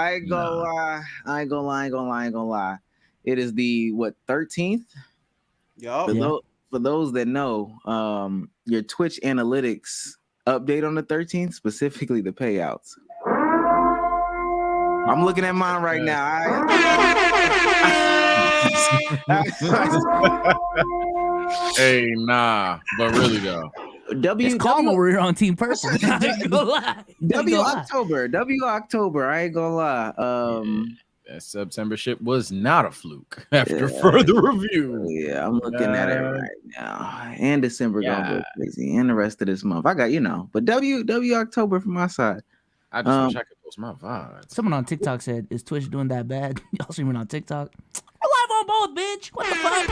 I ain't gonna lie. I ain't gonna lie. It is the 13th? Yup. For those that know, your Twitch analytics update on the 13th, specifically the payouts. I'm looking at mine right now. Hey, nah, but really though. It's calm over here on Team Purple. W October. I ain't gonna lie. That September ship was not a fluke after further review. Yeah, I'm looking at it right now. And December gonna go crazy. And the rest of this month. I got, but W October from my side. I just wish I could post my VODs. Someone on TikTok said, "Is Twitch doing that bad?" Y'all streaming on TikTok? We're live on both, bitch. What the fuck?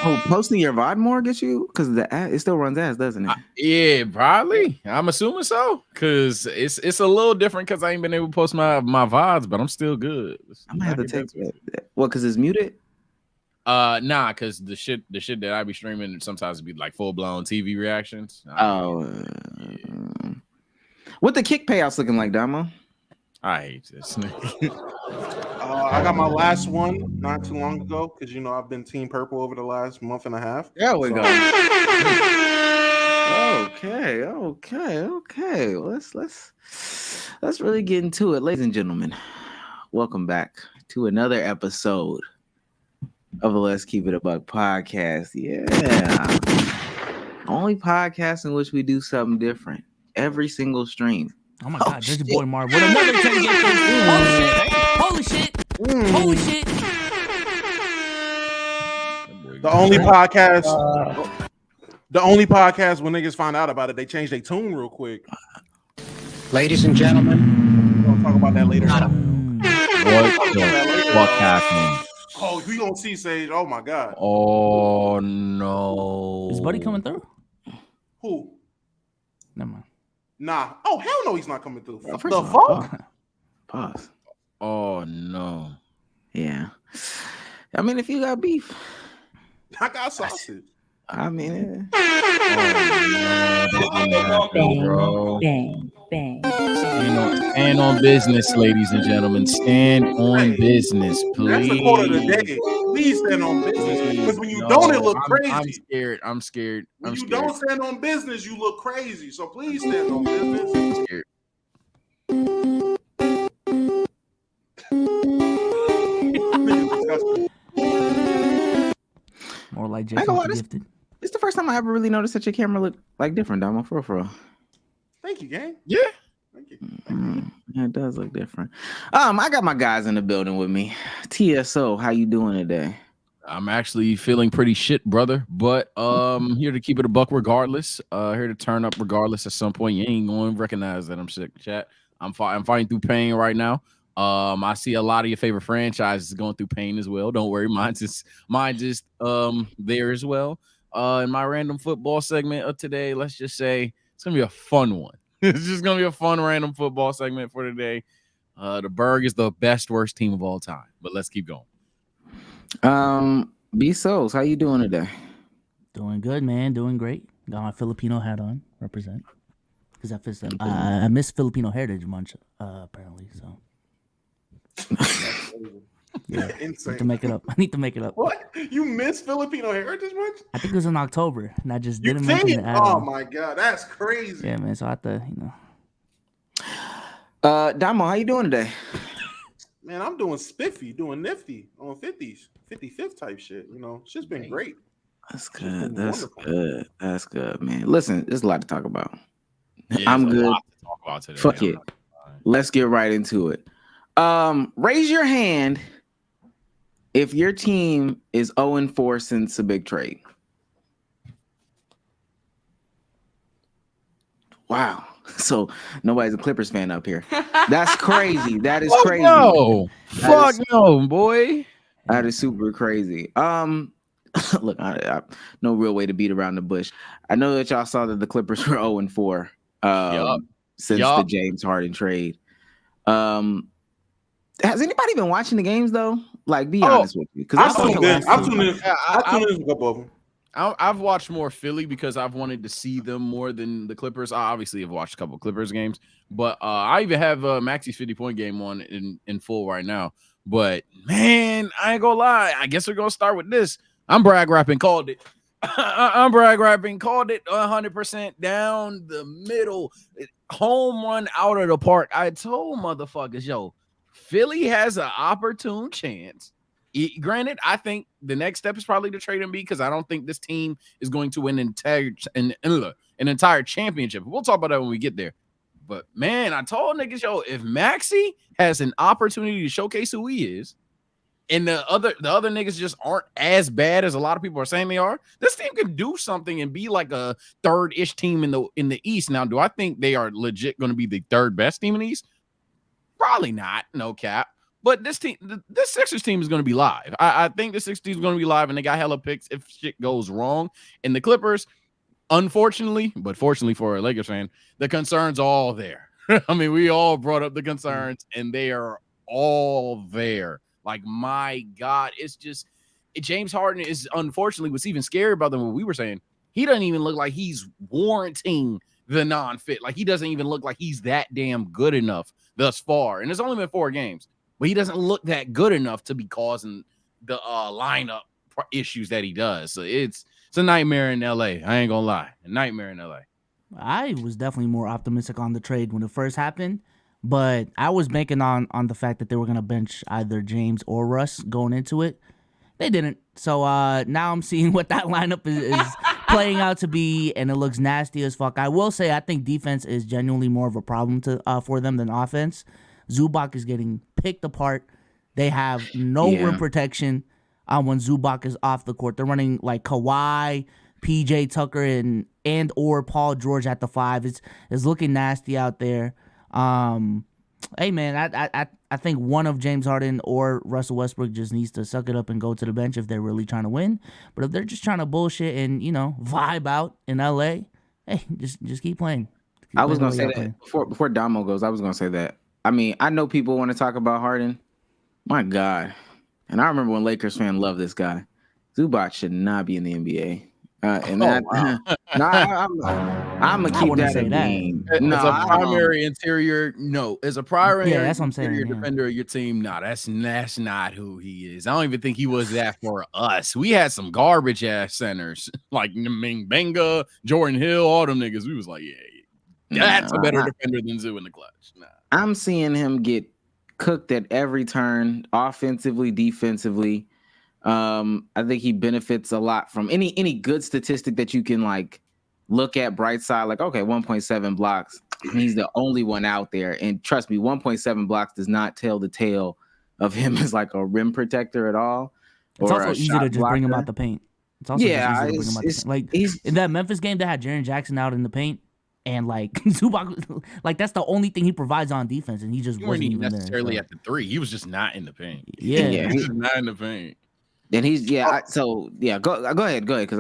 Oh, posting your VOD more gets you? Because it still runs ads, doesn't it? Yeah, probably. I'm assuming so. Because it's a little different because I ain't been able to post my VODs, but I'm still good. I might have to take that. What, because it's muted? Nah, because the shit that I be streaming sometimes be like full-blown TV reactions. What the kick payouts looking like, Damo? I hate this. I got my last one not too long ago because I've been Team Purple over the last month and a half. There we go. Okay. Well, let's really get into it, ladies and gentlemen. Welcome back to another episode of the Let's Keep It a Buck podcast. Yeah, only podcast in which we do something different every single stream. Oh my God, there's your boy Marv with another 10 games. Holy shit. The only podcast when niggas find out about it, they change their tune real quick. Ladies and gentlemen, we'll talk about that later. What happened? Oh, we gonna see Sage. Oh my God. Oh no. Is Buddy coming through? Who? Never mind. Nah. Oh, hell no, he's not coming through. Oh, the fuck? Pause. Oh no. Yeah. I mean, if you got beef, I got sausage. I mean, bang. Stand on business, ladies and gentlemen. Stand on business, please. That's the quote of the day. Please stand on business. Because when you don't, it look crazy. I'm scared. When you don't stand on business, you look crazy. So please stand on business. I'm scared. More like Jason Gifted. It's the first time I ever really noticed that your camera looked like different, Damo. For real. Thank you, gang. Yeah. Thank you. Yeah, it does look different. I got my guys in the building with me. TSO, how you doing today? I'm actually feeling pretty shit, brother. But here to keep it a buck regardless. Here to turn up regardless. At some point, you ain't going to recognize that I'm sick, chat. I'm fighting through pain right now. I see a lot of your favorite franchises going through pain as well. Don't worry, mine just there as well. In my random football segment of today, let's just say it's gonna be a fun one. It's just gonna be a fun random football segment for today. The Berg is the worst team of all time, but let's keep going. B Souls, how you doing today? Doing good, man. Doing great. Got my Filipino hat on. Represent. Because I miss Filipino Heritage Month, apparently. So. Yeah, insane. I need to make it up. What? You miss Filipino Heritage Month? I think it was in October, and I just didn't mention it. Oh my God, that's crazy. Yeah, man. So I have to, Damo, how you doing today? Man, I'm doing spiffy, doing nifty on 50s, 55th type shit. It's just been great. That's good. That's good, man. Listen, there's a lot to talk about. Yeah, I'm good. Talk about today. Fuck it. Let's get right into it. Raise your hand if your team is 0-4 since a big trade. Wow. So nobody's a Clippers fan up here. That's crazy. That is crazy. No. Fuck no, boy. That is super crazy. Look, I no real way to beat around the bush. I know that y'all saw that the Clippers were 0-4 since the James Harden trade. Has anybody been watching the games though? Like, be honest with you, because I tuned in a couple of them. I've watched more Philly because I've wanted to see them more than the Clippers. I obviously have watched a couple Clippers games, but I even have Maxi's 50-point game on in full right now. But man, I ain't gonna lie. I guess we're gonna start with this. I'm brag rapping, called it. I'm brag rapping, called it 100% down the middle, home run out of the park. I told motherfuckers, yo, Philly has an opportune chance. Granted, I think the next step is probably to trade Embiid because I don't think this team is going to win an entire championship. We'll talk about that when we get there. But man, I told niggas, yo, if Maxey has an opportunity to showcase who he is, and the other niggas just aren't as bad as a lot of people are saying they are, this team could do something and be like a third-ish team in the East. Now, do I think they are legit going to be the third best team in the East? Probably not, no cap. But this Sixers team is going to be live. I think the Sixers team is going to be live, and they got hella picks if shit goes wrong. And the Clippers, unfortunately, but fortunately for a Lakers fan, the concerns all there. I mean, we all brought up the concerns, and they are all there. Like, my God, it's just James Harden is, unfortunately, what's even scary about than what we were saying. He doesn't even look like he's warranting the non-fit. Like, he doesn't even look like he's that damn good enough thus far. And it's only been 4 games. But he doesn't look that good enough to be causing the lineup issues that he does. So it's a nightmare in LA. I ain't gonna lie, a nightmare in LA. I was definitely more optimistic on the trade when it first happened, but I was banking on the fact that they were gonna bench either James or Russ going into it. They didn't. So now I'm seeing what that lineup is playing out to be, and it looks nasty as fuck. I will say I think defense is genuinely more of a problem for them than offense. Zubac is getting picked apart. They have no rim protection when Zubac is off the court. They're running like Kawhi, PJ Tucker, and or Paul George at the 5. It's looking nasty out there. Hey man, I think one of James Harden or Russell Westbrook just needs to suck it up and go to the bench if they're really trying to win. But if they're just trying to bullshit and vibe out in LA, hey, just keep playing. I was gonna say that before Damo goes. I was gonna say that. I mean, I know people want to talk about Harden. My God. And I remember when Lakers fans loved this guy. Zubac should not be in the NBA. I'm going to keep that a game. No, as a primary interior, as a primary that's what I'm saying, interior defender of your team, that's not who he is. I don't even think he was that for us. We had some garbage-ass centers like Benga, Jordan Hill, all them niggas. We was like, that's a better defender than Zoo in the clutch. Nah. I'm seeing him get cooked at every turn, offensively, defensively. I think he benefits a lot from any good statistic that you can like look at bright side, like, okay, 1.7 blocks. He's the only one out there. And trust me, 1.7 blocks does not tell the tale of him as like a rim protector at all. It's also easy to just bring him out the paint. It's also just easy to bring him out the paint. Like in that Memphis game, they had Jaren Jackson out in the paint. And like Zubac, like that's the only thing he provides on defense, and he just wasn't even necessarily there, at the 3. He was just not in the paint. Yeah, he was not in the paint. And he's go ahead, because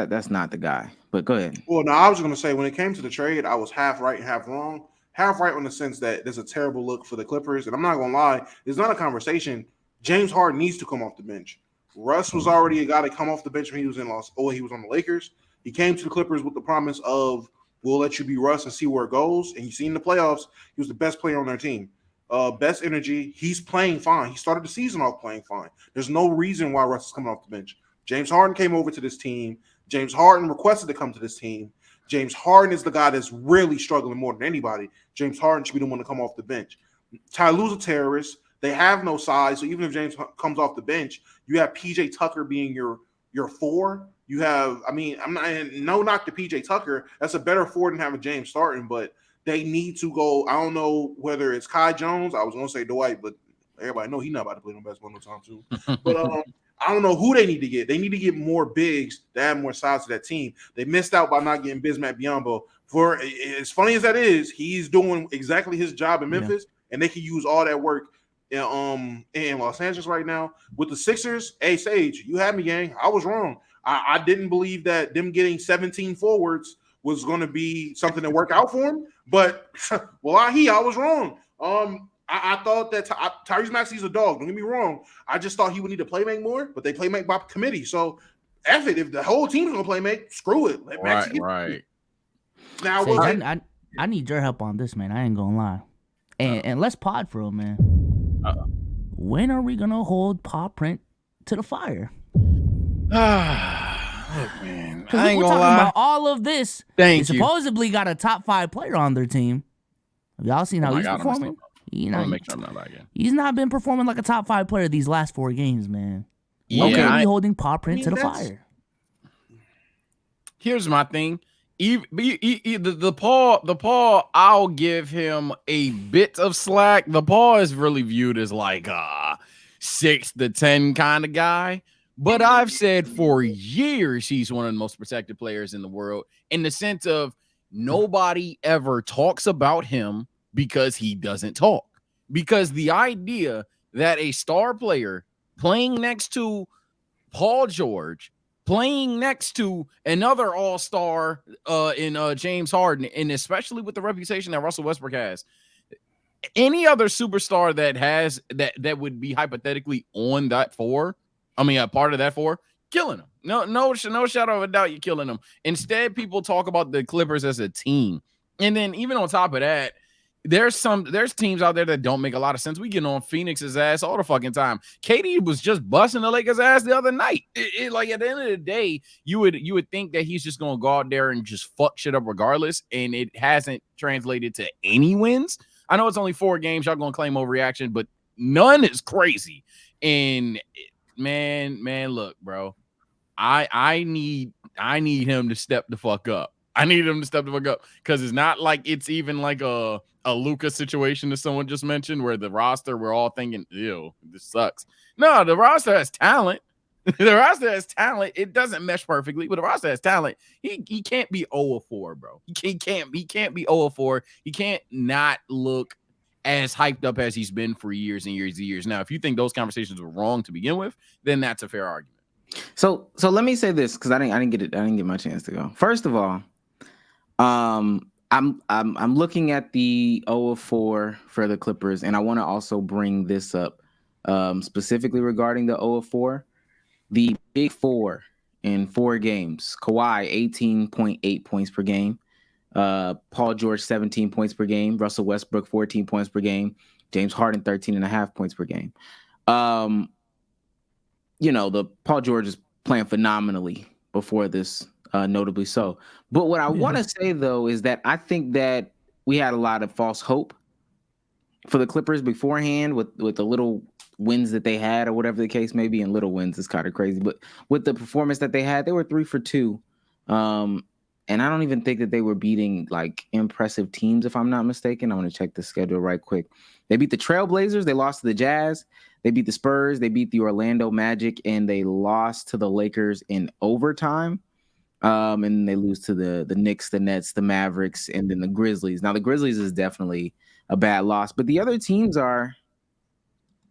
that's not the guy. But go ahead. Well, no, I was going to say when it came to the trade, I was half right and half wrong. Half right in the sense that there's a terrible look for the Clippers, and I'm not going to lie, there's not a conversation. James Harden needs to come off the bench. Russ was already a guy to come off the bench when he was he was on the Lakers. He came to the Clippers with the promise of, we'll let you be Russ and see where it goes. And you see in the playoffs, he was the best player on their team. Best energy. He's playing fine. He started the season off playing fine. There's no reason why Russ is coming off the bench. James Harden came over to this team. James Harden requested to come to this team. James Harden is the guy that's really struggling more than anybody. James Harden should be the one to come off the bench. Ty Lue's a terrorist. They have no size. So even if James comes off the bench, you have PJ Tucker being your 4. You have, I'm not, no knock to PJ Tucker. That's a better 4 than having James starting, but they need to go. I don't know whether it's Kai Jones. I was going to say Dwight, but everybody know he's not about to play no basketball no time too. But I don't know who they need to get. They need to get more bigs to add more size to that team. They missed out by not getting Bismack Biyombo. For as funny as that is, he's doing exactly his job in Memphis, and they can use all that work in Los Angeles right now. With the Sixers, hey, Sage, you had me, gang. I was wrong. I didn't believe that them getting 17 forwards was going to be something that worked out for him. But, I was wrong. I thought that Tyrese Maxey's a dog. Don't get me wrong. I just thought he would need to play make more, but they play make by committee. So F it. If the whole team's gonna play make, screw it. Let Maxey get Right. Now, Sage, will they, I need your help on this, man. I ain't gonna lie. And let's pod for him, man. When are we gonna hold Paw Print to the fire? Look, man, Because I ain't we're gonna talking lie. about all of this. Thank They you. supposedly got a top 5 player on their team. Have y'all seen how Oh my he's God, performing? I'm gonna make sure I'm not lagging. He's not been performing like a top 5 player these last 4 games, man. Yeah, Okay, we holding Paw Print to the that's- fire. Here's my thing. The Paul, I'll give him a bit of slack. The Paul is really viewed as like 6 to 10 kind of guy. But I've said for years he's one of the most protected players in the world, in the sense of nobody ever talks about him because he doesn't talk. Because the idea that a star player playing next to Paul George, playing next to another all-star in James Harden, and especially with the reputation that Russell Westbrook has, any other superstar that has that would be hypothetically on that part of that four, killing them. No shadow of a doubt, you're killing them. Instead, people talk about the Clippers as a team, and then even on top of that, there's teams out there that don't make a lot of sense. We get on Phoenix's ass all the fucking time. KD was just busting the Lakers' ass the other night. Like at the end of the day, you would think that he's just gonna go out there and just fuck shit up regardless, and it hasn't translated to any wins. I know it's only 4 games. Y'all gonna claim overreaction, but none is crazy. And man, look, bro, I need him to step the fuck up. I need him to step the fuck up, because it's not like it's even like a Luka situation that someone just mentioned, where the roster, we're all thinking, ew, this sucks. No, the roster has talent. The roster has talent. It doesn't mesh perfectly, but the roster has talent. He can't be 0-4, bro. He can't be 0-4. He can't not look as hyped up as he's been for years and years and years. Now, if you think those conversations were wrong to begin with, then that's a fair argument. So let me say this, because I didn't get my chance to go. First of all, I'm looking at the 0-4 for the Clippers, and I want to also bring this up specifically regarding the 0-4. The big 4 in 4 games: Kawhi 18.8 points per game, Paul George 17 points per game, Russell Westbrook 14 points per game, James Harden 13.5 points per game. The Paul George is playing phenomenally before this, notably so. But what I want to say, though, is that I think that we had a lot of false hope for the Clippers beforehand with the little wins that they had, or whatever the case may be. And little wins is kind of crazy, but with the performance that they had, they were 3 for 2. And I don't even think that they were beating like impressive teams, if I'm not mistaken. I want to check the schedule right quick. They beat the Trailblazers. They lost to the Jazz. They beat the Spurs. They beat the Orlando Magic, and they lost to the Lakers in overtime. And they lose to the Knicks, the Nets, the Mavericks, and then the Grizzlies. Now, the Grizzlies is definitely a bad loss, but the other teams are,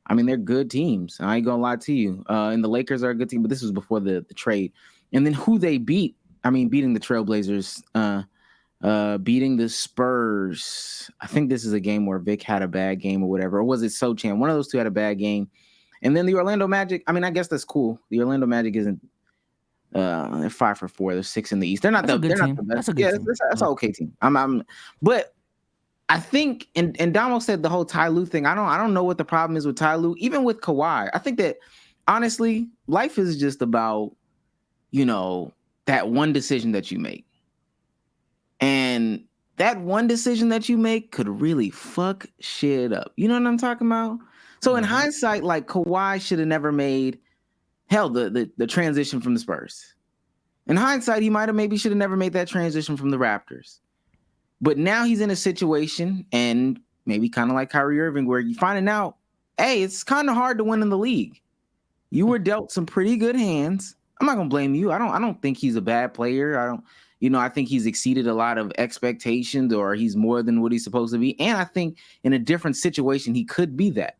they're good teams. I ain't gonna lie to you. And the Lakers are a good team, but this was before the trade. And then who they beat, beating the Trailblazers, beating the Spurs. I think this is a game where Vic had a bad game or whatever. Or was it Sochan? One of those two had a bad game. And then the Orlando Magic, I guess that's cool. The Orlando Magic isn't, they're 5 for 4. They're 6 in the East. They're not the best. That's a good team. That's an okay team. But I think, and Damo said the whole Ty Lue thing. I don't know what the problem is with Ty Lue, even with Kawhi. I think that honestly, life is just about, that one decision that you make. And that one decision that you make could really fuck shit up. You know what I'm talking about? So in hindsight, like, Kawhi should have never made the transition from the Spurs. In hindsight, he maybe should have never made that transition from the Raptors. But now he's in a situation, and maybe kind of like Kyrie Irving, where you're finding out, hey, it's kind of hard to win in the league. You were dealt some pretty good hands. I'm not gonna blame you. I don't think he's a bad player. I think he's exceeded a lot of expectations, or he's more than what he's supposed to be. And I think in a different situation, he could be that.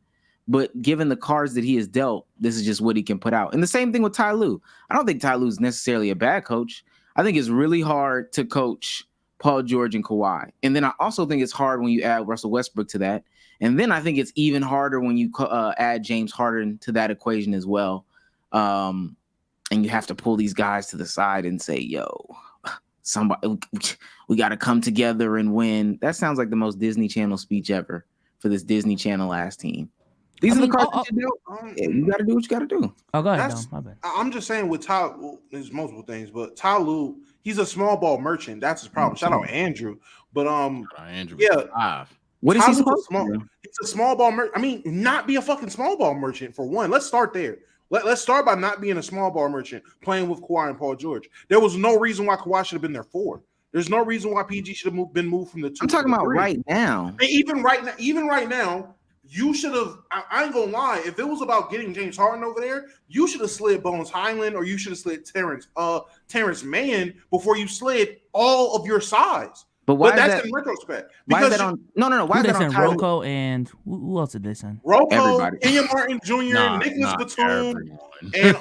But given the cards that he has dealt, this is just what he can put out. And the same thing with Ty Lue. I don't think Ty Lue is necessarily a bad coach. I think it's really hard to coach Paul George and Kawhi. And then I also think it's hard when you add Russell Westbrook to that. And then I think it's even harder when you add James Harden to that equation as well. and you have to pull these guys to the side and say, "Yo, somebody, we got to come together and win." That sounds like the most Disney Channel speech ever for this Disney Channel ass team. These are the cards that you do. Yeah, you got to do what you got to do. Oh, go ahead, Dom. My bad. I'm just saying with Ty, well, there's multiple things, but Ty Lue, he's a small ball merchant. That's his problem. Shout out Andrew. But Andrew, yeah. What is he supposed to do? He's a small ball merchant. I mean, not be a fucking small ball merchant for one. Let's start there. Let's start by not being a small ball merchant playing with Kawhi and Paul George. There was no reason why Kawhi should have been there 4. There's no reason why PG should have been moved from the 2. I'm talking about 3. right now. And even right now, you should have. I ain't gonna lie. If it was about getting James Harden over there, you should have slid Bones Highland or you should have slid Terrence Mann before you slid all of your size. But that's in retrospect. Why is that on? No. Why is that on? Rocco and who else did they send? Rocco, Ian Martin Jr., Nicholas Batum, and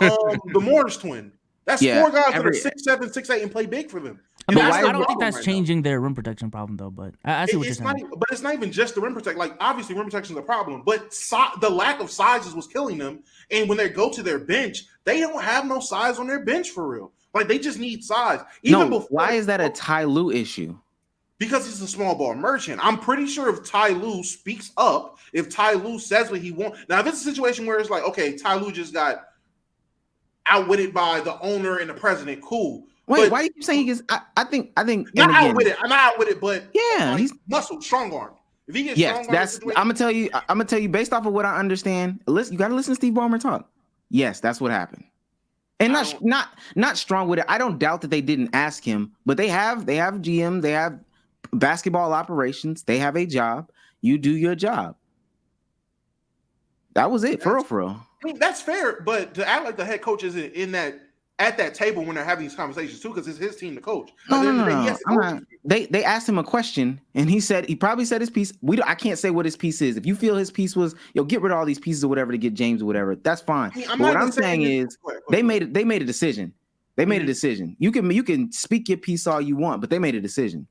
the Morris twin. That's 4 guys that are 6'7", 6'8", and play big for them. I don't think that's changing their rim protection problem though. But I see what you're saying. But it's not even just the rim protection. Like obviously, rim protection is a problem, but the lack of sizes was killing them. And when they go to their bench, they don't have no size on their bench for real. Like they just need size. Why is that a Ty Lue issue? Because he's a small ball merchant. I'm pretty sure if Ty Lue speaks up, if Ty Lue says what he wants. Now, if it's a situation where it's like, okay, Ty Lue just got outwitted by the owner and the president, cool. Wait, why are you saying he gets? I think. Not outwitted. I'm not outwitted, but yeah, he's muscle, strong arm. If he gets strong arm, I'm gonna tell you based off of what I understand. Listen, you got to listen to Steve Ballmer talk. Yes, that's what happened. And not strong with it. I don't doubt that they didn't ask him, but they have GM, they have basketball operations, they have a job. You do your job. That was it, for real. I mean, that's fair, but to act like the head coach isn't at that table when they're having these conversations too, because it's his team to coach. No. They asked him a question, and he probably said his piece. I can't say what his piece is. If you feel his piece was, get rid of all these pieces or whatever to get James or whatever, that's fine. But what I'm saying is, they made a decision. They made a decision. You can speak your piece all you want, but they made a decision,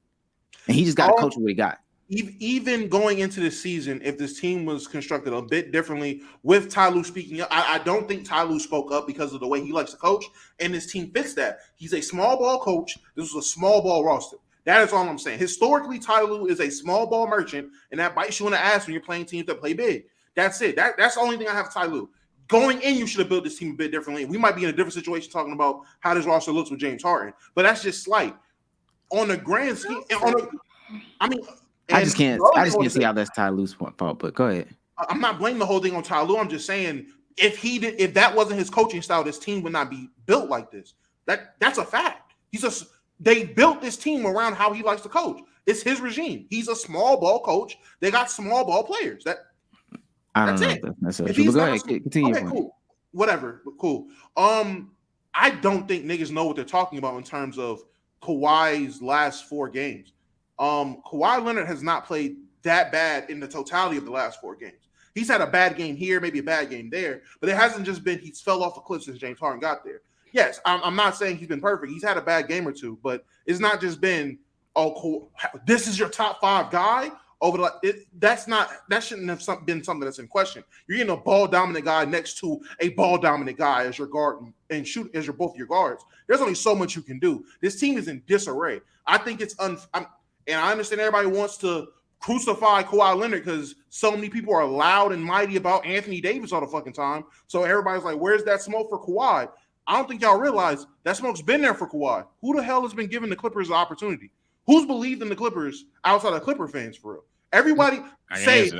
and he just got to coach what he got. Even going into this season, if this team was constructed a bit differently with Ty Lue speaking up, I don't think Ty Lue spoke up because of the way he likes to coach, and his team fits that. He's a small ball coach. This was a small ball roster. That is all I'm saying. Historically, Ty Lue is a small ball merchant, and that bites you in the ass when you're playing teams that play big. That's it. That's the only thing I have with Ty Lue. Going in, you should have built this team a bit differently. We might be in a different situation talking about how this roster looks with James Harden, but that's just slight. On the grand scheme, I just can't see how that's Ty Lue's fault, but go ahead. I'm not blaming the whole thing on Ty Lue. I'm just saying if that wasn't his coaching style, this team would not be built like this. That's a fact. They built this team around how he likes to coach. It's his regime. He's a small ball coach. They got small ball players. I don't know if that's necessary. But go ahead, continue. Okay, cool. Whatever. Cool. I don't think niggas know what they're talking about in terms of Kawhi's last 4 games. Kawhi Leonard has not played that bad in the totality of the last 4 games. He's had a bad game here, maybe a bad game there, but it hasn't just been he's fell off a cliff since James Harden got there. Yes, I'm not saying he's been perfect. He's had a bad game or two, but it's not just been, this is your top 5 guy over that shouldn't have been something that's in question. You're getting a ball dominant guy next to a ball dominant guy as your guard and shoot as both your guards. There's only so much you can do. This team is in disarray. I think it's and I understand everybody wants to crucify Kawhi Leonard because so many people are loud and mighty about Anthony Davis all the fucking time. So everybody's like, where's that smoke for Kawhi? I don't think y'all realize that smoke's been there for Kawhi. Who the hell has been giving the Clippers the opportunity? Who's believed in the Clippers outside of Clipper fans for real? Everybody, Sage.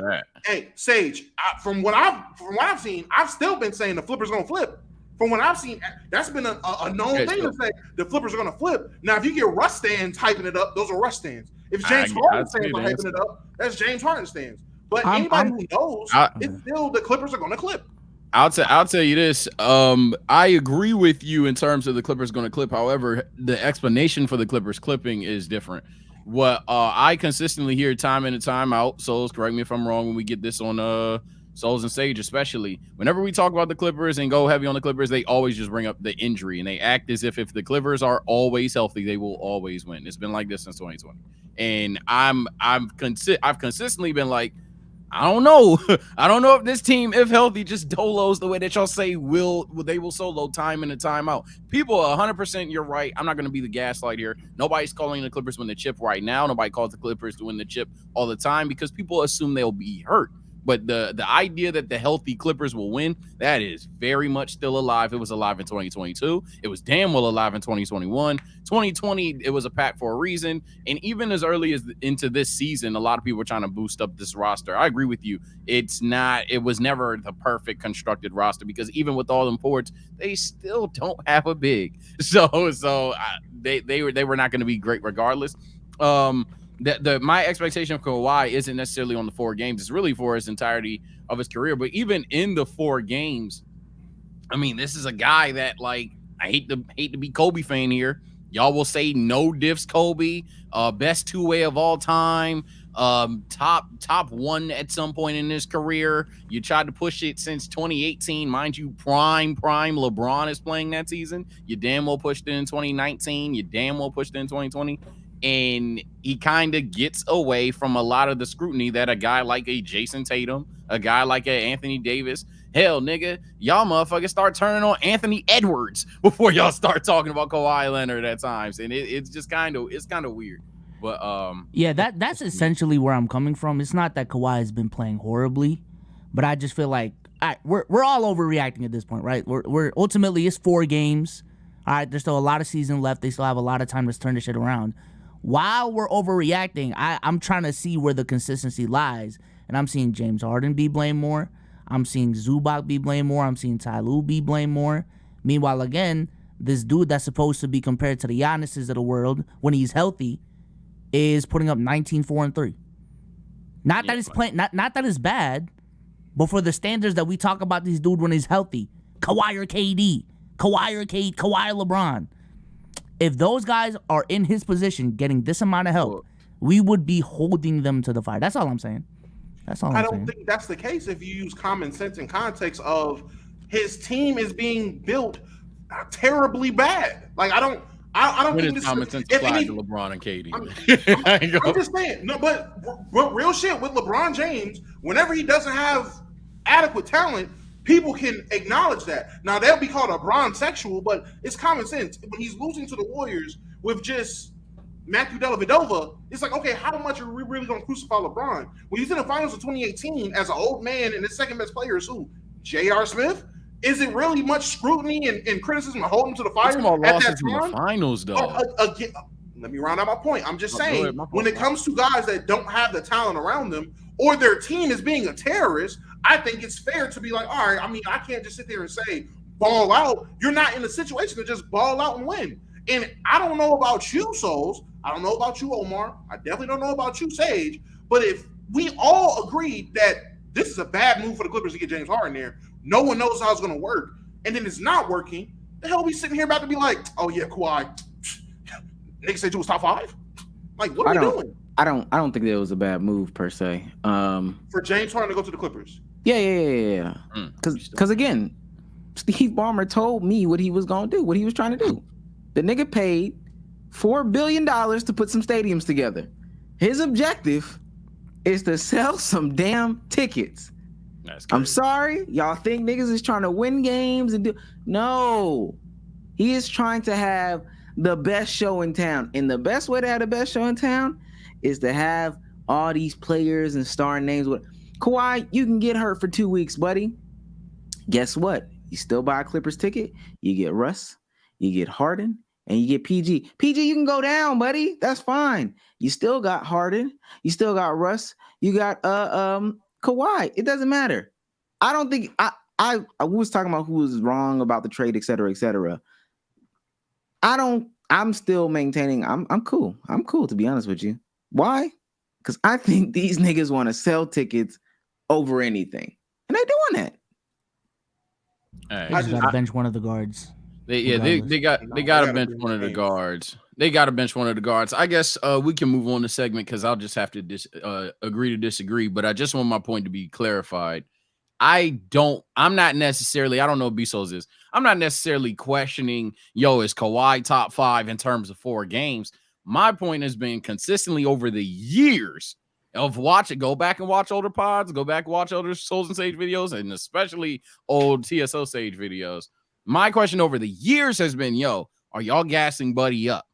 Hey, Sage. From what I've seen, I've still been saying the Flippers gonna flip. From what I've seen, that's been a known thing to say the Flippers are gonna flip. Now, if you get Russ stands hyping it up, those are Russ stands. If James Harden stands are hyping it up, that's James Harden stands. But anybody who knows, it's still the Clippers are gonna clip. I'll tell you this. I agree with you in terms of the Clippers going to clip. However, the explanation for the Clippers clipping is different. What I consistently hear time in and time out, Souls, correct me if I'm wrong, when we get this on Souls and Sage, especially whenever we talk about the Clippers and go heavy on the Clippers, they always just bring up the injury and they act as if the Clippers are always healthy, they will always win. It's been like this since 2020, and I've consistently been like, I don't know. I don't know if this team, if healthy, just dolos the way that y'all say they will solo time in and time out. People, 100%, you're right. I'm not going to be the gaslight here. Nobody's calling the Clippers win the chip right now. Nobody calls the Clippers to win the chip all the time because people assume they'll be hurt. But the idea that the healthy Clippers will win, that is very much still alive. It was alive in 2022. It was damn well alive in 2021. 2020, it was a pack for a reason. And even as early as into this season, a lot of people were trying to boost up this roster. I agree with you. It was never the perfect constructed roster because even with all them forwards, they still don't have a big. They were not going to be great regardless. My expectation of Kawhi isn't necessarily on the 4 games. It's really for his entirety of his career. But even in the 4 games, I mean, this is a guy that, like, I hate to be Kobe fan here. Y'all will say no diffs Kobe, best 2-way of all time, top 1 at some point in his career. You tried to push it since 2018, mind you. Prime LeBron is playing that season. You damn well pushed it in 2019. You damn well pushed it in 2020. And he kind of gets away from a lot of the scrutiny that a guy like a Jason Tatum, a guy like a Anthony Davis. Hell, nigga, y'all motherfuckers start turning on Anthony Edwards before y'all start talking about Kawhi Leonard at times, and it's just kind of weird. But yeah, that's essentially where I'm coming from. It's not that Kawhi has been playing horribly, but I just feel like we're all overreacting at this point, right? We're ultimately it's 4 games. All right, there's still a lot of season left. They still have a lot of time to turn this shit around. While we're overreacting, I'm trying to see where the consistency lies, and I'm seeing James Harden be blamed more. I'm seeing Zubac be blamed more. I'm seeing Ty Lue be blamed more. Meanwhile, again, this dude that's supposed to be compared to the Giannis's of the world when he's healthy is putting up 19-4-3. Not that he's playing, not that it's bad, but for the standards that we talk about these dude when he's healthy, Kawhi or KD, Kawhi or LeBron. If those guys are in his position getting this amount of help, we would be holding them to the fire. That's all I'm saying. I don't think that's the case if you use common sense and context of his team is being built terribly bad. Like I don't think this common sense applies to LeBron and KD. I'm just saying. No, but real shit with LeBron James, whenever he doesn't have adequate talent, people can acknowledge that. Now they'll be called a bronze-sexual, but it's common sense. When he's losing to the Warriors with just Matthew Dellavedova, it's like, okay, how much are we really going to crucify LeBron? When he's in the finals of 2018 as an old man and his second best player is who? J.R. Smith? Is it really much scrutiny and criticism to hold him to the fire at that time? In the finals, though. Again, let me round out my point. I'm just saying, when it comes to guys that don't have the talent around them or their team is being a terrorist, I think it's fair to be like, all right, I mean, I can't just sit there and say, ball out. You're not in a situation to just ball out and win. And I don't know about you, Souls. I don't know about you, Omar. I definitely don't know about you, Sage. But if we all agree that this is a bad move for the Clippers to get James Harden there, no one knows how it's going to work, and then it's not working, the hell are we sitting here about to be like, oh, yeah, Kawhi, niggas said you was top 5? Like, what are we doing? I don't think that was a bad move, per se. For James Harden to go to the Clippers? Yeah. Because again, Steve Ballmer told me what he was going to do, what he was trying to do. The nigga paid $4 billion to put some stadiums together. His objective is to sell some damn tickets. I'm sorry, y'all think niggas is trying to win games and do. No, he is trying to have the best show in town. And the best way to have the best show in town is to have all these players and star names. With Kawhi, you can get hurt for 2 weeks, buddy. Guess what? You still buy a Clippers ticket. You get Russ, you get Harden, and you get PG. PG, you can go down, buddy. That's fine. You still got Harden. You still got Russ. You got Kawhi. It doesn't matter. I don't think I was talking about who was wrong about the trade, et cetera, et cetera. I'm still maintaining I'm cool. I'm cool, to be honest with you. Why? Because I think these niggas want to sell tickets over anything. And they're doing that. They just got to bench one of the guards. They got to bench one of the guards. They got to bench one of the guards. I guess we can move on to segment because I'll just have to agree to disagree. But I just want my point to be clarified. I'm not necessarily, I don't know what Bezos is. I'm not necessarily questioning, is Kawhi top 5 in terms of 4 games? My point has been consistently over the years, of watching. Go back and watch older pods. Go back and watch older Souls and Sage videos, and especially old TSO Sage videos. My question over the years has been, yo, are y'all gassing Buddy up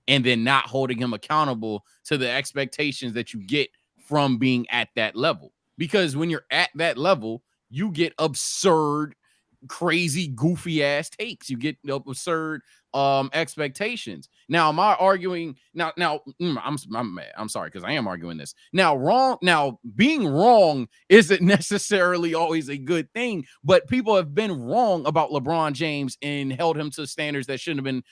and then not holding him accountable to the expectations that you get from being at that level? Because when you're at that level, you get absurd, crazy, goofy ass takes. You get absurd expectations. Now, am I arguing I'm mad. I'm sorry, because I am arguing this. Now, being wrong isn't necessarily always a good thing, but people have been wrong about LeBron James and held him to standards that shouldn't have been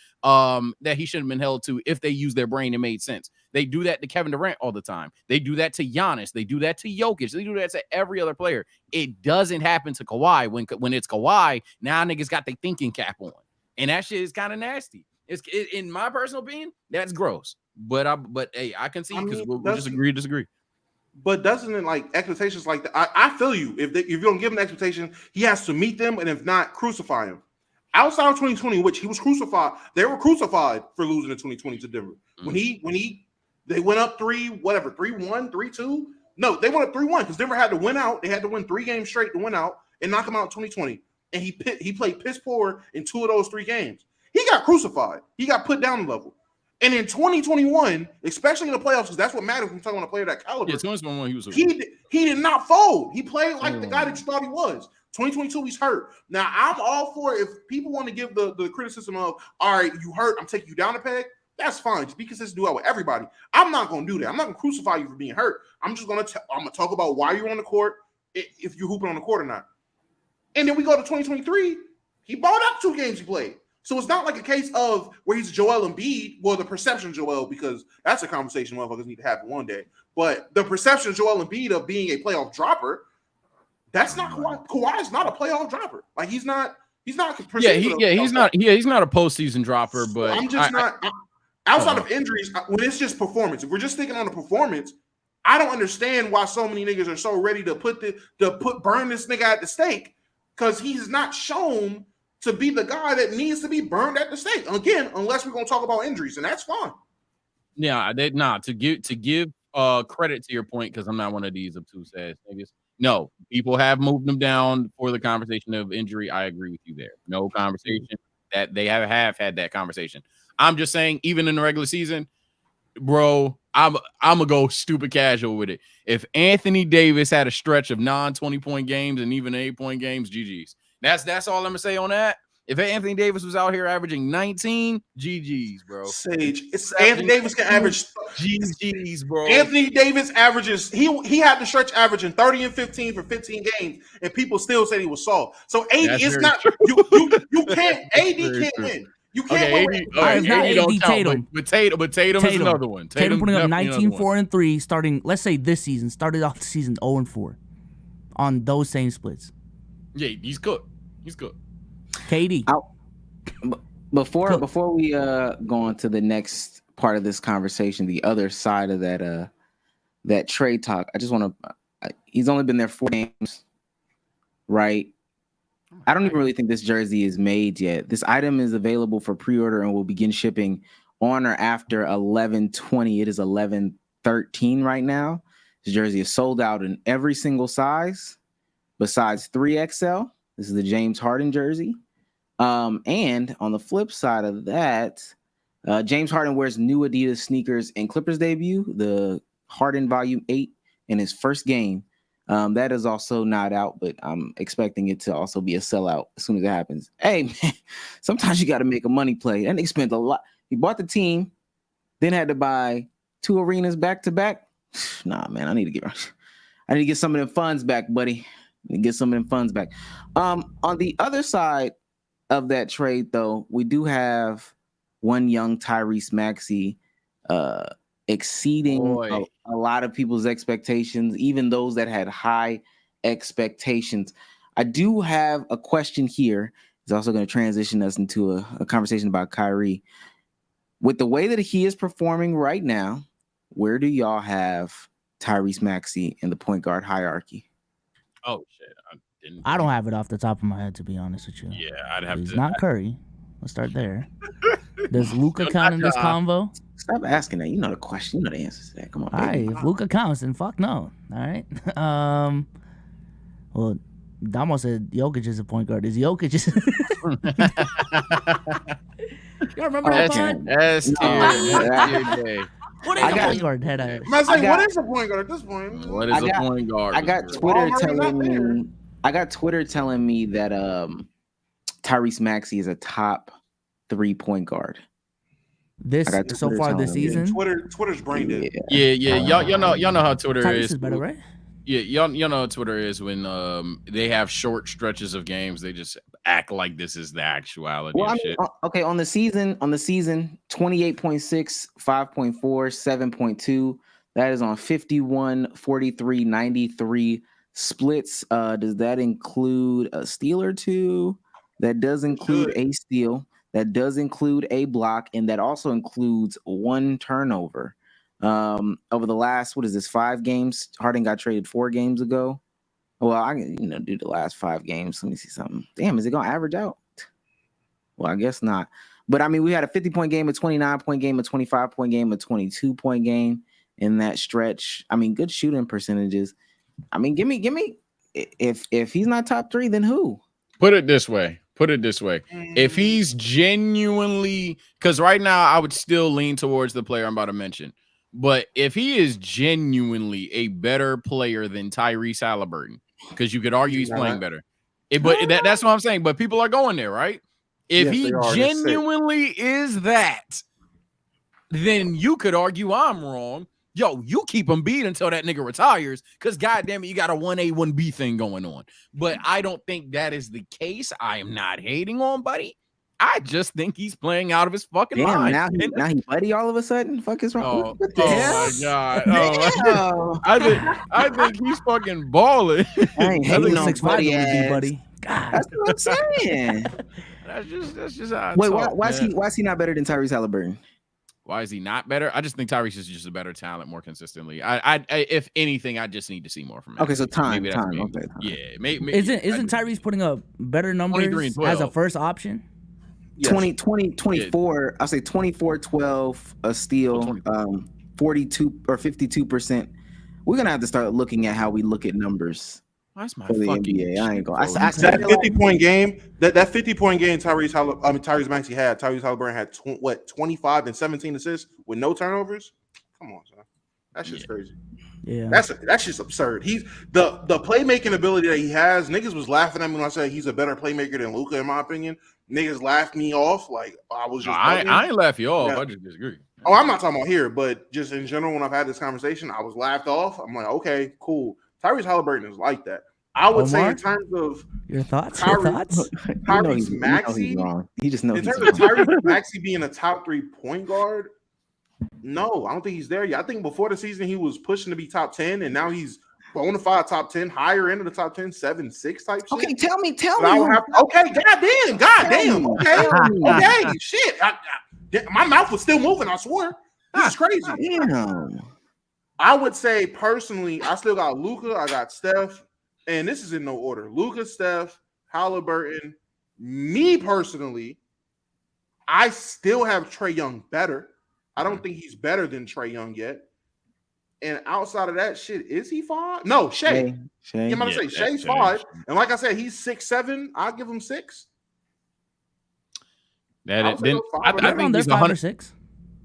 that he shouldn't have been held to if they used their brain and made sense. They do that to Kevin Durant all the time. They do that to Giannis. They do that to Jokic. They do that to every other player. It doesn't happen to Kawhi. When it's Kawhi, now niggas got their thinking cap on. And that shit is kind of nasty. In my personal opinion, that's gross. But hey, I can see because we just agree to disagree. But doesn't it like expectations like that? I feel you. If you don't give him an expectation, he has to meet them, and if not, crucify him. Outside of 2020, which he was crucified, they were crucified for losing in 2020 to Denver. They went up 3-1, 3-2. No, they went up 3-1 because Denver had to win out. They had to win 3 games straight to win out and knock him out in 2020. And he played piss poor in 2 of those 3 games. He got crucified. He got put down a level. And in 2021, especially in the playoffs, because that's what matters when you're talking about a player that caliber. Yeah, 2021 he did not fold. He played like the guy that you thought he was. 2022, he's hurt. Now, I'm all for if people want to give the criticism of, all right, you hurt, I'm taking you down a peg. That's fine. Just be consistent, do that with everybody. I'm not going to do that. I'm not going to crucify you for being hurt. I'm just going to talk about why you're on the court, if you're hooping on the court or not. And then we go to 2023. He balled out 2 games he played. So it's not like a case of where he's Joel Embiid, well, the perception of Joel, because that's a conversation motherfuckers need to happen one day. But the perception of Joel Embiid of being a playoff dropper, that's not Kawhi. Kawhi is not a playoff dropper. Like he's not. He's not a postseason dropper. But I'm just not. Outside of injuries, when it's just performance, if we're just thinking on the performance, I don't understand why so many niggas are so ready to burn this nigga at the stake because he's not shown to be the guy that needs to be burned at the stake. Again, unless we're gonna talk about injuries, and that's fine. Yeah, to give credit to your point, because I'm not one of these obtuse ass niggas. No, people have moved them down for the conversation of injury. I agree with you there. No conversation that they have had that conversation. I'm just saying, even in the regular season, bro, I'm gonna go stupid casual with it. If Anthony Davis had a stretch of 20-point games and even 8-point games, GG's. That's all I'm gonna say on that. If Anthony Davis was out here averaging 19, GG's, bro. Sage, Anthony Davis can average GG's, bro. Anthony Davis averages. He had the stretch averaging 30 and 15 for 15 games, and people still said he was soft. So AD, it's not you can't. AD can't win. You can't win. It's not AD, Tatum. But Tatum is another one. Tatum putting up 19, 4, and 3, starting. Let's say this season started off the season 0 and 4 on those same splits. Yeah, he's good. He's good. KD. Before we go on to the next part of this conversation, the other side of that trade talk, I just want to. He's only been there 4 games, right? I don't even really think this jersey is made yet. This item is available for pre-order and will begin shipping on or after 11/20. It is 11/13 right now. This jersey is sold out in every single size besides 3XL. This is the James Harden jersey. And on the flip side of that, James Harden wears new Adidas sneakers in Clippers debut, the Harden Volume 8 in his first game. That is also not out, but I'm expecting it to also be a sellout as soon as it happens. Hey, man, sometimes you got to make a money play. And they spent a lot. He bought the team, then had to buy 2 arenas back to back. Nah, man, I need to get some of them funds back, buddy. Get some of them funds back. On the other side of that trade, though, we do have one young Tyrese Maxey exceeding a lot of people's expectations, even those that had high expectations. I do have a question here. It's also going to transition us into a conversation about Kyrie. With the way that he is performing right now, where do y'all have Tyrese Maxey in the point guard hierarchy? Oh, shit. I don't have it off the top of my head, to be honest with you. Yeah, I'd have He's to. not Curry. Let's start there. Does Luka count in this convo? Stop asking that. You know the question. You know the answers to that. Come on, All right, baby. if Luka counts, then fuck no. All right. Well, Damo said Jokic is a point guard. Is Jokic? Y'all remember that pod? S tier. S tier day. What is I a got- point guard? Head ass. Man, I got- what is a point guard at this point? What is a point guard? I got Mr. Twitter Jamal Murray's telling not there. me. I got Twitter telling me that Tyrese Maxey is a top 3 point guard. This I got so Twitter far telling this me. season. Twitter's brain dead. Yeah. Y'all know how Twitter Tyrese is. is better, right? Yeah, y'all know how Twitter is when they have short stretches of games. They just act like this is the actuality Well, of I mean, shit. okay, on the season, 28.6, 5.4, 7.2. That is on 51, 43, 93 splits. Does that include a steal or two? That does include a steal. That does include a block, and that also includes 1 turnover. Over the last, 5 games? Harden got traded 4 games ago. Well, I can, do the last 5 games. Let me see something. Damn, is it gonna average out? Well, I guess not. But I mean, we had a 50-point game, a 29-point game, a 25-point game, a 22-point game in that stretch. I mean, good shooting percentages. I mean, give me. If he's not top 3, then who? Put it this way. If he's genuinely, because right now I would still lean towards the player I'm about to mention. But if he is genuinely a better player than Tyrese Halliburton, because you could argue he's playing better. That's what I'm saying. But people are going there, right? If Yes, he they are. genuinely is that, then you could argue I'm wrong. Yo, you keep him beat until that nigga retires, because goddamn it, you got a 1A, 1B thing going on. But I don't think that is the case. I am not hating on Buddy. I just think he's playing out of his fucking mind. Now he Buddy all of a sudden? Fuck is wrong? Oh, What the hell? my God. Damn. I think he's fucking balling. I ain't hating on 6'5" Buddy would be ass. Buddy. God. That's what I'm saying. That's just how I Wait, talk, why is he not better than Tyrese Halliburton? Why is he not better? I just think Tyrese is just a better talent more consistently. I if anything, I just need to see more from him. Okay, so time. Okay, yeah. Maybe Isn't Tyrese putting up better numbers 23 and 12. as a first option? 24. I'll say 24, 12, a steal, 42 or 52%. We're gonna have to start looking at how we look at numbers. That's my for the fucking NBA. I ain't going. That 50-point game, that 50-point game Tyrese Maxey had. Tyrese Halliburton had 25 and 17 assists with no turnovers. Come on, son. That shit's crazy. Yeah, that's just absurd. He's the playmaking ability that he has. Niggas was laughing at me when I said he's a better playmaker than Luka, in my opinion. Niggas laughed me off like I was just. I ain't laugh you off. Yeah. I just disagree. Oh, I'm not talking about here, but just in general, when I've had this conversation, I was laughed off. I'm like, okay, cool. Tyrese Halliburton is like that. I would say in terms of your thoughts. Tyrese Maxey. He just knows. In terms of Tyrese Maxey being a top 3 point guard, no, I don't think he's there yet. I think before the season he was pushing to be top 10, and now he's bona fide top 10, higher end of the top 10, 7, 6 type shit. Okay, tell me. Okay, goddamn. Okay, shit. My mouth was still moving. I swear, this is crazy. Damn. I would say personally, I still got Luka, I got Steph, and this is in no order. Luka, Steph, Halliburton. Me personally, I still have Trae Young better. I don't think he's better than Trae Young yet. And outside of that shit, is he 5? No, Shea. I'm about to say Shea's 5. And like I said, he's 6'7". I'll give him 6. I think he's 5 or 6.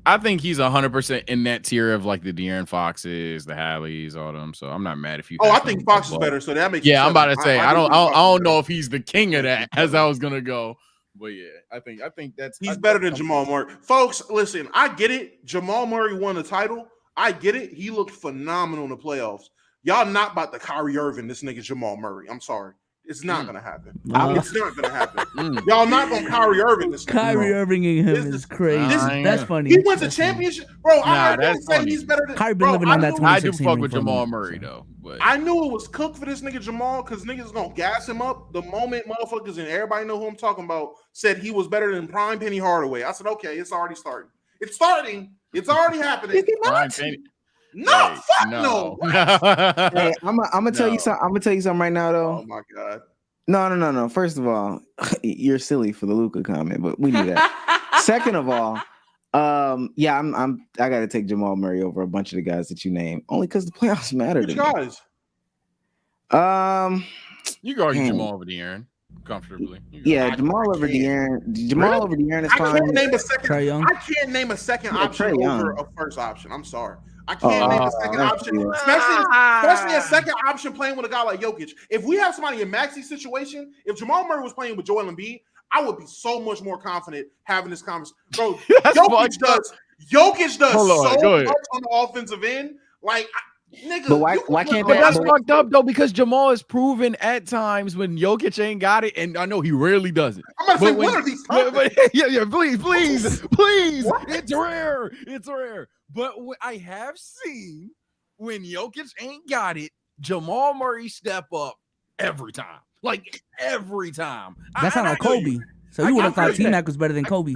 I think he's 100% in that tier of like the De'Aaron Foxes, the Halleys, all them. So I'm not mad if you. I think Fox is better. So that makes. Yeah, I'm about to say I don't know if he's the king of that as I was gonna go, but yeah, I think he's better than Jamal Murray. Folks, listen, I get it. Jamal Murray won the title. I get it. He looked phenomenal in the playoffs. Y'all not about to Kyrie Irving this nigga Jamal Murray. I'm sorry. It's not gonna happen. It's not gonna happen. Y'all not gonna Kyrie Irving this. Kyrie Irving and him is crazy. That's funny. He went to championship, bro. I that's say he's better than Kyrie been living on that 2016 I do fuck with Jamal Murray though. But I knew it was cooked for this nigga Jamal because niggas gonna gas him up the moment motherfuckers and everybody know who I'm talking about said he was better than Prime Penny Hardaway. I said, okay, it's already starting. It's starting. It's already happening. No, fuck no. Hey, I'm gonna tell you something. I'm gonna tell you something right now, though. Oh my god. No. First of all, you're silly for the Luka comment, but we knew that. Second of all, Yeah, I gotta take Jamal Murray over a bunch of the guys that you named, only because the playoffs matter to Which me. guys? You can argue Damn. Jamal over De'Aaron comfortably. Yeah, Jamal over De'Aaron. Jamal over De'Aaron is I fine. can't name a second. Trae Young. I can't name a second option Trae Young. over a first option. I'm sorry. I can't name a second that's option, true. especially a second option playing with a guy like Jokic. If we have somebody in Maxi's situation, if Jamal Murray was playing with Joel Embiid, I would be so much more confident having this conversation. Bro, Jokic does Hold on, so go ahead. much on the offensive end. Like, nigga, But why can't But that? that's fucked up though, because Jamal is proven at times when Jokic ain't got it, and I know he rarely does it. I'm gonna say, when are these times? Yeah, please. It's rare. But I have seen when Jokic ain't got it, Jamal Murray step up every time. Like every time. That's not like Kobe. So you would have thought T-Mac was better than Kobe.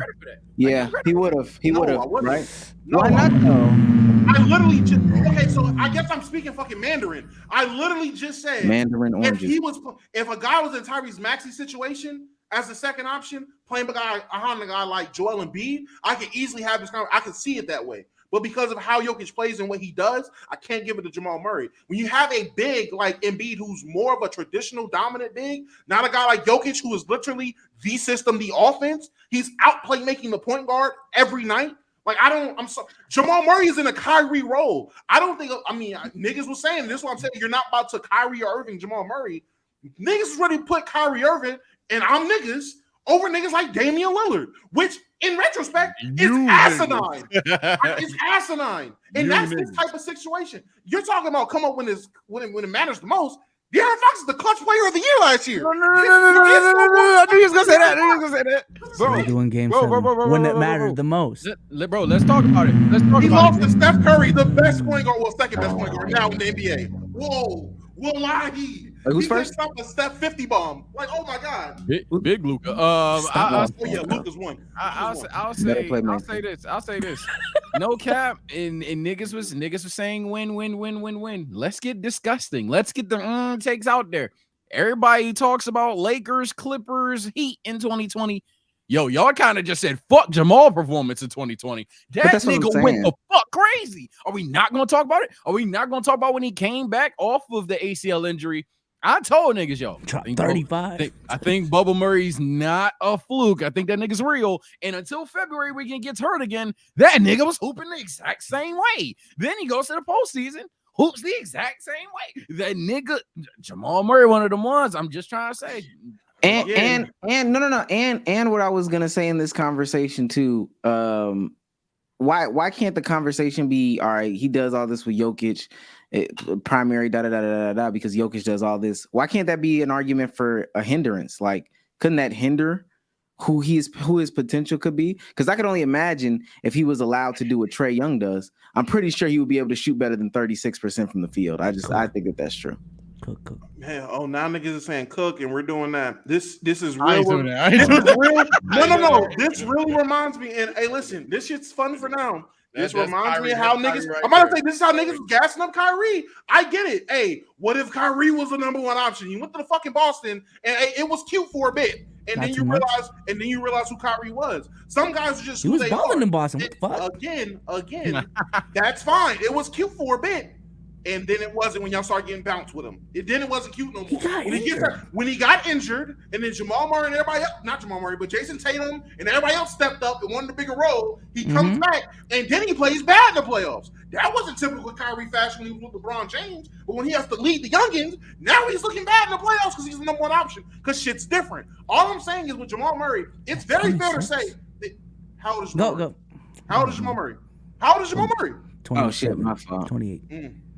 Yeah, he would have. He No, would I have. wouldn't. Right? No, Why not though? I literally just so I guess I'm speaking fucking Mandarin. I literally just said Mandarin oranges. if a guy was in Tyrese Maxey situation as a second option, playing behind a guy like Joel Embiid, I could easily have this conversation. I could see it that way. But because of how Jokic plays and what he does, I can't give it to Jamal Murray. When you have a big like Embiid who's more of a traditional dominant big, not a guy like Jokic who is literally the system, the offense, he's out playmaking the point guard every night. Like, Jamal Murray is in a Kyrie role. Niggas was saying this is what I'm saying. You're not about to Kyrie or Irving Jamal Murray. Niggas is ready to put Kyrie Irving, and I'm niggas, over niggas like Damian Lillard, which in retrospect is asinine. It's asinine. And that's this type of situation. You're talking about come up when it matters the most. De'Aaron Fox is the clutch player of the year last year. No. I knew he was gonna say that. Bro, doing game 7 when it mattered the most. Bro, let's talk about it. He lost to Steph Curry, the best point guard, second best point guard now in the NBA. Whoa, wallahi. Who's he first? Stop a Steph 50 bomb. Like, oh my god. Big Luka. Luka's one. I'll say this. No cap. And niggas was saying win. Let's get disgusting. Let's get the takes out there. Everybody talks about Lakers, Clippers, Heat in 2020. Yo, y'all kind of just said fuck Jamal performance in 2020. That nigga went the fuck crazy. Are we not going to talk about it? Are we not going to talk about when he came back off of the ACL injury? I told niggas, yo, 35. I think Bubba Murray's not a fluke. I think that nigga's real. And until February, when he gets hurt again, that nigga was hooping the exact same way. Then he goes to the postseason, hoops the exact same way. That nigga, Jamal Murray, one of them ones. I'm just trying to say. And what I was gonna say in this conversation too, why can't the conversation be all right? He does all this with Jokic, primary because Jokic does all this. Why can't that be an argument for a hindrance? Like, couldn't that hinder who his potential could be? Because I could only imagine if he was allowed to do what Trae Young does. I'm pretty sure he would be able to shoot better than 36% from the field. I think that's true. Cook. Man, now niggas are saying Cook, and we're doing that. This is real. I ain't doing that. No. This really reminds me. And hey, listen, this shit's fun for now. This reminds me of how niggas. I'm about to say this is how niggas was gassing up Kyrie. I get it. Hey, what if Kyrie was the number one option? You went to the fuking Boston, and it was cute for a bit, and then you realize who Kyrie was. Some guys are just he was balling in Boston. What the fuck? Again, that's fine. It was cute for a bit. And then it wasn't when y'all started getting bounced with him. It wasn't cute no more. When he got injured, and then Jamal Murray and everybody else, not Jamal Murray, but Jason Tatum and everybody else stepped up and wanted a bigger role, he comes back, and then he plays bad in the playoffs. That wasn't typical Kyrie fashion when he was with LeBron James, but when he has to lead the youngins, now he's looking bad in the playoffs because he's the number one option, because shit's different. All I'm saying is with Jamal Murray, it's very fair to say that, how old is Jamal Murray? How old is Jamal Murray? How old is Jamal Murray? 27. Oh shit, my fault. 28.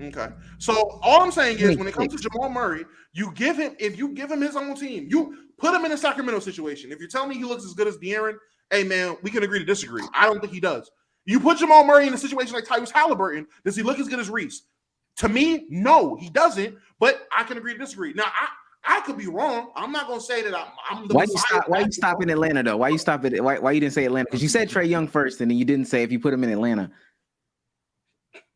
Okay. So all I'm saying is when it comes to Jamal Murray, if you give him his own team, you put him in a Sacramento situation. If you're telling me he looks as good as De'Aaron, hey man, we can agree to disagree. I don't think he does. You put Jamal Murray in a situation like Tyrese Halliburton, does he look as good as Reese? To me, no, he doesn't, but I can agree to disagree. Now, I could be wrong. I'm not gonna say that I'm the Why you stop in Atlanta though? Why you stop it? Why you didn't say Atlanta? Because you said Trae Young first, and then you didn't say if you put him in Atlanta.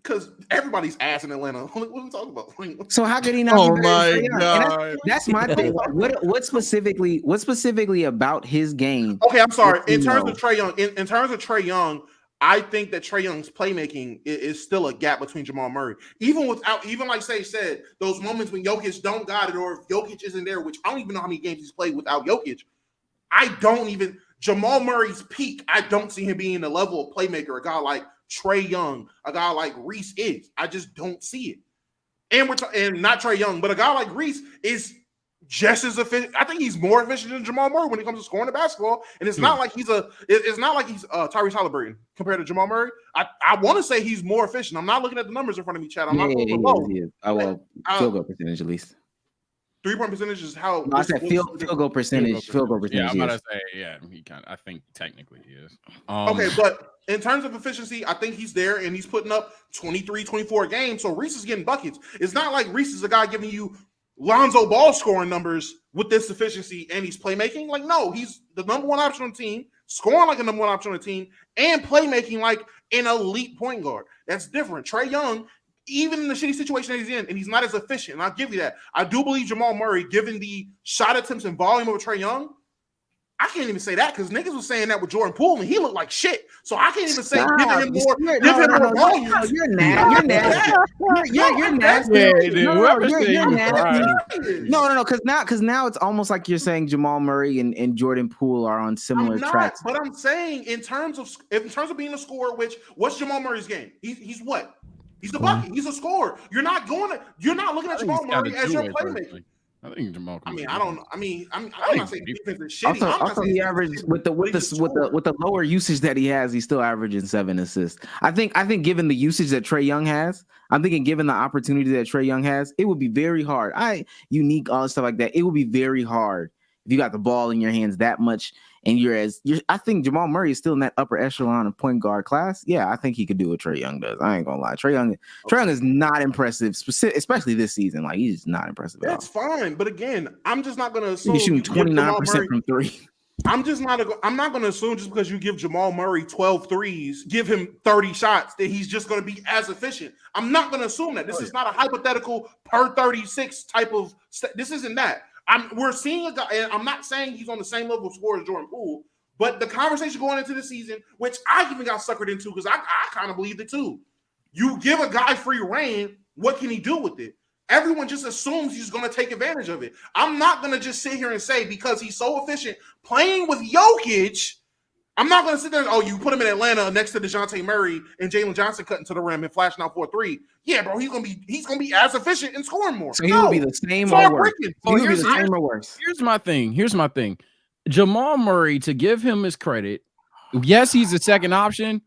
Because everybody's ass in Atlanta. What are we talking about? So how could he not? Oh my god! That's my thing. What specifically about his game? Okay, I'm sorry. In terms of Trae Young, in terms of Trae Young, I think that Trae Young's playmaking is still a gap between Jamal Murray. Even like Sage said, those moments when Jokic don't got it, or if Jokic isn't there, which I don't even know how many games he's played without Jokic. Jamal Murray's peak, I don't see him being the level of playmaker a guy like Trae Young, a guy like Reese is. I just don't see it. And not Trae Young, but a guy like Reese is just as efficient. I think he's more efficient than Jamal Murray when it comes to scoring the basketball. And it's not like he's Tyrese Halliburton compared to Jamal Murray. I want to say he's more efficient. I'm not looking at the numbers in front of me, Chad. I'm not going below. He is. Field goal percentage at least. 3-point percentage is how. No, I said field goal percentage. Field goal percentage. Yeah, I'm about to say, he kind of. I think technically he is. Okay, but in terms of efficiency, I think he's there, and he's putting up 23, 24 games. So Reese is getting buckets. It's not like Reese is a guy giving you Lonzo Ball scoring numbers with this efficiency and he's playmaking. Like, no, he's the number one option on the team, scoring like a number one option on the team, and playmaking like an elite point guard. That's different. Trae Young, even in the shitty situation that he's in, and he's not as efficient, and I'll give you that. I do believe Jamal Murray, given the shot attempts and volume of Trae Young, I can't even say that because niggas was saying that with Jordan Poole and he looked like shit. So I can't even say giving him more. Volume. You're nasty. You're nasty. You're nasty. No. Because now it's almost like you're saying Jamal Murray and Jordan Poole are on similar tracks. But I'm saying in terms of being a scorer, what's Jamal Murray's game? He's what? He's the bucket. He's a scorer. You're not looking at Jamal Murray as your playmaker. I think Jamal. I'm not saying defense is shitty. Also, he averaged with the lower usage that he has, he's still averaging 7 assists. I think given the usage that Trae Young has, I'm thinking given the opportunity that Trae Young has, it would be very hard. Unique, all stuff like that. It would be very hard if you got the ball in your hands that much, and I think Jamal Murray is still in that upper echelon of point guard class. Yeah, I think he could do what Trae Young does. I ain't gonna lie. Trae Young is not impressive, especially this season. Like, he's not impressive at all. That's fine, but again, I'm just not gonna assume he's shooting 29% from 3. I'm not gonna assume just because you give Jamal Murray 12 threes, give him 30 shots, that he's just gonna be as efficient. I'm not gonna assume that. This is not a hypothetical per 36 type of. This isn't that. We're seeing a guy, and I'm not saying he's on the same level of score as Jordan Poole, but the conversation going into the season, which I even got suckered into because I kind of believed it too. You give a guy free reign, what can he do with it? Everyone just assumes he's going to take advantage of it. I'm not going to just sit here and say because he's so efficient playing with Jokic, I'm not going to sit there and, you put him in Atlanta next to DeJounte Murray and Jalen Johnson cutting to the rim and flashing out for a 3. Yeah, bro, he's gonna be as efficient and scoring more. So he will be the same or worse. Here's my thing. Jamal Murray, to give him his credit, yes, he's a second option.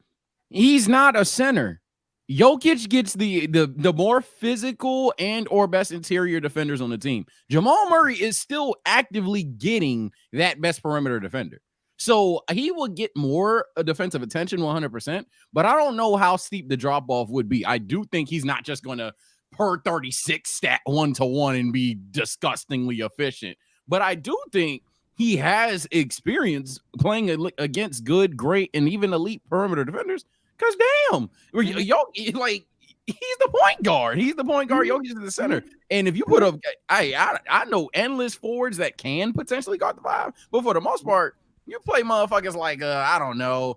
He's not a center. Jokic gets the more physical and or best interior defenders on the team. Jamal Murray is still actively getting that best perimeter defender. So he will get more defensive attention 100%, but I don't know how steep the drop-off would be. I do think he's not just going to per 36 stat 1-to-1 and be disgustingly efficient. But I do think he has experience playing against good, great, and even elite perimeter defenders. Because damn, like, he's the point guard. He's the point guard. Jokic is the center. And if you put up, I know endless forwards that can potentially guard the 5, but for the most part, you play motherfuckers like I don't know,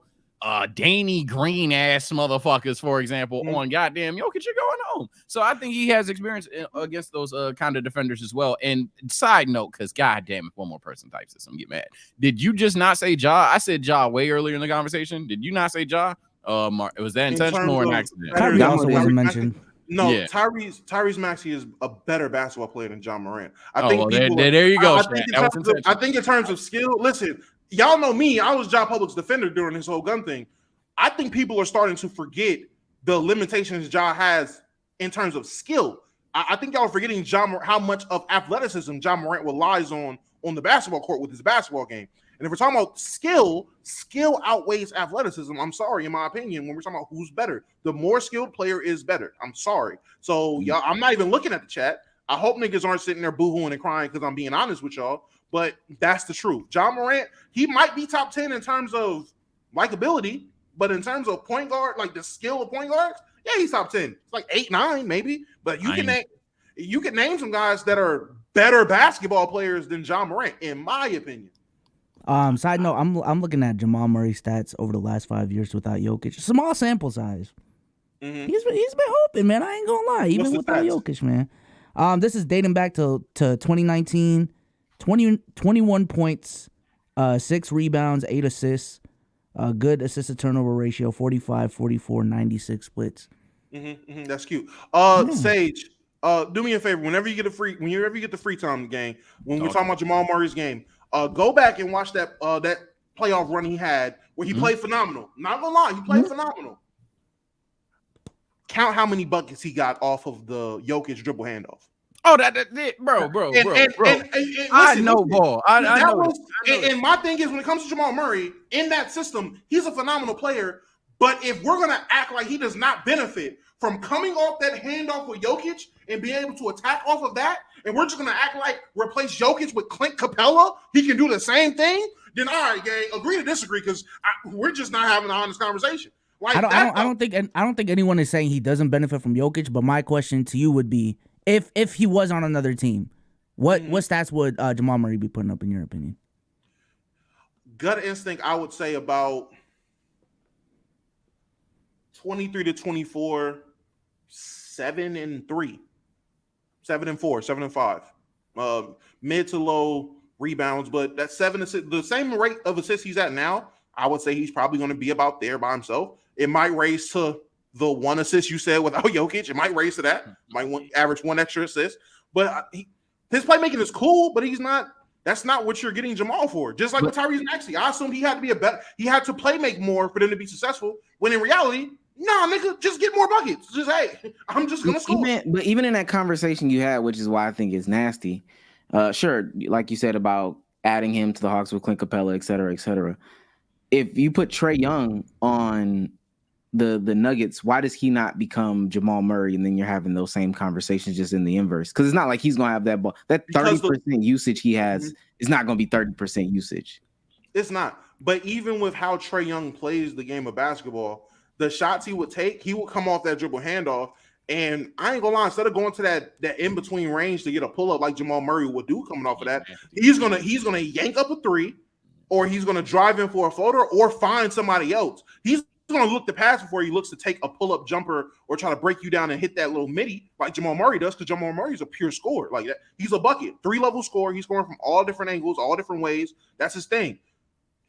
Danny Green ass motherfuckers, for example, on goddamn Jokic, you're going home. So I think he has experience against those kind of defenders as well. And side note, because goddamn, if one more person types this, I'm gonna get mad. Did you just not say Ja? I said Ja way earlier in the conversation. Did you not say Ja? Was that intentional or an accident? Kyrie also wasn't mentioned. No, yeah. Tyrese Maxey is a better basketball player than John Morant. There you go. I think in terms of skill, listen, y'all know me. I was Ja Public's defender during his whole gun thing. I think people are starting to forget the limitations Ja has in terms of skill. I think y'all are forgetting how much of athleticism John Morant relies on the basketball court with his basketball game. And if we're talking about skill outweighs athleticism. I'm sorry, in my opinion, when we're talking about who's better. The more skilled player is better. I'm sorry. So, y'all, I'm not even looking at the chat. I hope niggas aren't sitting there boohooing and crying because I'm being honest with y'all. But that's the truth. John Morant, he might be top 10 in terms of likability, but in terms of point guard, like the skill of point guards, yeah, he's top 10. It's like 8, 9 maybe. But you can name some guys that are better basketball players than John Morant, in my opinion. Side note, I'm looking at Jamal Murray stats over the last 5 years without Jokic. Small sample size. Mhm. He's been hooping, man. I ain't gonna lie, What's even the without stats? Jokic, man. This is dating back to 2019, 21 points, 6 rebounds, 8 assists, good assist to turnover ratio, 45, 44, 96 splits. That's cute. Yeah. Sage, do me a favor. Whenever you get the free time game, when we're Talk talking to about Jamal Murray's game, go back and watch that playoff run he had where he Mhm. played phenomenal. Not gonna lie, he played phenomenal. Count how many buckets he got off of the Jokic dribble handoff. Oh, bro. I Listen, know ball. I that know was, that. I know and my thing is when it comes to Jamal Murray in that system, he's a phenomenal player. But if we're gonna act like he does not benefit from coming off that handoff with Jokic and being able to attack off of that, and we're just gonna act like replace Jokic with Clint Capella, he can do the same thing. Then all right, gang, agree to disagree because we're just not having an honest conversation. Like I don't think anyone is saying he doesn't benefit from Jokic. But my question to you would be, if he was on another team, what stats would Jamal Murray be putting up in your opinion? Gut instinct, I would say about 23 to 24, 7 and 3, 7 and 4, 7 and 5. Mid to low rebounds, but that 7 assists, the same rate of assists he's at now, I would say he's probably going to be about there by himself. It might raise to the 1 assist you said without Jokic. It might raise to that. Might average 1 extra assist. But his playmaking is cool, but he's not. That's not what you're getting Jamal for. Just like with Tyrese Maxey, I assumed he had to be he had to play make more for them to be successful. When in reality, nah, nigga, just get more buckets. Just hey, I'm just gonna score. But even in that conversation you had, which is why I think it's nasty. Sure, like you said about adding him to the Hawks with Clint Capella, et cetera, et cetera. If you put Trae Young on the Nuggets, why does he not become Jamal Murray? And then you're having those same conversations just in the inverse. Because it's not like he's gonna have that ball. That 30% usage he has is not gonna be 30% usage. It's not. But even with how Trae Young plays the game of basketball, the shots he would take, he would come off that dribble handoff. And I ain't gonna lie, instead of going to that in-between range to get a pull-up like Jamal Murray would do coming off of that, he's gonna yank up a 3, or he's gonna drive in for a floater or find somebody else. He's going to look to pass before he looks to take a pull-up jumper or try to break you down and hit that little midi like Jamal Murray does, because Jamal Murray is a pure scorer. Like that. He's a bucket, 3-level scorer. He's scoring from all different angles, all different ways. That's his thing.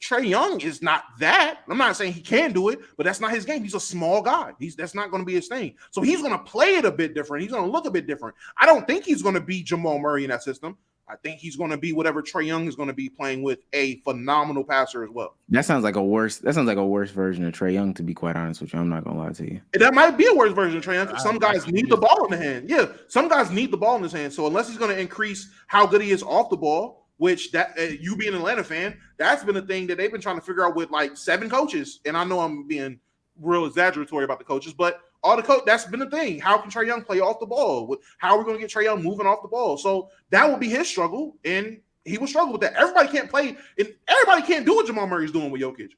Trae Young is not that. I'm not saying he can do it, but that's not his game. He's a small guy. That's not going to be his thing. So he's going to play it a bit different. He's going to look a bit different. I don't think he's going to be Jamal Murray in that system. I think he's going to be whatever Trae Young is going to be playing with, a phenomenal passer as well. That sounds like a worse version of Trae Young, to be quite honest with you. I'm not going to lie to you. That might be a worse version of Trae Young. Some guys need the ball in the hand. Yeah, some guys need the ball in his hand. So unless he's going to increase how good he is off the ball, which that you being an Atlanta fan, that's been a thing that they've been trying to figure out with like 7 coaches. And I know I'm being real exaggeratory about the coaches, but all the that's been the thing. How can Trae Young play off the ball? How are we going to get Trae Young moving off the ball? So that would be his struggle, and he will struggle with that. Everybody can't play, and everybody can't do what Jamal Murray's doing with Jokic.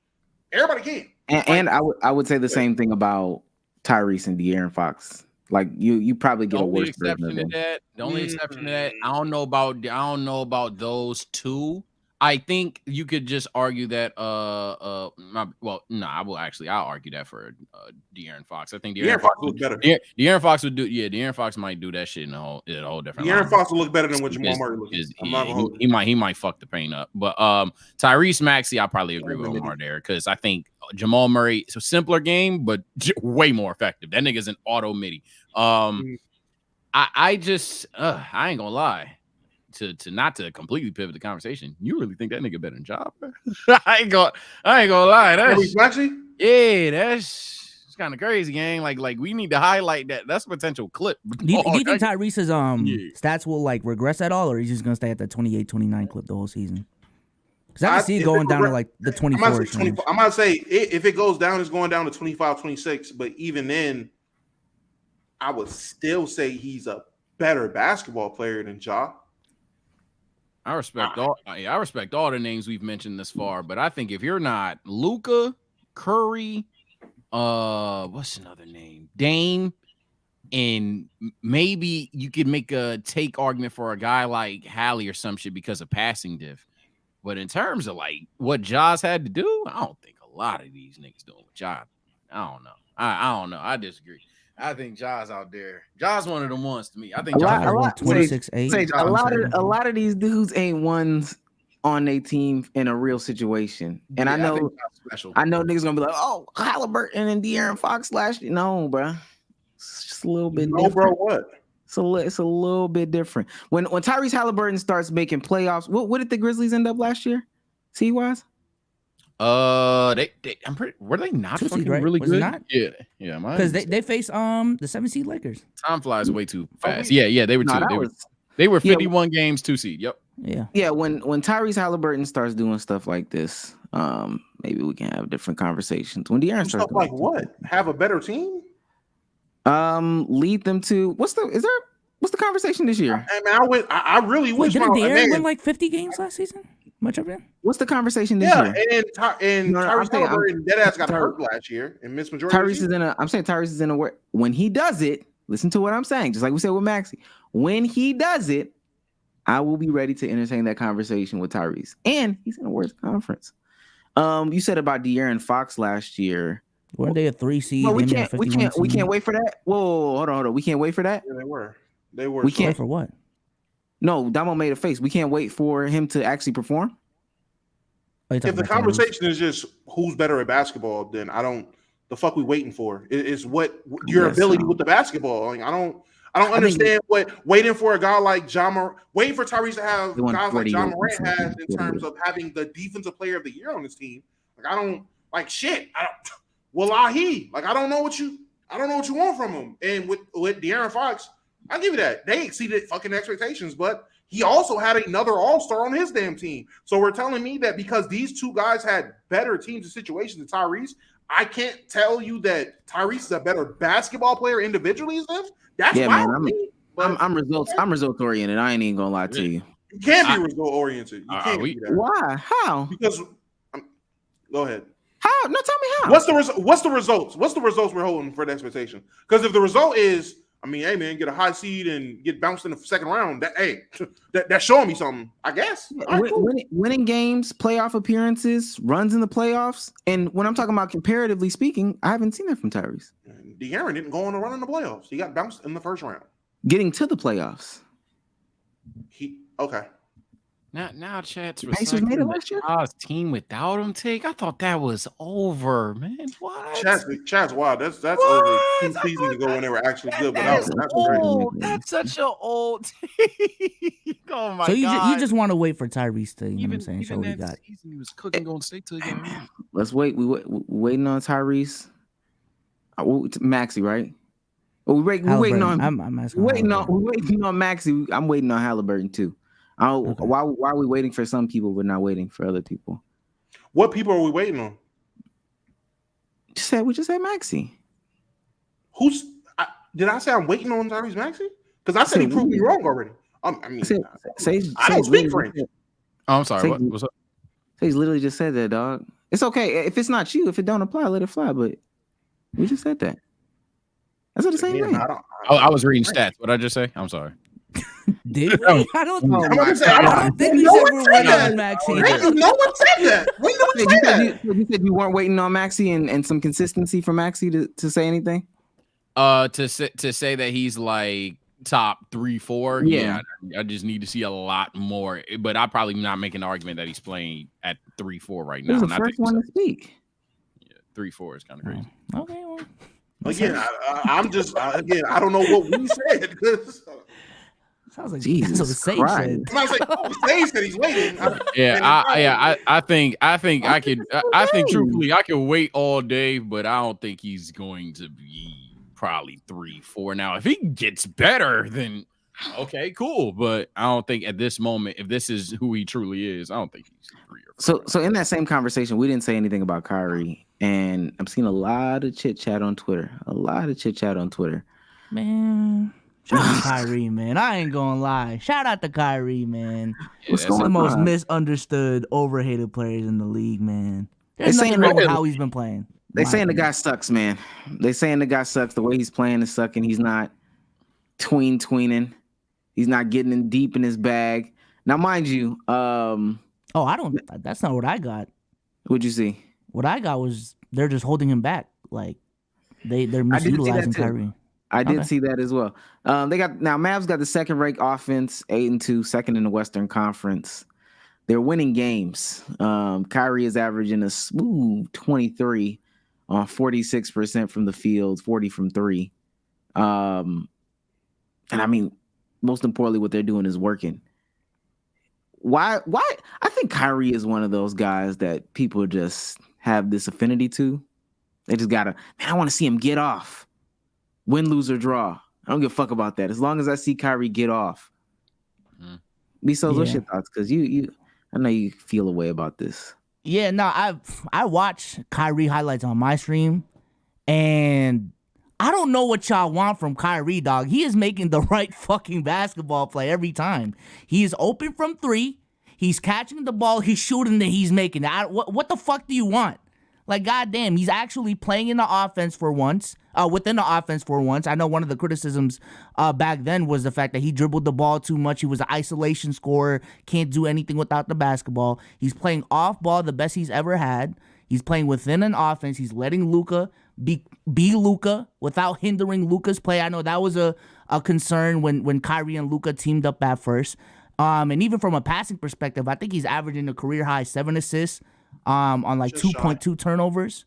Everybody can't. And I would say the same thing about Tyrese and De'Aaron Fox. Like you probably get a worse version of them. The only exception to that, I don't know about those two. I think you could just argue that I'll argue that for De'Aaron Fox. I think De'Aaron Fox would look better. De'Aaron Fox would do. Yeah, De'Aaron Fox might do that shit in a whole different. De'Aaron Fox will look better than what Jamal Murray looks. He might fuck the paint up. But Tyrese Maxey, I probably agree with Omar there, because I think Jamal Murray, it's a simpler game, but way more effective. That nigga's an auto midi. I ain't gonna lie. To not to completely pivot the conversation, you really think that nigga better than Ja? I ain't gonna lie. That's kind of crazy, gang. Like we need to highlight that. That's a potential clip. Do you think Tyrese's stats will like regress at all, or he's just gonna stay at the 28-29 clip the whole season? Because I can see it going down to like the 24. I might say if it goes down, it's going down to 25, 26. But even then, I would still say he's a better basketball player than Ja. I respect all the names we've mentioned this far, but I think if you're not Luka, Curry, what's another name? Dame, and maybe you could make a take argument for a guy like Hallie or some shit because of passing diff. But in terms of like what Ja's had to do, I don't think a lot of these niggas doing what Ja. I don't know. I don't know. I disagree. I think Ja's out there. Ja's one of them ones to me. I think A lot, Ja's a won lot. 26-8. Sage, a lot of these dudes ain't ones on their team in a real situation. And I think know, Ja's special. I know niggas gonna be like, oh, Halliburton and De'Aaron Fox last year. No, bro, it's just a little bit No, different. bro, what? It's a little bit different. When Tyrese Halliburton starts making playoffs, what did the Grizzlies end up last year? Wise? I'm pretty. Were they not 2 seed, fucking right? really Was it good? not? Yeah. Because they face the 7 seed Lakers. Time flies way too fast. we- Yeah. They were No, two. that They were yeah. 51 games, 2 seed. Yep. Yeah. Yeah, when Tyrese Halliburton starts doing stuff like this, maybe we can have different conversations. When De'Aaron starts Stuff doing like what? Have a better team? lead them to what's the conversation this year? I mean, I really Wait, wish didn't my De'Aaron man. win like 50 games last season? Much of it? What's the conversation this Yeah, year? and No, I'm Tyrese saying- Halliburton deadass got Ty- hurt last year and missed majority. Of the Tyrese season. Tyrese is in a when he does it, listen to what I'm saying, just like we said with Maxey. When he does it, I will be ready to entertain that conversation with Tyrese. And he's in a worse conference. You said about De'Aaron Fox last year. Weren't they a 3 seed? Well, we Him in a can't 51 seed? wait for that. Whoa, hold on. We can't wait for that. Yeah, they were. We so- can't- Wait for what? No, Damo made a face. We can't wait for him to actually perform. Oh, you talking If the about Tyrese? conversation is just who's better at basketball, then I don't. The fuck we waiting for? It's what your Yes, ability sir. with the basketball. Like, I don't think- understand what waiting for a guy like waiting for Tyrese to have He won guys like 40 John years. Morant has in terms of having the defensive player of the year on his team. Like, I don't like shit. Wallahi, like I don't know what you want from him. And with De'Aaron Fox, I'll give you that. They exceeded fucking expectations, but he also had another all-star on his damn team. So we're telling me that because these two guys had better teams and situations than Tyrese, I can't tell you that Tyrese is a better basketball player individually than him. That's Yeah, wild man, to me. But I'm results oriented. I ain't even gonna lie to you. you can't be result-oriented. You can't be that. Why? How? Because go ahead. How? No, tell me how. What's the results? What's the results we're holding for the expectation? Because if the result is, I mean, hey man, get a high seed and get bounced in the second round, that's showing me something, I guess. All right, cool. Winning games, playoff appearances, runs in the playoffs, and when I'm talking about comparatively speaking, I haven't seen that from Tyrese. And De'Aaron didn't go on a run in the playoffs. He got bounced in the first round. Getting to the playoffs. Okay. Now Chad's Pacers made it last year? team without him. I thought that was over, man. What? Chad's wild. That's What? over 2 seasons ago when they were actually good. That is That's crazy. old. That's such an old take. Oh my So you god! just want to wait for Tyrese to, you know what I'm saying, show even what he that got. season, he was cooking Golden State till he got hurt. Let's wait. We waiting on Tyrese. Maxey, right? We waiting on. I'm asking. We waiting on Maxey. I'm waiting on Halliburton too. Okay. Why are we waiting for some people but not waiting for other people? What people are we waiting on? We just said Maxey. Did I say I'm waiting on Tyrese Maxey? Because I said he proved me wrong already. I mean, I don't speak French. Oh, I'm sorry. What's up? He's literally just said that, dog. It's okay if it's not you. If it don't apply, let it fly. But we just said that. That's what the same thing. I was reading stats. What did I just say? I'm sorry. Did we? I don't think we said we're waiting on Maxey. No one said that. When did we say that? You said you weren't waiting on Maxey and some consistency from Maxey to say anything? To say that he's like top 3-4. Yeah. I just need to see a lot more. But I probably not make an argument that he's playing at 3-4 right now. He was the first one to speak. Yeah, 3-4 is kind of crazy. Okay, well. Again, I'm just I don't know what we said. Sounds like Jesus that's what Sage Christ. said. I'm not saying Sage said he's waiting. I think truthfully I could wait all day, but I don't think he's going to be probably 3-4. Now, if he gets better, then okay, cool. But I don't think at this moment, if this is who he truly is, I don't think he's 3 or 4. So in that same conversation, we didn't say anything about Kyrie, and I'm seeing a lot of chit chat on Twitter. Man. Shout out to Kyrie, man. I ain't gonna lie. Shout out to Kyrie, man. What's One of the going most on? misunderstood, overhated players in the league, man. There's They nothing saying wrong with that- how he's been playing. They My saying the opinion. guy sucks, man. They saying the guy sucks. The way he's playing is sucking. He's not tweening. He's not getting in deep in his bag. Now, mind you, Oh, I don't. That's not what I got. What'd you see? What I got was they're just holding him back. Like they're I did see that misutilizing too. Kyrie. I did Okay. see that as well. They got now Mavs got the second ranked offense, 8-2, second in the Western Conference. They're winning games. Kyrie is averaging a smooth 23 on 46% from the field, 40 from three. And I mean, most importantly, what they're doing is working. Why? I think Kyrie is one of those guys that people just have this affinity to. They just gotta, man, I want to see him get off. Win, lose, or draw. I don't give a fuck about that. As long as I see Kyrie get off. Mhm. B'Sos, what's Yeah. your thoughts? Because I know you feel a way about this. Yeah, no, I watch Kyrie highlights on my stream, and I don't know what y'all want from Kyrie, dog. He is making the right fucking basketball play every time. He is open from three. He's catching the ball. He's shooting that he's making. What the fuck do you want? Like, goddamn, he's actually playing in the offense for once. Within the offense for once. I know one of the criticisms back then was the fact that he dribbled the ball too much. He was an isolation scorer. Can't do anything without the basketball. He's playing off ball the best he's ever had. He's playing within an offense. He's letting Luka be Luka without hindering Luka's play. I know that was a concern when Kyrie and Luka teamed up at first. And even from a passing perspective, I think he's averaging a career high 7 assists on like Just shy. 2.2 turnovers.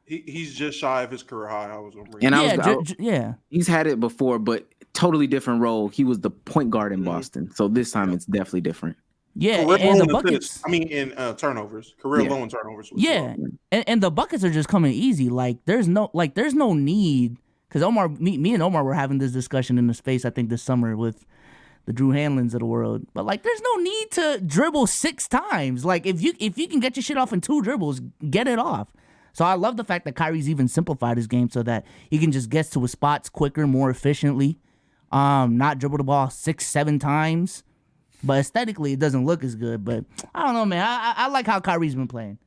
He's just shy of his career high. I was gonna bring. And Yeah. he's had it before, but totally different role. He was the point guard in Boston, so this time it's definitely different. Yeah, Career and low the in buckets. assists. I mean, in turnovers. Career Yeah. low in turnovers. Yeah, and the buckets are just coming easy. There's no need, because me and Omar were having this discussion in the space, I think, this summer with the Drew Hanlons of the world. But there's no need to dribble 6 times. If you can get your shit off in 2 dribbles, get it off. So I love the fact that Kyrie's even simplified his game so that he can just get to his spots quicker, more efficiently. Not dribble the ball 6-7 times. But aesthetically, it doesn't look as good. But I don't know, man. I like how Kyrie's been playing.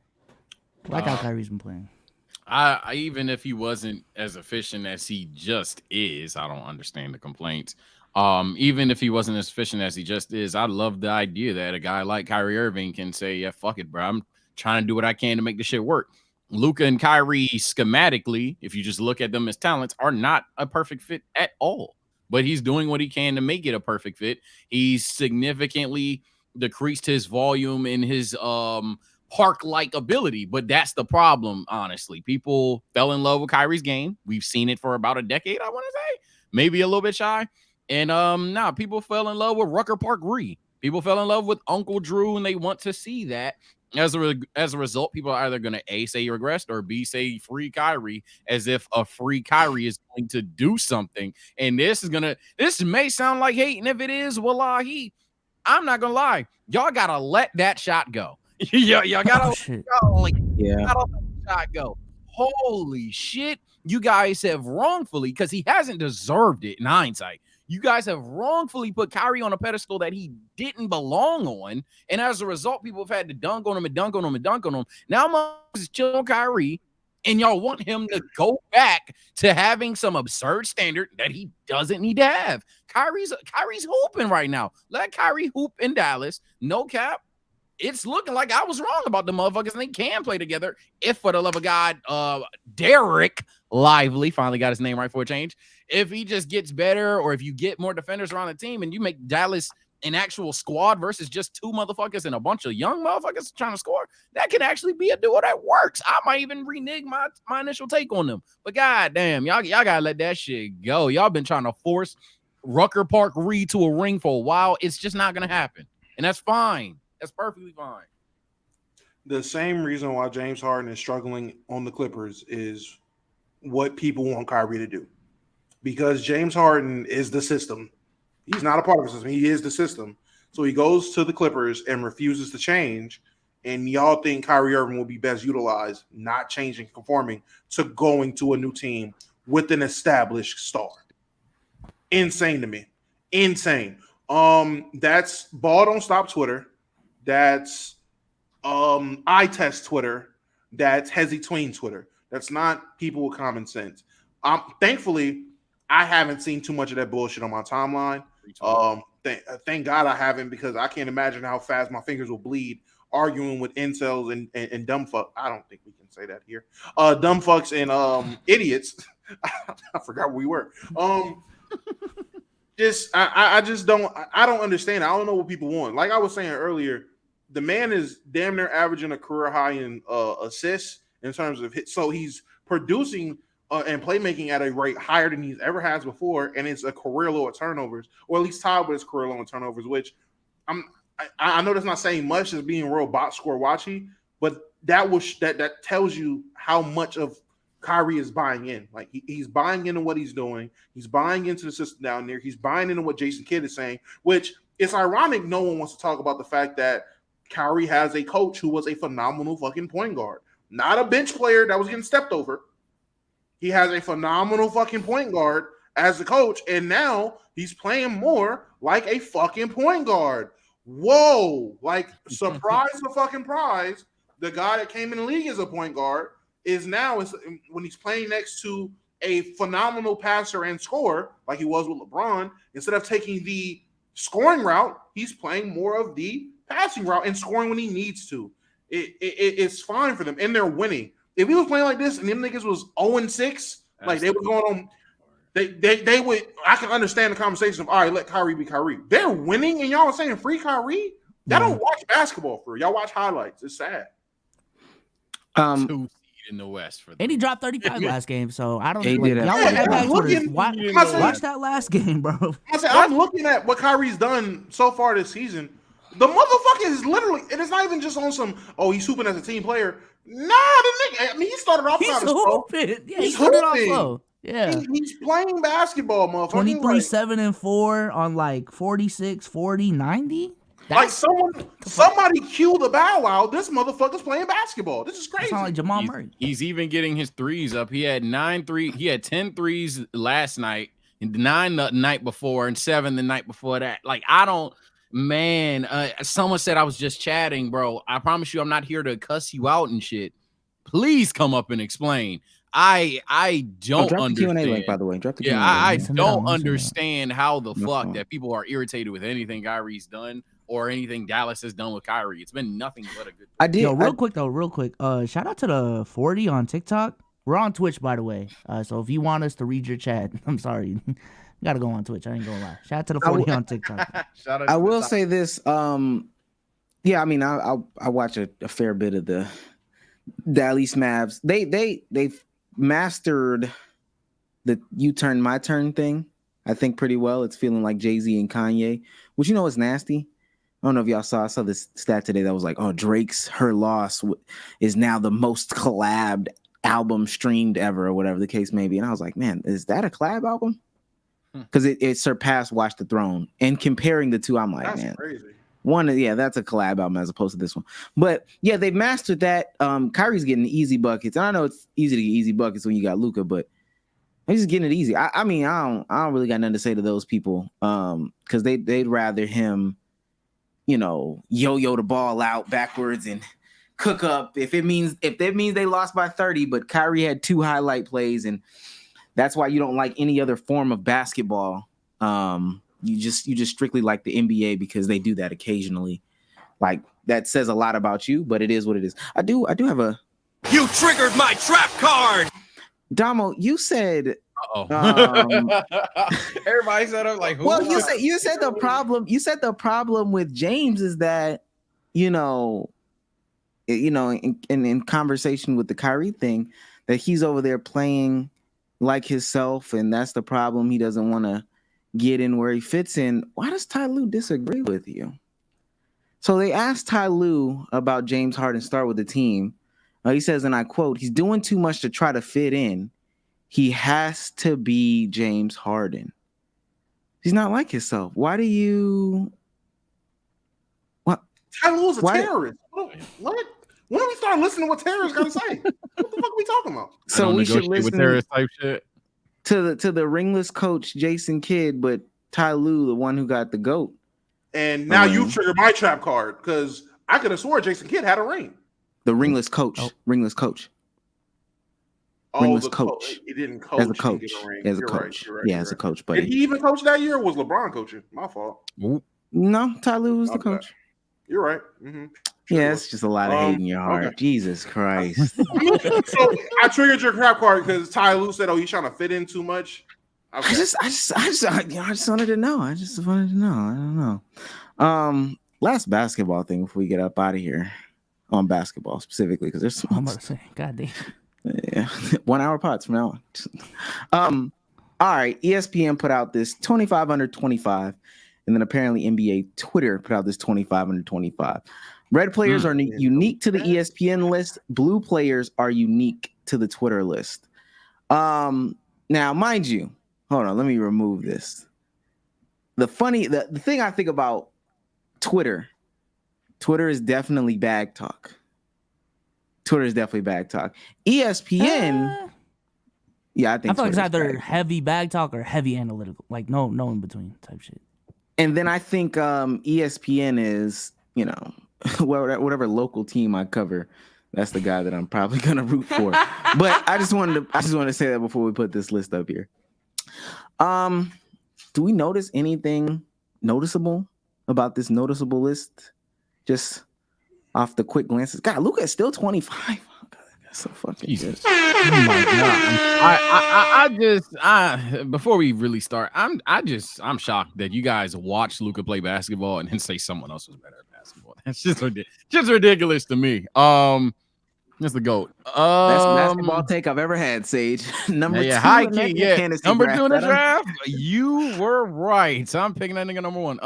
I even if he wasn't as efficient as he just is, I don't understand the complaints. Even if he wasn't as efficient as he just is, I love the idea that a guy like Kyrie Irving can say, "Yeah, fuck it, bro. I'm trying to do what I can to make this shit work." Luka and Kyrie, schematically, if you just look at them as talents, are not a perfect fit at all. But he's doing what he can to make it a perfect fit. He's significantly decreased his volume in his park-like ability, but that's the problem, honestly. People fell in love with Kyrie's game. We've seen it for about a decade, I want to say, maybe a little bit shy. And people fell in love with Rucker Park Ree. People fell in love with Uncle Drew, and they want to see that. As a result, people are either going to A, say he regressed, or B, say free Kyrie, as if a free Kyrie is going to do something. And this may sound like hate, and if it is, wallahi, I'm not going to lie. Y'all got to let that shot go. y'all got to let that shot go. Holy shit. You guys have wrongfully, because he hasn't deserved it in hindsight. You guys have wrongfully put Kyrie on a pedestal that he didn't belong on. And as a result, people have had to dunk on him and dunk on him and dunk on him. Now I'm chill on Kyrie, and y'all want him to go back to having some absurd standard that he doesn't need to have. Kyrie's hooping right now. Let Kyrie hoop in Dallas. No cap. It's looking like I was wrong about the motherfuckers, and they can play together. If, for the love of God, Derek Lively finally got his name right for a change. If he just gets better, or if you get more defenders around the team and you make Dallas an actual squad versus just 2 motherfuckers and a bunch of young motherfuckers trying to score, that can actually be a duo that works. I might even renege my initial take on them. But goddamn, y'all gotta let that shit go. Y'all been trying to force Rucker Park Reed to a ring for a while. It's just not gonna happen. And that's fine. That's perfectly fine. The same reason why James Harden is struggling on the Clippers is what people want Kyrie to do. Because James Harden is the system. He's not a part of the system. He is the system. So he goes to the Clippers and refuses to change. And y'all think Kyrie Irving will be best utilized, not changing, conforming to going to a new team with an established star. Insane to me. Insane. That's Ball Don't Stop Twitter. That's I Test Twitter. That's Hezzy Tween Twitter. That's not people with common sense. Thankfully, I haven't seen too much of that bullshit on my timeline. Thank God I haven't, because I can't imagine how fast my fingers will bleed arguing with incels and dumb fuck. I don't think we can say that here. Dumb fucks and idiots. I forgot where we were. I just don't understand. I don't know what people want. Like I was saying earlier, the man is damn near averaging a career high in assists in terms of hits. So he's producing and playmaking at a rate higher than he's ever has before, and it's a career low at turnovers, or at least tied with his career low in turnovers. Which I know that's not saying much as being real box score watchy, but that tells you how much of Kyrie is buying in. Like he's buying into what he's doing. He's buying into the system down there. He's buying into what Jason Kidd is saying, which it's ironic no one wants to talk about the fact that Kyrie has a coach who was a phenomenal fucking point guard, not a bench player that was getting stepped over. He has a phenomenal fucking point guard as a coach, and now he's playing more like a fucking point guard. Whoa, like surprise the fucking prize. The guy that came in the league as a point guard is now, when he's playing next to a phenomenal passer and scorer like he was with LeBron, instead of taking the scoring route, he's playing more of the passing route and scoring when he needs to. It's fine for them, and they're winning. If he was playing like this and them niggas was 0-6, like they were going on, they would. I can understand the conversation of, all right, let Kyrie be Kyrie. They're winning, and y'all are saying free Kyrie. Y'all don't watch basketball for y'all watch highlights. It's sad. 2 seed in the West for them. And he dropped 35 last game, so I don't He like, did y'all have want that 35. watch that last game, bro. I'm looking at what Kyrie's done so far this season. The motherfucker is literally, and it's not even just on some, he's hooping as a team player. Nah, the nigga, I mean, he started off He's kind of slow. hooping. Yeah, He's he started off hooping. slow. Yeah. He's playing basketball, motherfucker. 23, 7, and 4 on like 46, 40, 90. Like somebody cue the Bow Wow. This motherfucker's playing basketball. This is crazy. Sound like Jamal Murray. He's even getting his threes up. He had 10 threes last night, and 9 the night before, and 7 the night before that. Like, someone said I was just chatting, bro. I promise you I'm not here to cuss you out and shit. Please come up and explain. I don't drop understand. the Q&A link, by the way. Drop the Q&A I link. don't understand how the fuck fun. that people are irritated with anything Kyrie's done or anything Dallas has done with Kyrie. It's been nothing but a good. I did. Yo, real quick. Shout out to the 40 on TikTok. We're on Twitch, by the way. So if you want us to read your chat, I'm sorry. You gotta go on Twitch. I ain't gonna lie. Shout out to the 40 on TikTok. Shout out I will say this. Yeah, I mean, I watch a fair bit of the Dallas Mavs. They've mastered the "you turn my turn" thing. I think pretty well. It's feeling like Jay-Z and Kanye, which is nasty. I don't know if y'all saw. I saw this stat today that was like, Drake's "Her Loss" is now the most collabed album streamed ever, or whatever the case may be. And I was like, man, is that a collab album? Because it surpassed Watch the Throne. And comparing the two, I'm like, That's man, crazy. that's a collab album as opposed to this one. But yeah, they've mastered that. Kyrie's getting easy buckets. And I know it's easy to get easy buckets when you got Luka, but he's just getting it easy. I mean, I don't really got nothing to say to those people. Because they'd rather him, yo-yo the ball out backwards and cook up if that means they lost by 30, but Kyrie had 2 highlight plays, and that's why you don't like any other form of basketball. You just strictly like the NBA because they do that occasionally. Like, that says a lot about you, but it is what it is. I do have a. You triggered my trap card. Damo, you said. Everybody said, I'm like, who? Well, you said the problem. You said the problem with James is that, in conversation with the Kyrie thing, that he's over there playing like himself, and that's the problem. He doesn't want to get in where he fits in. Why does Ty Lue disagree with you? So they asked Ty Lue about James Harden start with the team. He says, and I quote, "He's doing too much to try to fit in. He has to be James Harden. He's not like himself. Why do you? What? Ty Lue's a terrorist. What? When do we start listening to what terrorists got to say? What the fuck are we talking about? So we should listen with terrorist type shit to the ringless coach Jason Kidd, but Ty Lue, the one who got the GOAT. And now you've triggered my trap card because I could have swore Jason Kidd had a ring. The ringless coach. Ringless coach. Ringless coach. He didn't coach. As a coach. As a coach. Yeah, as a coach. But did he even coach that year, or was LeBron coaching? My fault. No, Ty Lue was the coach. You're right. Mm-hmm. Yeah, it's just a lot of hate in your heart. Okay. Jesus Christ. So I triggered your crap card because Ty Lue said, "Oh, he's trying to fit in too much." Okay. I just wanted to know. I don't know. Last basketball thing before we get up out of here on basketball specifically, because there's some I'm about to say, God damn. Yeah, 1 hour pods from now on. All right, ESPN put out this 25 under 25, and then apparently NBA Twitter put out this 25 under 25. Red players are unique to the ESPN list. Blue players are unique to the Twitter list. Now, mind you, hold on, let me remove this. The thing I think about Twitter is definitely bag talk. ESPN, yeah, I think I feel like it's Twitter's either heavy bag talk or heavy analytical, like no in between type shit. And then I think ESPN is, whatever local team I cover, that's the guy that I'm probably gonna root for. But I just wanted to say that before we put this list up here. Do we notice anything noticeable about this noticeable list? Just off the quick glances. God, Luka is still 25. Oh, God, that's so fucking Jesus. good. Oh my God. I before we really start, I'm shocked that you guys watch Luka play basketball and then say someone else was better at basketball. That's just ridiculous to me. That's the GOAT. Best basketball take I've ever had, Sage. Number two. High key, number draft. 2 in the draft. You were right. So I'm picking that nigga number 1.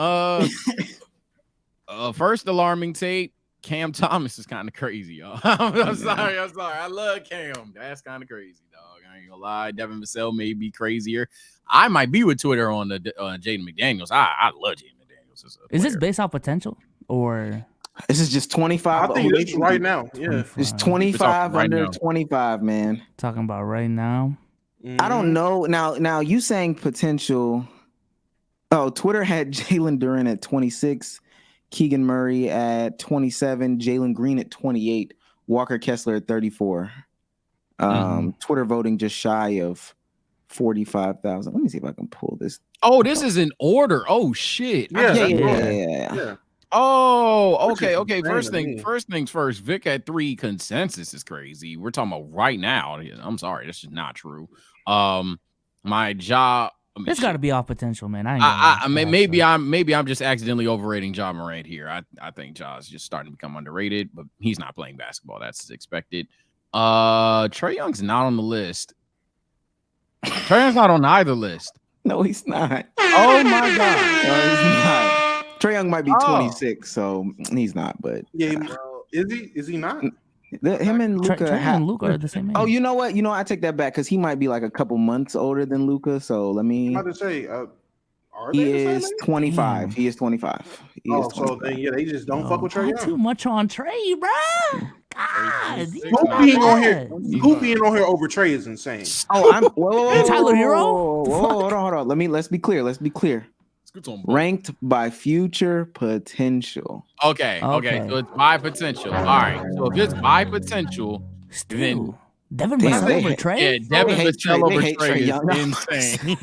First alarming take. Cam Thomas is kind of crazy, y'all. I'm sorry. I love Cam. That's kind of crazy, dog. I ain't gonna lie. Devin Vassell may be crazier. I might be with Twitter on the Jaden McDaniels. I love Jaden McDaniels. Is this based off potential or? This is just 25. I think this is right now. Yeah, it's 25 right under now. 25, man. Talking about right now. I don't know. Now you saying potential. Oh, Twitter had Jalen Duren at 26. Keegan Murray at 27, Jalen Green at 28, Walker Kessler at 34. Twitter voting just shy of 45,000. Let me see if I can pull this. Oh, this is in order. Oh shit. Yeah. Oh, okay. First things first. Vic at 3 consensus is crazy. We're talking about right now. I'm sorry, this is not true. My job. It's got to be off potential, man. Maybe I'm just accidentally overrating Ja Morant here. I think Ja's just starting to become underrated, but he's not playing basketball. That's expected. Trae Young's not on the list. Trae Young's not on either list. No, he's not. Oh my God. No, he's not. Trae Young might be 26, so he's not. But is he not? Him and Luka are the same age. Oh, you know what? I take that back because he might be like a couple months older than Luka. So let me. I'm about to say, he is 25. He is 25. So then, they just don't fuck with Trae Young. Too much on Trae, bro. God, Who being on here over Trae is insane. Oh, I'm whoa, Tyler Hero. Hold on. Let's be clear. Ranked by future potential. Okay. So it's by potential. All right. So if it's by potential, then Devin Vassell over Trae? Yeah, Devin Vassell over Trae is insane.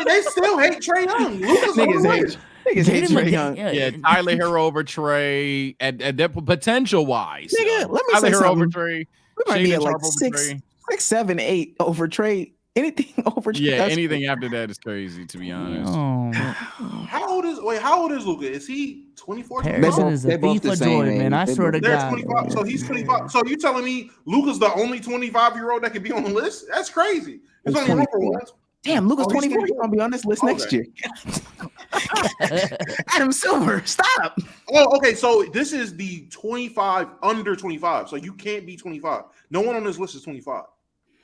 They still hate Trae Young. Niggas hate Trae Young. Yeah, Tyler Hero over Trae at that potential wise. Nigga, let me Tyler say Hero something. over Trae. We might be at like 6, 7, 8 over Trae. Anything over Trae. Yeah, anything after that is crazy, to be honest. How old is Luka? Is he 24? Harrison is a thief of joy, man. I swear to God. 25, so he's 25. So you telling me Luka's the only 25-year-old that can be on the list? That's crazy. It's only room for one. Damn, Luka's 24. He's gonna be on this list next year. Adam Silver, stop. Oh, okay. So this is the 25 under 25. So you can't be 25. No one on this list is 25.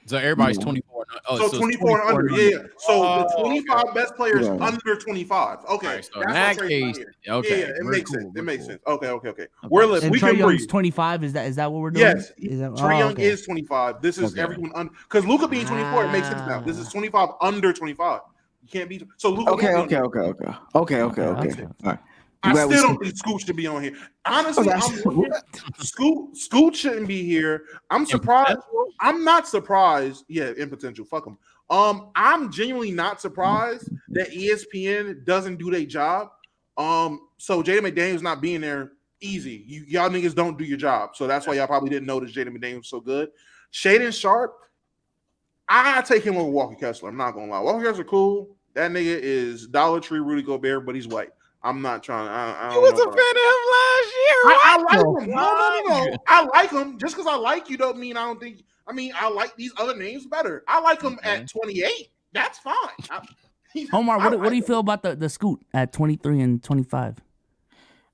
So everybody's 24. So 24 and under. Yeah. So the 25 best players under 25. Okay. Right, so in that case, okay. Yeah, it makes sense. It makes sense. Okay. We're we can Young's 25. Is that what we're doing? Yes. Trae Young is 25. This is everyone under, because Luka being 24, it makes sense now. This is 25 under 25. You can't be so Luka. Okay. All right. I still don't think Scoot should be on here. Honestly, Scoot shouldn't be here. I'm surprised. I'm not surprised. Yeah, in potential. Fuck him. I'm genuinely not surprised that ESPN doesn't do their job. So Jaden McDaniels not being there, easy. Y'all niggas don't do your job, so that's why y'all probably didn't notice Jaden McDaniels was so good. Shaden Sharp, I gotta take him over Walker Kessler. I'm not gonna lie. Walker Kessler cool. That nigga is Dollar Tree Rudy Gobert, but he's white. I'm not trying. I You don't was know. a fan of him last year. I What like the him. fuck? No. I like him. Just because I like you don't mean I don't think. I mean, I like these other names better. I like him Okay. at 28. That's fine. Omar, I what do you like feel him. about the Scoot at 23 and 25?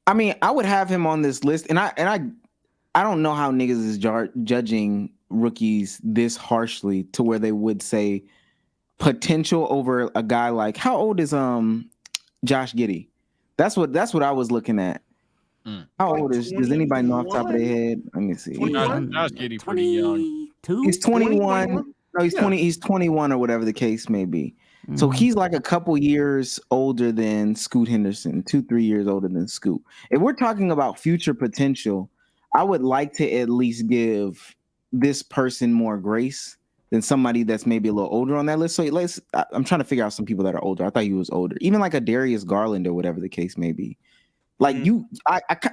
I mean, I would have him on this list, and I don't know how niggas is judging rookies this harshly to where they would say potential over a guy like, how old is Josh Giddey? That's what I was looking at. How Like old is? Does anybody know off the top of their 21? head? Let me see. 21? Josh Giddey pretty young. 22? He's 21. 21? No, he's Yeah. 20. He's 21 or whatever the case may be. So he's like a couple years older than Scoot Henderson, 2-3 years older than Scoot. If we're talking about future potential, I would like to at least give this person more grace than somebody that's maybe a little older on that list. So I'm trying to figure out some people that are older. I thought he was older, even like a Darius Garland or whatever the case may be. Like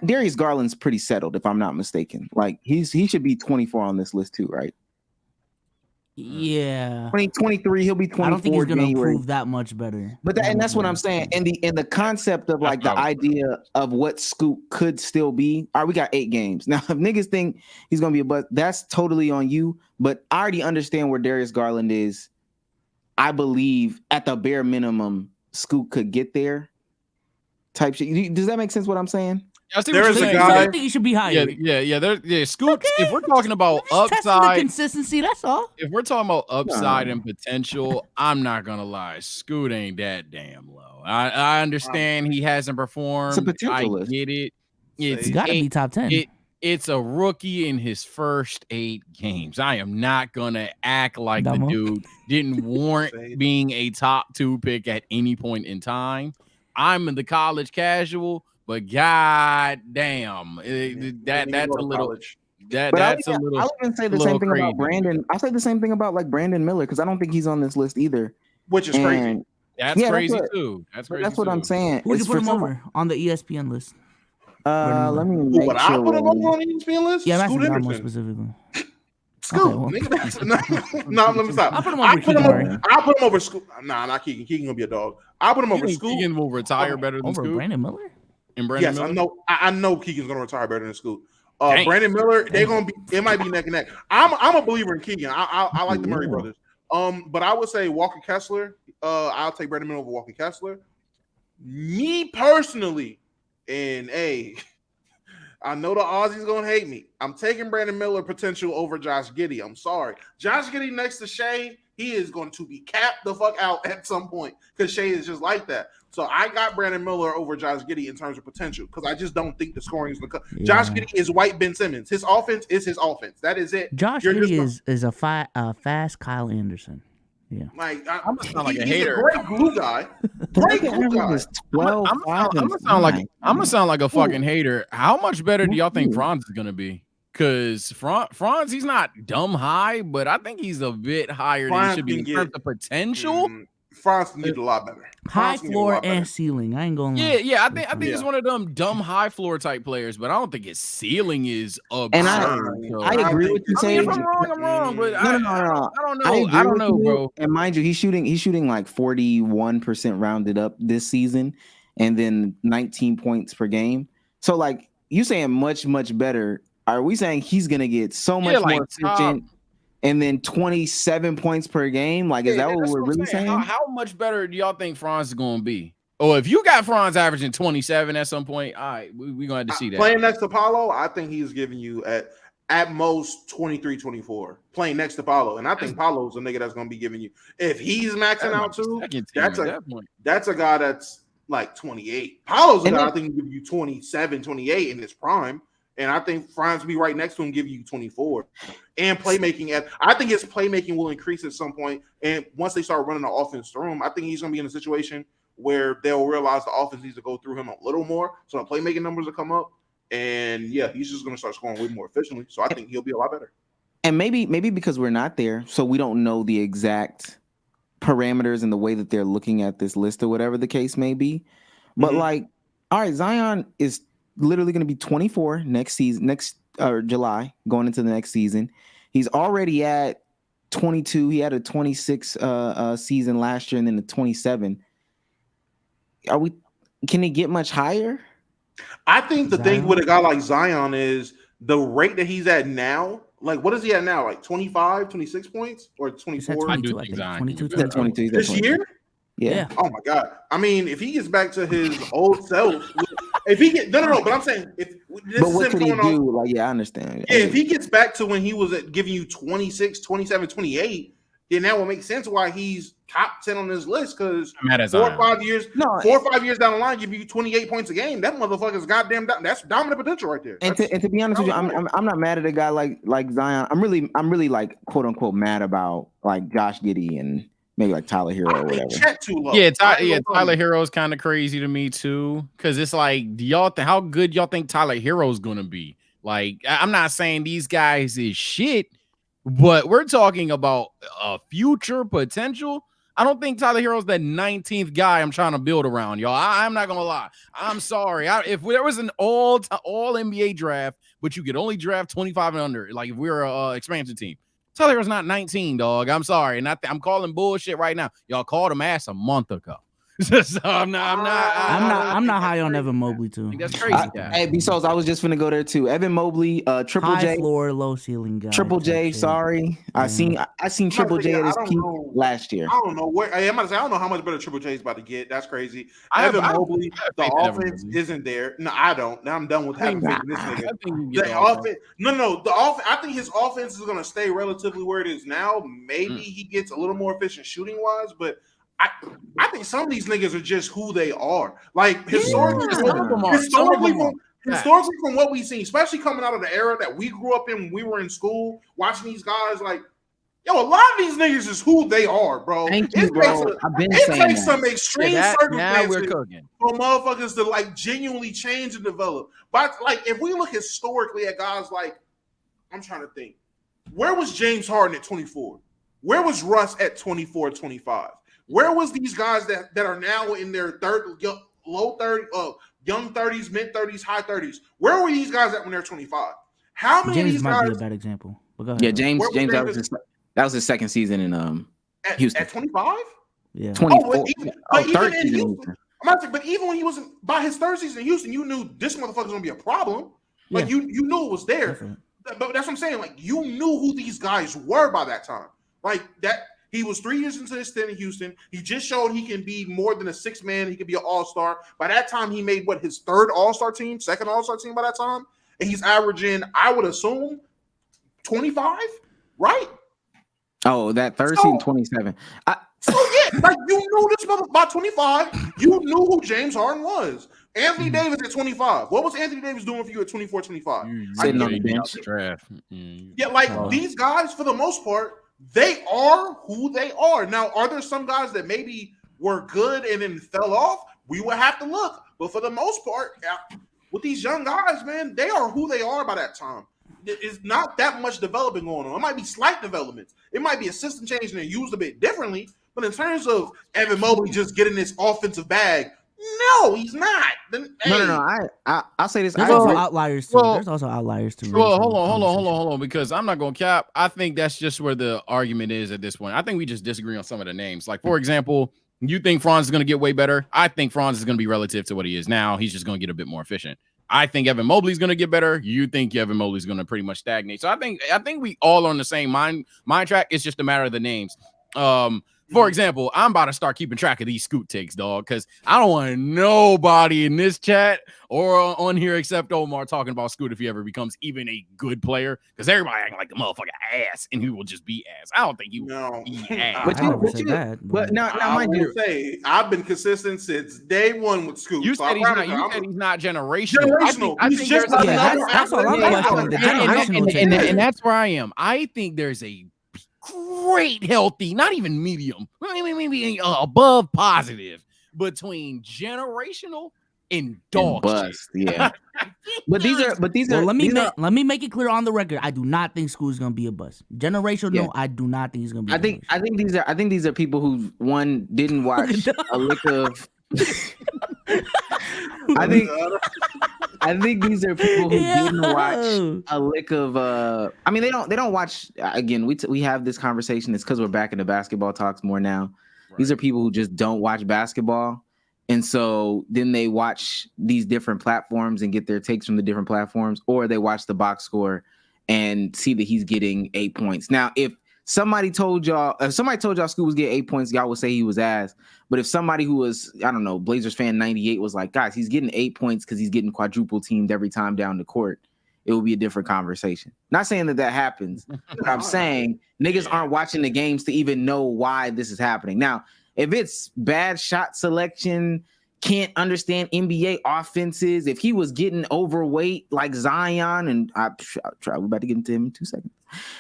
Darius Garland's pretty settled, if I'm not mistaken. Like he should be 24 on this list too, right? Yeah. 2023, he'll be 24. I don't think he's going to January. improve that much better. But that's what I'm saying. And the concept of like the idea of what Scoot could still be. All right, we got 8 games. Now, if niggas think he's gonna be a bust, that's totally on you. But I already understand where Darius Garland is. I believe at the bare minimum, Scoot could get there. Type shit. Does that make sense what I'm saying? I see There what is you're a saying. guy- I think he should be higher. Yeah. Scoot. If we're talking about Just testing the upside, consistency, that's all. if we're talking about upside and potential, I'm not gonna lie, Scoot ain't that damn low. I understand he hasn't performed. It's a potential I list. get it. It's He's got to be top 10. It's a rookie in his first 8 games. I am not gonna act like Dumbo. the dude didn't warrant being a top 2 pick at any point in time. I'm in the college casual, but god damn, that's a little. That's a little. I'll even say the same thing about Brandon. I'll say the same thing about like Brandon Miller because I don't think he's on this list either. Which is crazy. That's crazy too. That's crazy. That's what I'm saying. Who would you put him over on the ESPN list? Let me make Would sure. I put him on the ESPN list? Yeah, I'm Scoot asking more Henderson. specifically. Scoot. Okay, well. Nigga, no, let me stop. I'll put him over Keegan Murray. I'll put him over Scoot. Nah, not Keegan. Keegan gonna be a dog. I'll put him over Scoot. Keegan will retire better than Over Scoot. Brandon Miller? And Brandon Yes, Miller? I know Keegan's gonna retire better than Scoot. Dang. Brandon Miller, they're gonna be. It might be neck and neck. I'm a believer in Keegan. I like the Murray brothers. But I would say Walker Kessler. I'll take Brandon Miller over Walker Kessler. Me personally, and I know the Aussies gonna hate me. I'm taking Brandon Miller potential over Josh Giddey. I'm sorry. Josh Giddey next to Shea, he is going to be capped the fuck out at some point because Shea is just like that. So I got Brandon Miller over Josh Giddey in terms of potential because I just don't think the scoring is going to come. Josh Giddey is white Ben Simmons. His offense is his offense. That is it. Josh Giddey is a fast Kyle Anderson. Yeah. Like I'm gonna sound like a he's hater. a great glue guy. Great glue guy. 12, I'm gonna sound like a fucking hater. How much better do y'all think Franz is gonna be? Because Franz, he's not dumb high, but I think he's a bit higher than he should be in terms of potential. Franz can get a lot better. High floor and ceiling. I ain't gonna lie. Yeah. I think he's one of them dumb high floor type players, but I don't think his ceiling is absurd. And I agree with you, I mean, Sage. if I'm wrong, I'm wrong, but No. I don't know. I don't know, bro. And mind you, he's shooting like 41% rounded up this season, and then 19 points per game. So like you saying much better. Are we saying he's gonna get so much more efficient? And then 27 points per game? Like, is that what we're really saying? How much better do y'all think Franz is going to be? Oh, if you got Franz averaging 27 at some point, all right, we're going to have to see that. Playing next to Paulo, I think he's giving you at most 23, 24. Playing next to Paulo. And I think Paulo's a nigga that's going to be giving you, if he's maxing out too, that's a guy that's like 28. Paulo's a guy I think will give you 27, 28 in his prime. And I think Franz will be right next to him, give you 24. And playmaking, I think his playmaking will increase at some point. And once they start running the offense through him, I think he's going to be in a situation where they'll realize the offense needs to go through him a little more. So the playmaking numbers will come up. And yeah, he's just going to start scoring way more efficiently. So I think he'll be a lot better. And maybe because we're not there, so we don't know the exact parameters and the way that they're looking at this list or whatever the case may be. But like, all right, Zion is literally going to be 24 next season, July, going into the next season. He's already at 22. He had a 26 season last year, and then a 27. Can it get much higher? I think the thing with a guy like Zion is the rate that he's at now. Like, what is he at now? Like 25, 26 points or 24? I do think Zion 22, 22 this year? Yeah. Oh my God. I mean, if he gets back to his old self, if he get no, but I'm saying if this But is what him could he going do? on, Like, yeah, I understand. yeah, if he gets back to when he was giving you 26, 27, 28, then that will make sense why he's top 10 on this list. Because 4 or 5 years, 4 or 5 years down the line, give you 28 points a game. That motherfucker's goddamn that's dominant potential right there. And to be honest with you, I'm not mad at a guy like Zion. I'm really like quote unquote mad about like Josh Giddey and maybe like Tyler Hero or whatever. Check too low. Yeah, Tyler Hero is kind of crazy to me too, because it's like, do y'all how good y'all think Tyler Hero's gonna be? Like, I'm not saying these guys is shit, but we're talking about a future potential. I don't think Tyler Hero's that 19th guy I'm trying to build around, y'all. I'm not gonna lie. I'm sorry. If there was an all NBA draft, but you could only draft 25 and under, like if we were a expansion team, Tyler Hero's not 19, dog. I'm sorry, and I'm calling bullshit right now. Y'all called him ass a month ago. So I'm not high on Evan Mobley too. That's crazy. Hey, Bezos, I was just finna go there too. Evan Mobley, Triple high J, floor, low ceiling guy. Triple J. Sorry, I seen Triple J at his peak last year. I don't know where. I'm about to say I don't know how much better Triple J is about to get. That's crazy. Evan Mobley, the offense isn't there. No, I don't. Now I'm done with having faith in this nigga. The offense, no. The offense. I think his offense is going to stay relatively where it is now. Maybe he gets a little more efficient shooting wise, but I think some of these niggas are just who they are. Like historically from what we've seen, especially coming out of the era that we grew up in when we were in school, watching these guys like, yo, a lot of these niggas is who they are, bro. Thank you, bro. It takes some extreme circumstances for motherfuckers to like genuinely change and develop. But like, if we look historically at guys like, I'm trying to think, where was James Harden at 24? Where was Russ at 24, 25? Where was these guys that are now in their low 30, young 30s, mid 30s, high 30s? Where were these guys at when they're 25? How many James of these might guys? be a bad example. But go ahead. Yeah, James. That was his second season in Houston. At 25? Yeah. 24. Even in Houston. But even when he was by his third season in Houston, you knew this motherfucker's gonna be a problem. Like you knew it was there. Definitely. But that's what I'm saying. Like you knew who these guys were by that time. Like that. He was 3 years into his stint in Houston. He just showed he can be more than a 6-man. He could be an all-star. By that time, he made his third all-star team, second all-star team by that time. And he's averaging, I would assume, 25, right? Oh, that third season, 27. Like you knew this mother by 25. You knew who James Harden was. Anthony Davis at 25. What was Anthony Davis doing for you at 24, 25? Sitting on the bench. Yeah, like these guys, for the most part, they are who they are. Now, are there some guys that maybe were good and then fell off? We would have to look. But for the most part, with these young guys, man, they are who they are by that time. It's not that much development going on. It might be slight developments. It might be a system change and they're used a bit differently. But in terms of Evan Mobley just getting this offensive bag, no, he's not. No. I'll say this. There's also outliers too. There's also outliers too. Well, hold on, because I'm not gonna cap. I think that's just where the argument is at this point. I think we just disagree on some of the names. Like, for example, you think Franz is gonna get way better. I think Franz is gonna be relative to what he is now. He's just gonna get a bit more efficient. I think Evan Mobley's gonna get better. You think Evan Mobley's gonna pretty much stagnate. So I think we all are on the same mind track. It's just a matter of the names. For example, I'm about to start keeping track of these scoot takes, dog, because I don't want nobody in this chat or on here except Omar talking about Scoot if he ever becomes even a good player, because everybody acting like the motherfucker ass, and he will just be ass. I don't think he will be ass. But now, mind you, say I've been consistent since day one with Scoot. You said he's not generational. He's just that's all I'm questioning. The generational change. And that's where I am. I think there's a great healthy, not even medium, maybe above positive between generational and dog bust. Yeah. but these are let me make it clear on the record. I do not think Scoot's gonna be a bust. Generational, no, I do not think he's gonna be. I think these are people who didn't watch a lick of. I think I think these are people who didn't watch Yo. a lick of. I mean, they don't watch. Again, we have this conversation. It's because we're back into basketball talks more now. These are people who just don't watch basketball, and so then they watch these different platforms and get their takes from the different platforms, or they watch the box score and see that he's getting 8 points. Now, if somebody told y'all Scoot was getting 8 points, y'all would say he was ass. But if somebody who was, I don't know, Blazers fan 98 was like, guys, he's getting 8 points because he's getting quadruple teamed every time down the court, it will be a different conversation. Not saying that happens, but I'm saying niggas aren't watching the games to even know why this is happening. Now, if it's bad shot selection, can't understand NBA offenses, if he was getting overweight like Zion, and we're about to get into him in 2 seconds.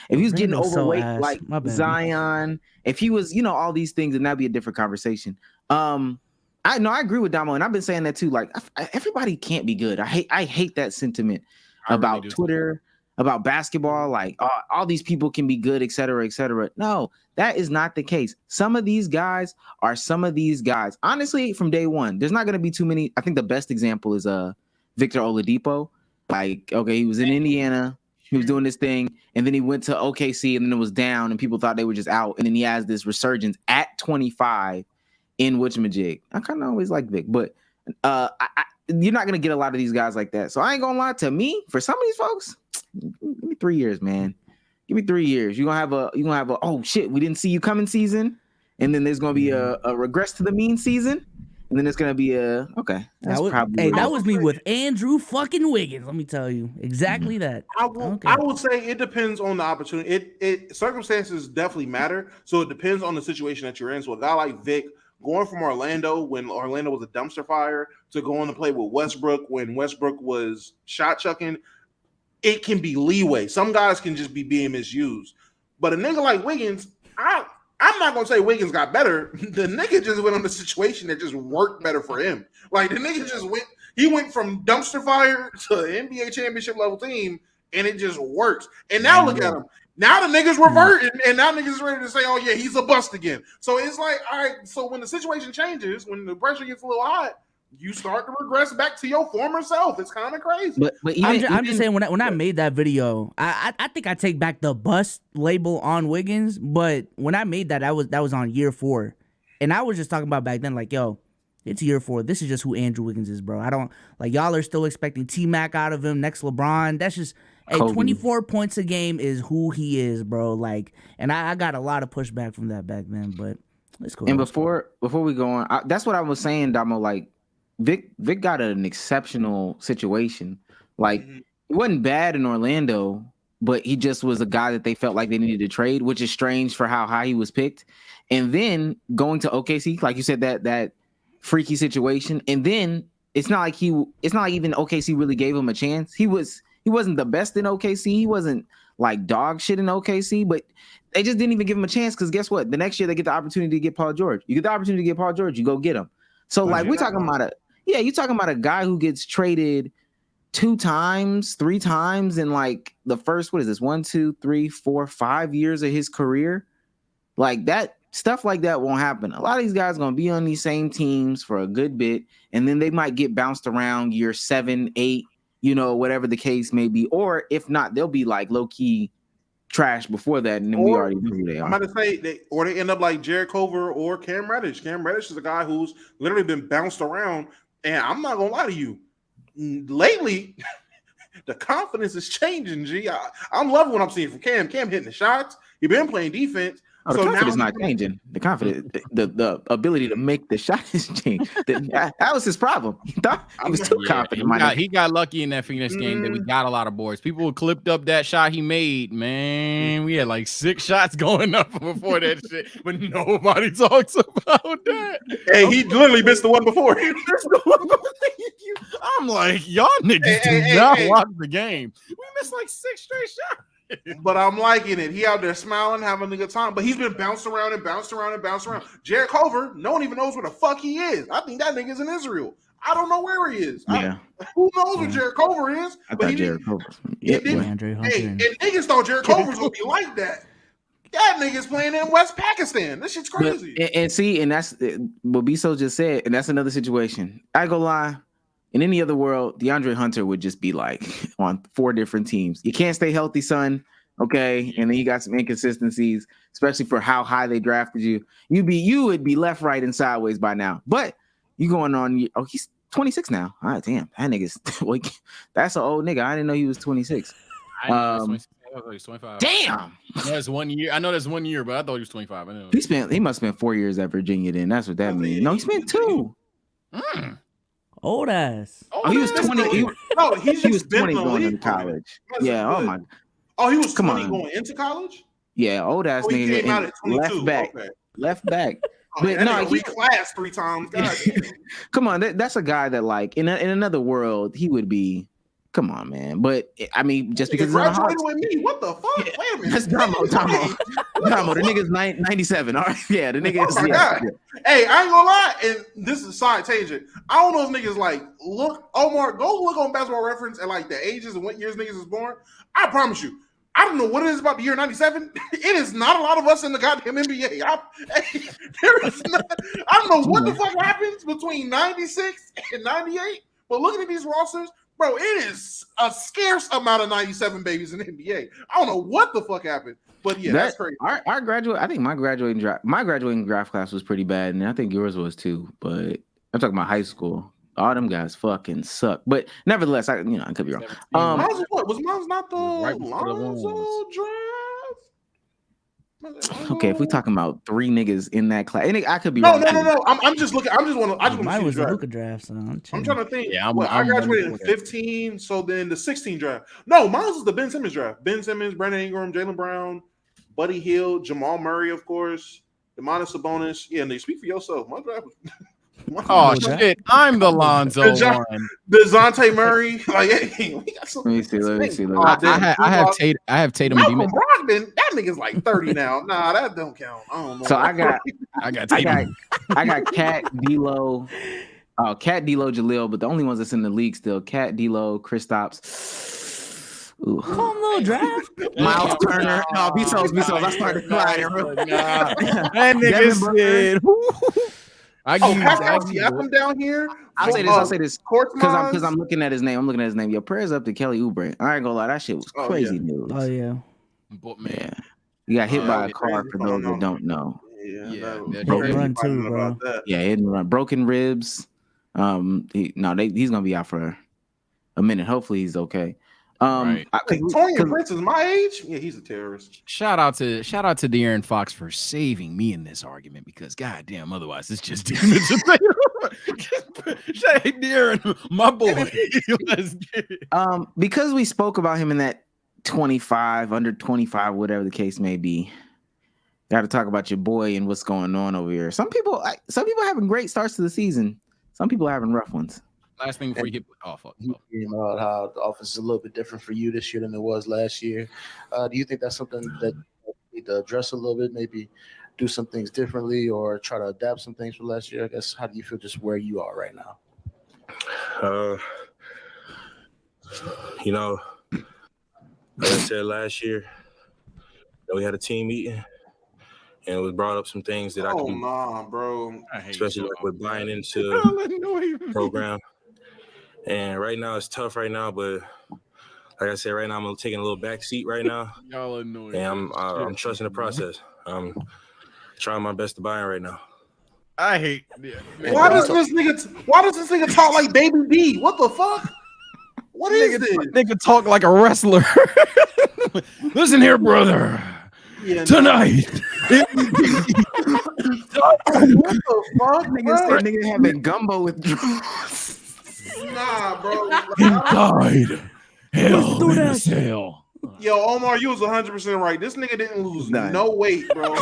If he was getting overweight like Zion, if he was, all these things, then that'd be a different conversation. I agree with Damo, and I've been saying that too. Like, everybody can't be good. I hate that sentiment about really Twitter, about basketball. Like, all these people can be good, et cetera, et cetera. No, that is not the case. Some of these guys are some of these guys. Honestly, from day one, there's not going to be too many. I think the best example is Victor Oladipo. Like, okay, he was in Indiana. He was doing this thing, and then he went to OKC, and then it was down, and people thought they were just out. And then he has this resurgence at 25 in whatchamajig. I kind of always like Vic, but you're not gonna get a lot of these guys like that. So I ain't gonna lie. To me, for some of these folks, give me 3 years, man. Give me 3 years. You're gonna have a oh shit, we didn't see you coming season, and then there's gonna be a regress to the mean season. And then it's gonna be okay. That was me with Andrew fucking Wiggins. Let me tell you exactly that. I would say it depends on the opportunity. It circumstances definitely matter. So it depends on the situation that you're in. So a guy like Vic going from Orlando when Orlando was a dumpster fire to going to play with Westbrook when Westbrook was shot chucking, it can be leeway. Some guys can just be being misused. But a nigga like Wiggins, I'm not gonna say Wiggins got better. The nigga just went on the situation that just worked better for him. Like the nigga just went from dumpster fire to NBA championship level team, and it just works. And now look at him. Now the niggas reverting, and now niggas ready to say, "Oh yeah, he's a bust again." So it's like, all right. So when the situation changes, when the pressure gets a little hot, you start to regress back to your former self. It's kind of crazy. But I'm just saying, when I made that video, I think I take back the bust label on Wiggins. But when I made that was on year 4, and I was just talking about back then, like, yo, it's year 4. This is just who Andrew Wiggins is, bro. I don't like y'all are still expecting T-Mac out of him, next LeBron. That's just 24 points a game is who he is, bro. Like, and I got a lot of pushback from that back then, but it's cool. And before we go on, that's what I was saying, Damo. Like, Vic got an exceptional situation. Like, he wasn't bad in Orlando, but he just was a guy that they felt like they needed to trade, which is strange for how high he was picked. And then going to OKC, like you said, that freaky situation. And then it's not like even OKC really gave him a chance. He wasn't the best in OKC. He wasn't like dog shit in OKC, but they just didn't even give him a chance because guess what? The next year they get the opportunity to get Paul George. You get the opportunity to get Paul George, you go get him. So like we're talking about you're talking about a guy who gets traded 2 times, 3 times in like the first, 1, 2, 3, 4, 5 years of his career. Like that stuff like that won't happen. A lot of these guys are gonna be on these same teams for a good bit, and then they might get bounced around year 7, 8, whatever the case may be. Or if not, they'll be like low key trash before that, and then we already know who they are. I'm about to say they end up like Jared Culver or Cam Reddish. Cam Reddish is a guy who's literally been bounced around, and I'm not gonna lie to you. Lately, the confidence is changing. G, I'm loving what I'm seeing from Cam. Cam hitting the shots. He been playing defense. Oh, the confidence not changing. The confidence, the ability to make the shot is changed. That was his problem. He thought he was too confident. He got lucky in that Phoenix game that we got a lot of boards. People clipped up that shot he made. Man, we had like 6 shots going up before that shit, but nobody talks about that. Hey, he literally missed the one before. I'm like, y'all niggas do not watch the game. We missed like 6 straight shots. But I'm liking it. He out there smiling, having a good time. But he's been bounced around and bounced around and bounced around. Jared Culver, no one even knows where the fuck he is. I think that nigga's in Israel. I don't know where he is. Yeah. Who knows where Jared Culver is? I thought Jared Culver. And niggas thought Jared Culver was gonna be like that. That nigga's playing in West Pakistan. This shit's crazy. And that's what Biso just said, and that's another situation. I go lie. In any other world, DeAndre Hunter would just be like on 4 different teams. You can't stay healthy, son. Okay, and then you got some inconsistencies, especially for how high they drafted you. You would be left, right, and sideways by now. But you going on? Oh, he's 26 now. All right, damn, that nigga's like, that's an old nigga. I didn't know he was 26. I know he was 26. I thought he was 25. Damn. I know that's 1 year. I know that's 1 year, but I thought he was 25. I know. He must have spent 4 years at Virginia. Then that's what that means. No, he spent 2. Old ass. Oh, he was 20. No, he's He was just been 20 in the going league into for a minute. college. That's Yeah. Oh good. my. Oh, he was Come 20 on. going into college? Yeah, old ass Oh, he nigga. came out at 22. Left back. Okay. Left back. Oh, But that no, nigga reclassed 3 times. God damn. come on. That's a guy that like in another world he would be. Come on, man. But I mean, just because He's graduating with me. What the fuck? Wait a minute. that's Damo. The nigga's 97. All right. Yeah, the nigga is. Oh my God. Hey, I ain't gonna lie, and this is a side tangent. I don't know if niggas like look, Omar, go look on Basketball Reference and like the ages and what years niggas is born. I promise you, I don't know what it is about the year 97. It is not a lot of us in the goddamn NBA. There is not, I don't know what the fuck happens between 96 and 98, but looking at these rosters, bro, it is a scarce amount of 97 babies in the NBA. I don't know what the fuck happened, but yeah, that's crazy. Our graduate, I think my graduating draft class was pretty bad, and I think yours was too. But I'm talking about high school. All them guys fucking suck. But nevertheless, I could be wrong. Mine's was mine's not the Right before the Lonzo draft? Okay, if we're talking about 3 niggas in that class, and I could be No. wrong. I'm just looking. I just want to. Mine see was the the draft. Luka draft, so I'm I'm trying to think. Yeah, I graduated in 15, so then the 16 draft. No, mine was the Ben Simmons draft. Ben Simmons, Brandon Ingram, Jaylen Brown, Buddy Hield, Jamal Murray, of course, Demonis Sabonis. Yeah, and they speak for yourself. My draft was. Oh shit! I'm the Lonzo one. DeJounte Murray. Like, hey, we got some. Let me see. I have Tatum and Malcolm Demon. Brogdon. That nigga's like 30 now. Nah, that don't count. I don't know. So I got Tatum. I got Cat, D'Lo, Cat, D'Lo, Jaleel, but the only ones that's in the league still Cat, D'Lo, Kristaps. Ooh. Calm little draft. Miles Turner. No, Bezos. I started crying. That nigga said. Pascal Siakam down here. I'll say this because I'm looking at his name. Yo, prayers up to Kelly Oubre. I ain't gonna lie, that shit was crazy news. Oh yeah. But man, Yeah. You got hit by a car for those that don't know. Yeah, run too, bro. Yeah, hit and run. Broken ribs. He's gonna be out for a minute. Hopefully he's okay. Torian Prince is my age. Yeah, he's a terrorist. Shout out to De'Aaron Fox for saving me in this argument because goddamn, otherwise it's just demons. Hey, De'Aaron, my boy. Let's get it. Because we spoke about him in that 25, under 25, whatever the case may be. Got to talk about your boy and what's going on over here. Some people having great starts to the season. Some people are having rough ones. Last thing before you hit. Oh fuck. About how the offense is a little bit different for you this year than it was last year. Do you think that's something that you need to address a little bit? Maybe do some things differently or try to adapt some things from last year? I guess. How do you feel just where you are right now? Like I said last year, we had a team meeting. And we brought up some things that I can, bro. Especially like with buying into the program. And right now it's tough right now, but like I said, right now I'm taking a little back seat right now. Y'all annoying. And I'm trusting the process. I'm trying my best to buy in right now. I hate. Why does this nigga talk like Baby B? What the fuck? What is this? Nigga talk like a wrestler. Listen here, brother. Yeah, tonight. What the fuck? Nigga having gumbo with drugs. Nah, bro. Inside hell in a cell. Yo, Omar, you was 100% right. This nigga didn't lose no weight, bro.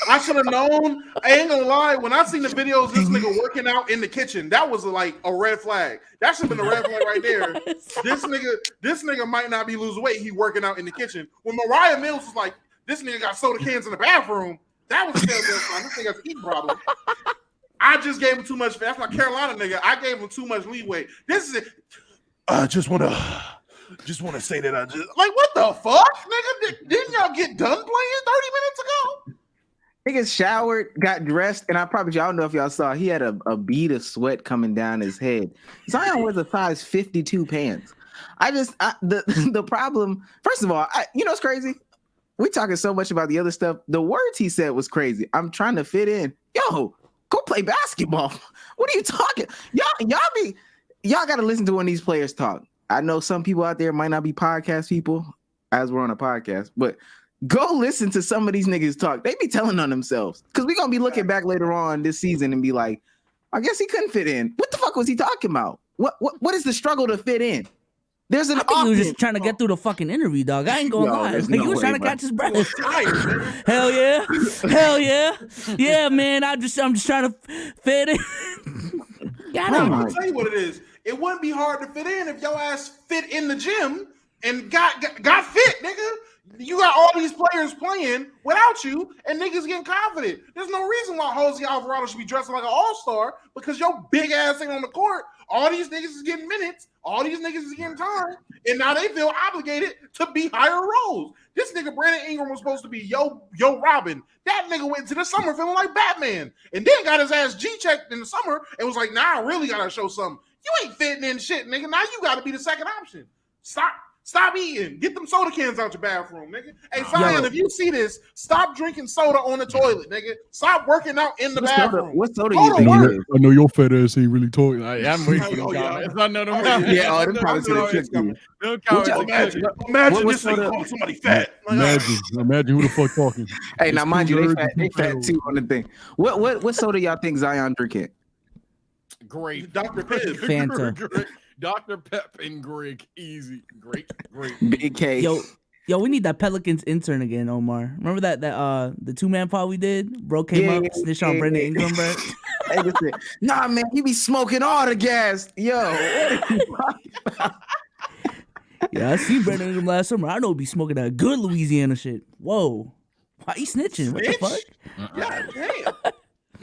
I should have known. I ain't gonna lie. When I seen the videos, of this nigga working out in the kitchen, that was like a red flag. That should have been a red flag right there. This nigga might not be losing weight. He working out in the kitchen. When Mariah Mills was like, this nigga got soda cans in the bathroom, that was a telltale sign. This nigga's eating problem. I just gave him too much. That's my Carolina nigga. I gave him too much leeway. This is it. I just want to say that I just like what the fuck, nigga? Didn't y'all get done playing 30 minutes ago? nigga showered, got dressed, and I don't know if y'all saw, he had a bead of sweat coming down his head. Zion wears a size 52 pants. The problem, first of all, you know what's crazy? We talking so much about the other stuff. The words he said was crazy. I'm trying to fit in. Yo, go play basketball. What are you talking? Y'all got to listen to when these players talk. I know some people out there might not be podcast people as we're on a podcast, but go listen to some of these niggas talk. They be telling on themselves because we're going to be looking back later on this season and be like, I guess he couldn't fit in. What the fuck was he talking about? What is the struggle to fit in? There's an I think he was just trying to get through the fucking interview, dog. I ain't gonna lie. Like, he was trying to catch his breath. Hell yeah. Hell yeah. Yeah, man. I'm just trying to fit in. I'll tell you what it is. It wouldn't be hard to fit in if your ass fit in the gym and got fit, nigga. You got all these players playing without you, and niggas getting confident. There's no reason why Jose Alvarado should be dressing like an all-star because your big ass ain't on the court. All these niggas is getting minutes. All these niggas is getting time, and now they feel obligated to be higher roles. This nigga Brandon Ingram was supposed to be yo Robin. That nigga went to the summer feeling like Batman, and then got his ass G-checked in the summer and was like, "Nah, I really gotta show something. You ain't fitting in shit, nigga. Now you gotta be the second option. Stop eating. Get them soda cans out your bathroom, nigga. Hey, Zion, if you see this, stop drinking soda on the toilet, nigga. Stop working out in the bathroom. What soda you think? I know your fat ass ain't really talking. I'm waiting for them comments. I know them. Yeah, them comments are tricky. Imagine this nigga calling somebody fat. Imagine who the fuck talking. Hey, now mind you, they fat too on the thing. What soda y'all think Zion drinking? Great. Dr. Pibb. Fanta. Dr. Pep and Greg. Easy. Great. Big K. Yo, we need that Pelicans intern again, Omar. Remember that the 2-man pod we did? Bro came up, snitched on Brandon Ingram, bro. Hey, listen, nah, man, he be smoking all the gas. Yo, what are you talking about? Yeah, I see Brandon Ingram last summer. I know he be smoking that good Louisiana shit. Whoa. Why he snitching? What the fuck? God damn.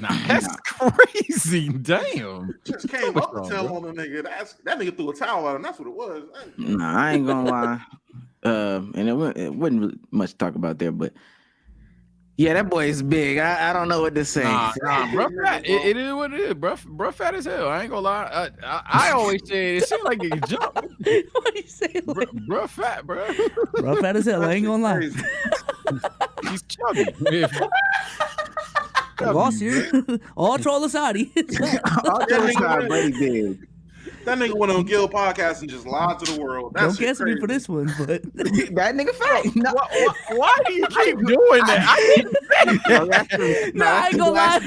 Nah, that's crazy. Damn. Just came up to tell on the nigga. That nigga threw a towel at him. That's what it was. Nah, I ain't gonna lie. And it wasn't really much to talk about there, but yeah, that boy is big. I don't know what to say. Nah, bro, fat. It is what it is, bro. Fat as hell. I ain't gonna lie. I always say it seems like he can jump. What do you say? Bro, fat, bro. Bro, fat as hell. I ain't gonna lie. He's chubby. Boss here. All troll aside. All troll aside, buddy big. That nigga went on Gil podcast and just lied to the world. That's don't guess me for this one, but that nigga fat. No. Why do you keep doing that? I ain't gonna lie.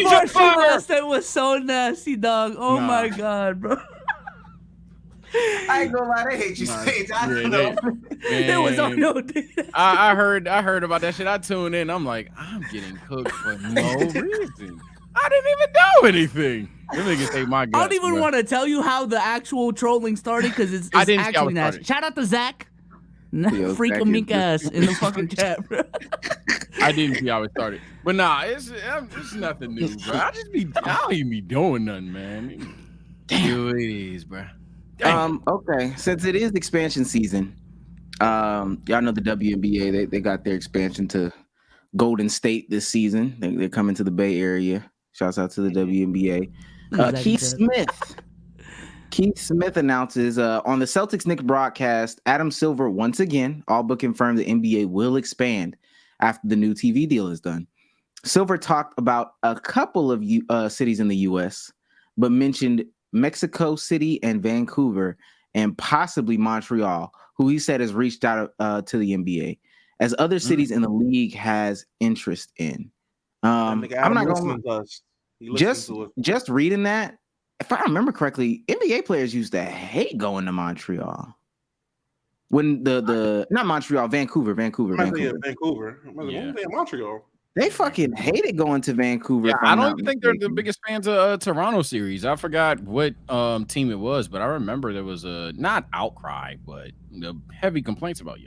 Yo, Omar last time was so nasty, dog. Oh my god, bro. I ain't gonna lie, they hate you, Sage. I don't know. There was no. I heard about that shit. I tuned in. I'm like, I'm getting cooked for no reason. I didn't even know anything. Them niggas hate my guts. I don't even want to tell you how the actual trolling started because it's actually nasty. Shout out to Zach. Freak a mink ass in the fucking chat, bro. I didn't see how it started, but nah, it's nothing new, bro. I don't even be doing nothing, man. Damn, it is, bro. Okay, since it is expansion season, y'all know the WNBA. They got their expansion to Golden State this season. They're coming to the Bay Area. Shouts out to the WNBA. Keith Smith announces on the Celtics Knicks broadcast, Adam Silver once again all but confirmed the NBA will expand after the new TV deal is done. Silver talked about a couple of cities in the U.S., but mentioned Mexico City and Vancouver and possibly Montreal, who he said has reached out to the NBA, as other cities in the league has interest in. I'm not going to just reading that. If I remember correctly, NBA players used to hate going to Montreal. When not Montreal, Vancouver. Yeah. Montreal. They fucking hated going to Vancouver. Yeah, I don't even think they're the biggest fans of Toronto series. I forgot what team it was, but I remember there was a not outcry, but heavy complaints about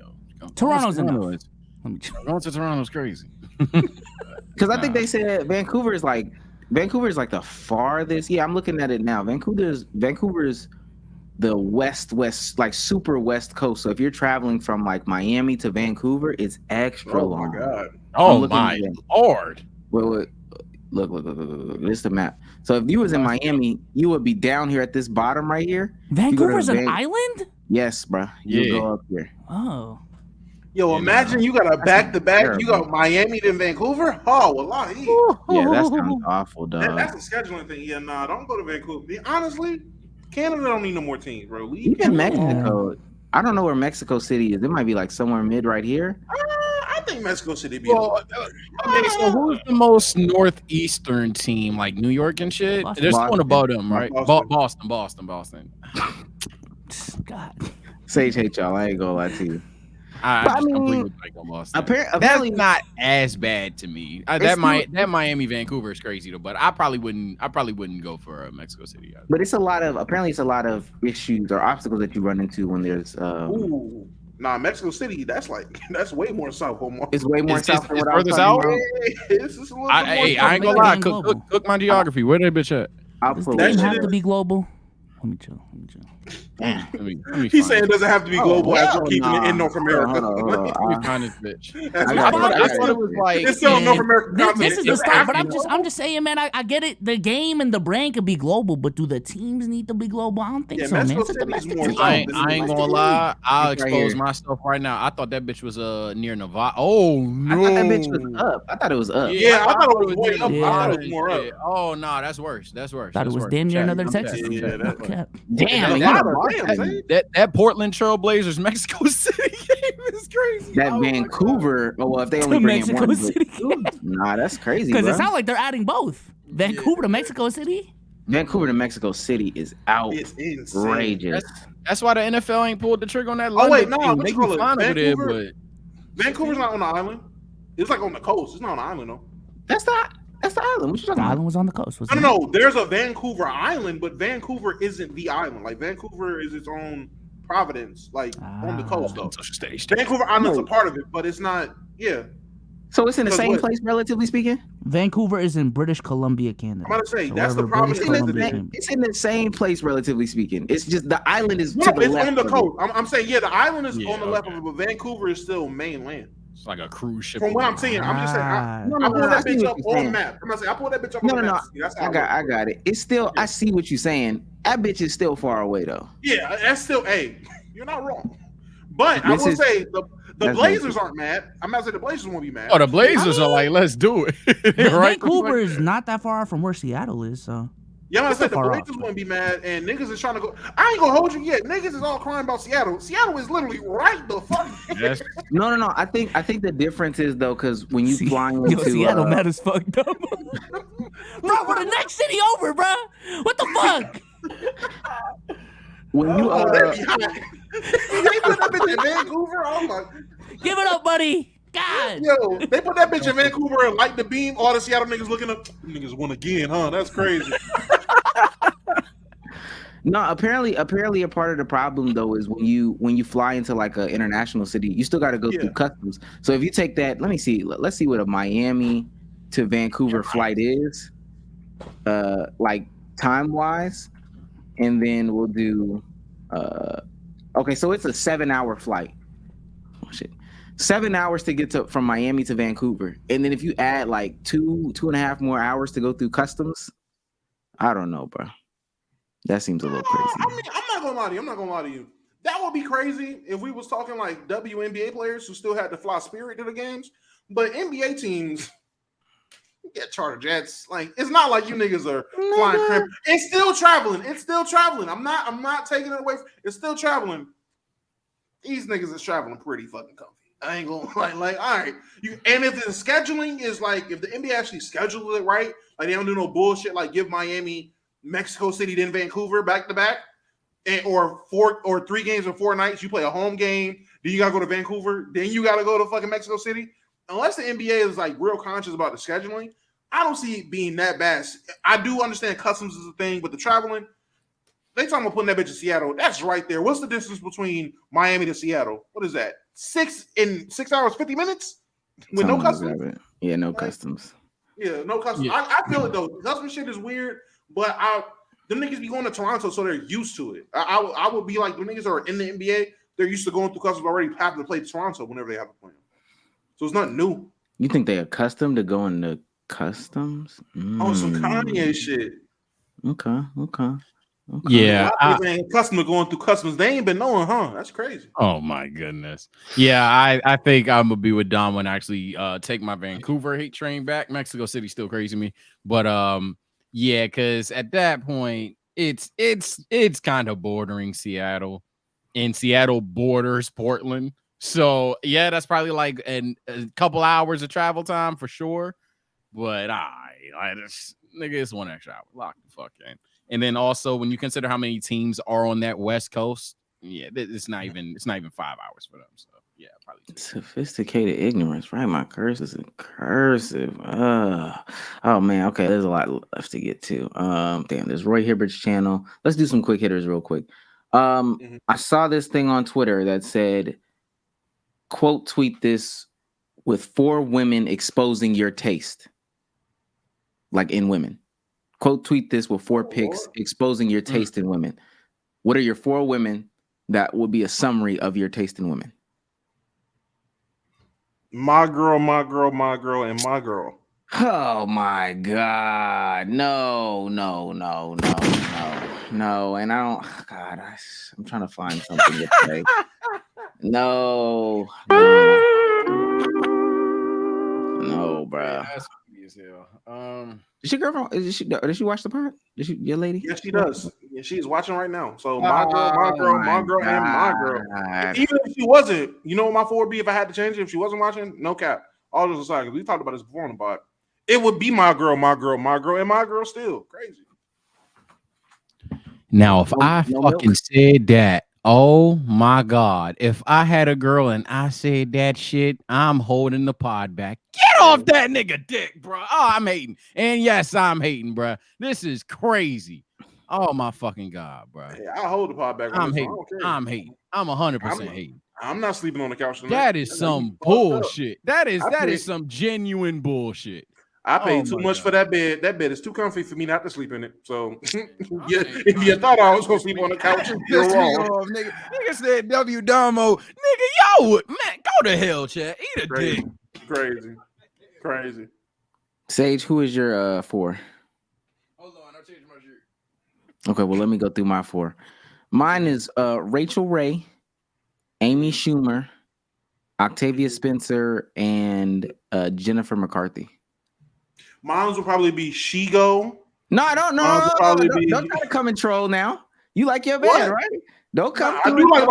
Toronto's enough. Going to Toronto's crazy. Because I think they said Vancouver is like the farthest. Yeah, I'm looking at it now. Vancouver's the west, like super west coast. So if you're traveling from like Miami to Vancouver, it's extra Oh long. my god. Oh looking my at it. lord. Wait. Look. This is the map. So if you was in Miami, you would be down here at this bottom right here. Vancouver's an island? Yes, bro. You Yeah. go up here. Oh. Yo, imagine you got a back-to-back. You got Miami then Vancouver. Oh, wallahi. Yeah, that sounds awful, dog. That's a scheduling thing. Yeah, nah, don't go to Vancouver. Honestly, Canada don't need no more teams, bro. Leave Even Canada alone. Mexico. I don't know where Mexico City is. It might be like somewhere mid right here. I think Mexico City be. Well, okay, so who's the most northeastern team? Like New York and shit? Boston. There's one above them, right? Boston. Boston. God. Sage hate y'all. I ain't gonna lie to you. I But I just mean, completely like Boston. Apparently That's not as bad to me. That Miami Vancouver is crazy though, but I probably wouldn't go for Mexico City. But it's a lot of issues or obstacles that you run into when there's Ooh. Nah, Mexico City, that's way more south. It's way more south than what I was further talking south. about. I ain't gonna lie. Cook my geography. Where that bitch at? Does the game have to be global? Let me chill. He's saying it doesn't have to be global after keeping it in North America. Let me find this bitch. I thought it was like it's still North America. This is the start, but I'm just saying, man. I get it. The game and the brand could be global, but do the teams need to be global? I don't think so, man. It's a domestic team. I ain't gonna lie. I'll expose myself right now. I thought that bitch was near Nevada. Oh no, I thought that bitch was up. I thought it was up. Yeah, I thought it was way up. Yeah. I thought it was more up. Oh no, that's worse. Thought it was damn near another Texas team. Damn, that Portland Trailblazers Mexico City game is crazy. That Vancouver. Oh well, if they only bring in Mexico one, City. Nah, that's crazy. Because Bro. it sounds like they're adding both. Vancouver to Mexico City. Vancouver to Mexico City is It's outrageous. That's why the NFL ain't pulled the trigger on that. Oh wait, London no, thing. They can find over there, but Vancouver's not on the island. It's like on the coast. It's not on the island though. That's the island. What you talking The about? island was on the coast. No. There's a Vancouver island, but Vancouver isn't the island. Like Vancouver is its own providence, like on the coast though. Vancouver Island's a part of it, but it's not. Yeah. So it's in the same place, relatively speaking. Vancouver is in British Columbia, Canada. I'm about to say So that's the wherever problem. It's in the same place, relatively speaking. It's just the island is No, to the it's left on the of it. coast. I'm saying the island is on the left of it, but Vancouver is still mainland. it's like a cruise ship. From what I'm seeing, I'm just saying. I No, pulled that I see bitch what up you're on the saying. map. I'm not saying I pulled that bitch up No, on the no, map. That's how I got it. It's still. I see what you're saying. That bitch is still far away though. Yeah, that's still. Hey, you're not wrong. But I This will is- say the that's Blazers aren't mad. I'm not saying the Blazers won't be mad. Oh, the Blazers are like, let's do it. Right? Vancouver is not that far from where Seattle is, so. Yeah, I'm It's saying the far Blazers off, won't be mad, and niggas is trying to go. I ain't gonna hold you yet. Niggas is all crying about Seattle. Seattle is literally right the fuck. Yes. No. I think the difference is though, because when you fly into Seattle mad as fuck, bro. Bro, we're the next city over, bro. What the fuck? when you They put that bitch in Vancouver. Oh my. Give it up, buddy. God. Yo, they put that bitch in Vancouver and light the beam. All the Seattle niggas looking up. Niggas won again, huh? That's crazy. No, apparently a part of the problem though is when you fly into like an international city, you still got to go through customs. So if you take that, let's see what a Miami to Vancouver flight is, like time wise, and then we'll do. Okay, so it's a 7-hour flight. Oh shit, 7 hours to get from Miami to Vancouver, and then if you add like 2.5 more hours to go through customs, I don't know, bro. That seems a little crazy. I mean, I'm not gonna lie to you. That would be crazy if we was talking like WNBA players who still had to fly Spirit to the games. But NBA teams get charter jets. Like it's not like you niggas are flying crib. It's still traveling. I'm not taking it away. It's still traveling. These niggas is traveling pretty fucking comfy. I ain't gonna like all right. And if the scheduling is like if the NBA actually schedules it right, like they don't do no bullshit like give Miami Mexico City, then Vancouver back to back, or 3 games in 4 nights. You play a home game, then you gotta go to Vancouver, then you gotta go to fucking Mexico City. Unless the NBA is like real conscious about the scheduling, I don't see it being that bad. I do understand customs is a thing, but the traveling, they talking about putting that bitch in Seattle. That's right there. What's the distance between Miami to Seattle? What is that? 6 hours 50 minutes with no customs. Yeah, no customs. Yeah, no customs. Yeah. I feel it though. Customs shit is weird. But them niggas be going to Toronto, so they're used to it. I would be like, the niggas are in the NBA, they're used to going through customs already having to play Toronto whenever they have a plan. So it's not new. You think they accustomed to going to customs? Oh, some Kanye shit. Okay. Yeah, A lot of niggas ain't accustomed to going through customs. They ain't been knowing, huh? That's crazy. oh my goodness. Yeah, I think I'm gonna be with Dom and actually take my Vancouver hate train back. Mexico City still crazy to me, but yeah, because at that point it's kind of bordering Seattle, and Seattle borders Portland. So yeah, that's probably like a couple hours of travel time for sure. But I just nigga, it's 1 extra hour. Lock the fuck in. And then also when you consider how many teams are on that West Coast, yeah, it's not even 5 hours for them. So yeah, probably sophisticated ignorance, right? My curses and cursive. Oh man, okay. There's a lot left to get to. Damn, there's Roy Hibbert's channel. Let's do some quick hitters real quick. I saw this thing on Twitter that said, quote tweet this with 4 women exposing your taste. Like in women. Quote tweet this with 4 pics exposing your taste in women. What are your 4 women that would be a summary of your taste in women? My girl, and my girl. Oh my God. No. And I don't, God, I'm trying to find something to say. No, bro. that's creepy as hell. Is your girlfriend? Did she watch the pod? Your lady? Yes, she does. Yeah, she's watching right now. So my girl, and my girl. Even if she wasn't, you know what my 4 would be if I had to change it? If she wasn't watching, no cap. All those aside, because we talked about this before on the pod. It would be my girl, and my girl still. Crazy. Now, if I fucking said that, oh my God, if I had a girl and I said that shit, I'm holding the pod back. Get off that nigga dick, bro. Oh, I'm hating. And yes, I'm hating, bro. This is crazy. Oh my fucking God, bro. Hey, I'll hold the pod back. I'm hating. I'm 100% hating. I'm not sleeping on the couch tonight. That is some bullshit. That is some genuine bullshit. I paid too much for that bed. That bed is too comfy for me not to sleep in it. So if you thought I was gonna sleep on the couch, you're wrong. Nigga said W Domo. Nigga, y'all would man go to hell, Chad. Eat a dick. Crazy. Sage, who is your 4? Hold on, I'll change my shirt. Okay, well, let me go through my 4. Mine is Rachel Ray, Amy Schumer, Octavia Spencer, and Jennifer McCarthy. Mine will probably be Shigo. No, I don't know. Don't try to come and troll now. You like your bed, right? Don't come. I do like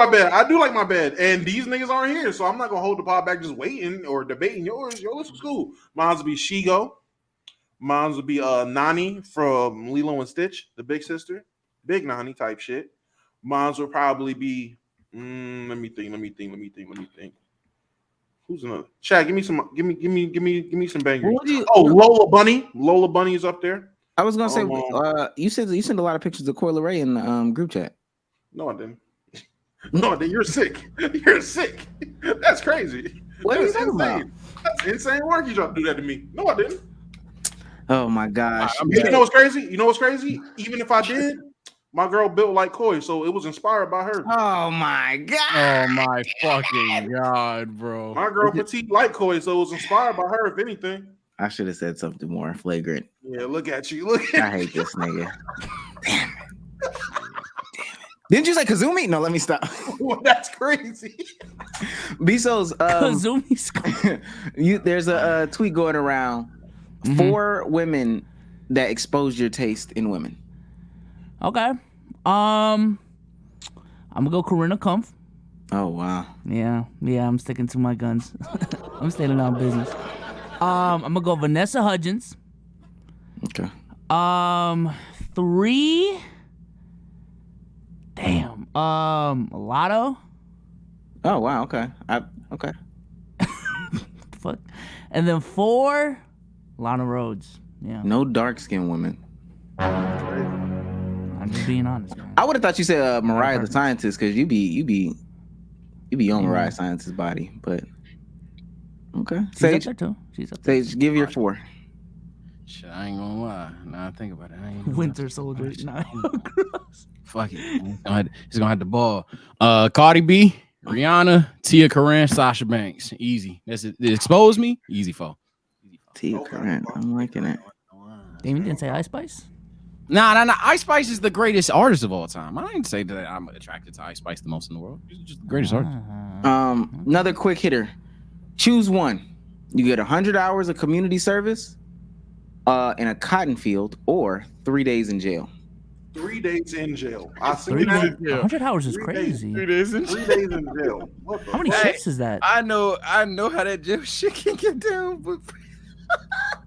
my bed. And these niggas aren't here, so I'm not gonna hold the pod back just waiting or debating yours. Yo, listen, cool. Mine will be Shigo. Mine will be Nani from Lilo and Stitch, the big sister, big Nani type shit. Mine will probably be. Let me think. Who's another? Chad, give me some bangers. Lola Bunny. Lola Bunny is up there. I was gonna say, you sent a lot of pictures of Coyle Ray in the group chat. No, I didn't. You're sick. You're sick. That's crazy. What are you talking about? That's insane work. You trying to do that to me? No, I didn't. Oh my gosh. You know what's crazy? Even if I did, my girl built like Koi, so it was inspired by her. Oh my God. Oh my fucking God, bro. My girl petite like Koi, so it was inspired by her, if anything. I should have said something more flagrant. Yeah, look at you. I hate this nigga. Damn it. Didn't you say Kazumi? No, let me stop. Well, that's crazy. Bezos, Kazumi. There's a tweet going around. 4 women that expose your taste in women. Okay. I'm gonna go Corinna Kumpf. Oh wow. Yeah, I'm sticking to my guns. I'm staying on business. I'm gonna go Vanessa Hudgens. Okay. 3. Damn. Lotto. Oh wow. Okay. Okay. Fuck. And then 4, Lana Rhodes. Yeah. No dark skinned women. I'm just being honest, man. I would have thought you said Mariah the Scientist because you be on Mariah Scientist's body, but okay. She's up there too. Sage, give your 4. Shit, I ain't gonna lie. Now I think about it. I ain't Winter Soldier. Nah. Fuck it. He's gonna have the ball. Cardi B, Rihanna, Tia Corinne, Sasha Banks. Easy. That's it. Expose me. Easy fall. Tia Corinne. I'm liking it. Damn, you didn't say Ice Spice? Nah. Ice Spice is the greatest artist of all time. I didn't say that I'm attracted to Ice Spice the most in the world. She's just the greatest artist. Another quick hitter. Choose one. You get 100 hours of community service in a cotton field or 3 days in jail. 3 days in jail. I see 3 that. days. 100 hours is 3 days. crazy. 3 days in 3 days in jail. What the How many fuck? shifts is that? I know how that jail shit can get down, but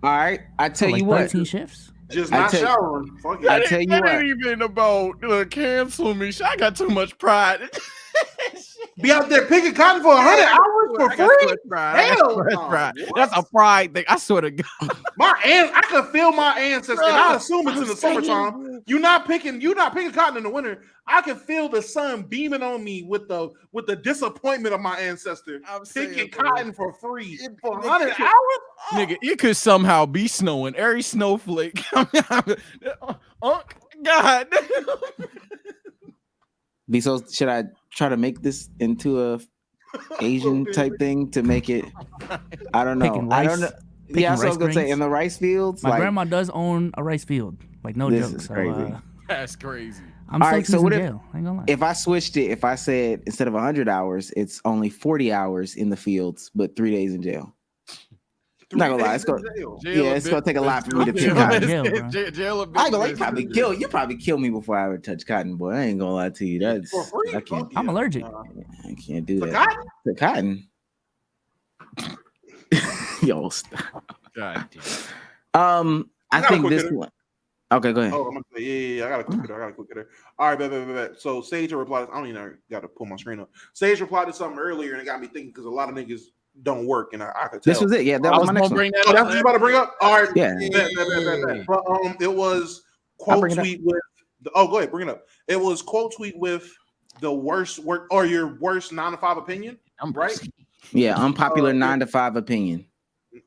All right, I tell like you what. 13 shifts? Just I not tell- showering. Fuck it. I tell you that what. ain't even about cancel me. I got too much pride. Be out there picking cotton for 100 hours for free? Hell no. That's a pride thing. I swear to God. I can feel my ancestors. And I assume it's in the summertime. You're not picking cotton in the winter. I can feel the sun beaming on me with the disappointment of my ancestor. Picking cotton for free for 100 hours? Oh. Nigga, it could somehow be snowing. Every snowflake. Oh, God. So should I try to make this into a Asian type thing to make it? I don't know. Picking I rice- don't know. picking Yeah, that's what I was rice gonna say. grains? In the rice fields, My grandma does own a rice field. Like, no This joke. is So, crazy. That's crazy. I'm All still right, so in what if- jail. I ain't gonna lie. If I switched it, if I said instead of 100 hours, it's only 40 hours in the fields, but 3 days in jail. I'm not gonna lie, it's gonna, it's gonna take a lot for me to pick cotton. Jail, bro. I ain't gonna lie, you probably kill me before I ever touch cotton, boy. I ain't gonna lie to you. That's For free? I can't. I'm allergic. I can't do The that. cotton? The cotton. Yo, stop. God damn. I got a think quick this hitter. one. Okay, go ahead. Oh, I'm gonna say, yeah. I got a quick hitter. All right, bet. So Sage replied. I don't even know. Got to pull my screen up. Sage replied to something earlier, and it got me thinking because a lot of niggas don't work, and I could tell. This was it. Yeah, that was my next one. That's what you about to bring up. All right. Yeah. Bet. But it was I'll quote bring it up. tweet with. Go ahead, bring it up. It was quote tweet with the worst work or your worst 9 to 5 opinion, right? Yeah, unpopular 9 to 5 opinion.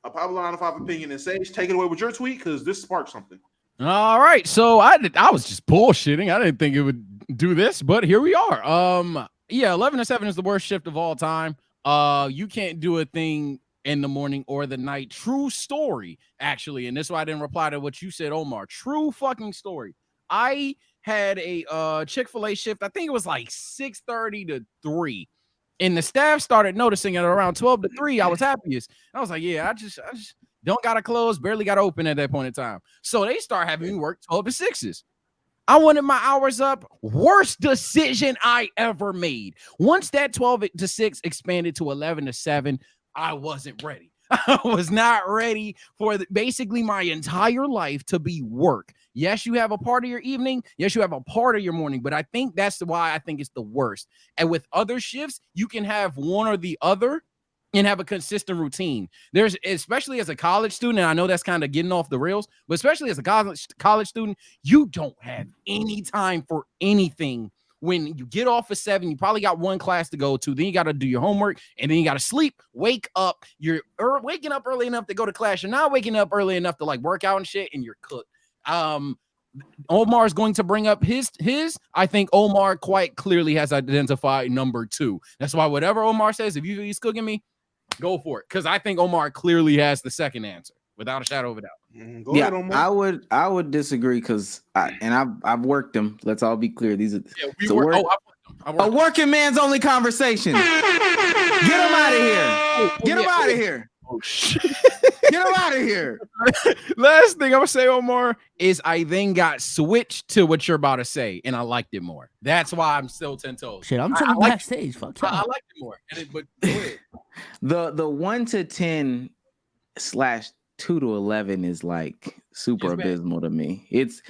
A popular 9 to 5 opinion. And Sage, take it away with your tweet because this sparked something. All right, so I was just bullshitting. I didn't think it would do this, but here we are. 11 to 7 is the worst shift of all time. You can't do a thing in the morning or the night. True story, actually, and this is why I didn't reply to what you said, Omar. True fucking story. I had a Chick-fil-A shift. I think it was like 6:30 to 3. And the staff started noticing at around 12 to 3, I was happiest. I was like, yeah, I just don't got to close, barely got to open at that point in time. So they start having me work 12 to 6s. I wanted my hours up. Worst decision I ever made. Once that 12 to 6 expanded to 11 to 7, I wasn't ready. I was not ready for basically my entire life to be work. Yes, you have a part of your evening. Yes, you have a part of your morning. But I think that's why I think it's the worst. And with other shifts, you can have one or the other and have a consistent routine. There's, especially as a college student, and I know that's kind of getting off the rails, but especially as a college student, you don't have any time for anything. When you get off at 7, you probably got one class to go to. Then you got to do your homework, and then you got to sleep, wake up. You're waking up early enough to go to class. You're not waking up early enough to like work out and shit, and you're cooked. Omar is going to bring up his. I think Omar quite clearly has identified number 2. That's why whatever Omar says, if he's cooking me, go for it. Because I think Omar clearly has the second answer, without a shadow of a doubt. Go ahead, Omar. I would disagree because I've worked them. Let's all be clear. These are a working man's only conversation. Get him out of here. Get him out of here. Oh shit. Get him out of here. Last thing I'm gonna say, Omar, is I then got switched to what you're about to say, and I liked it more. That's why I'm still 10 toes. Shit, I'm chilling backstage. Fuck I liked it more. But go ahead. The 1 to 10 / 2 to 11 is like super abysmal to me. It's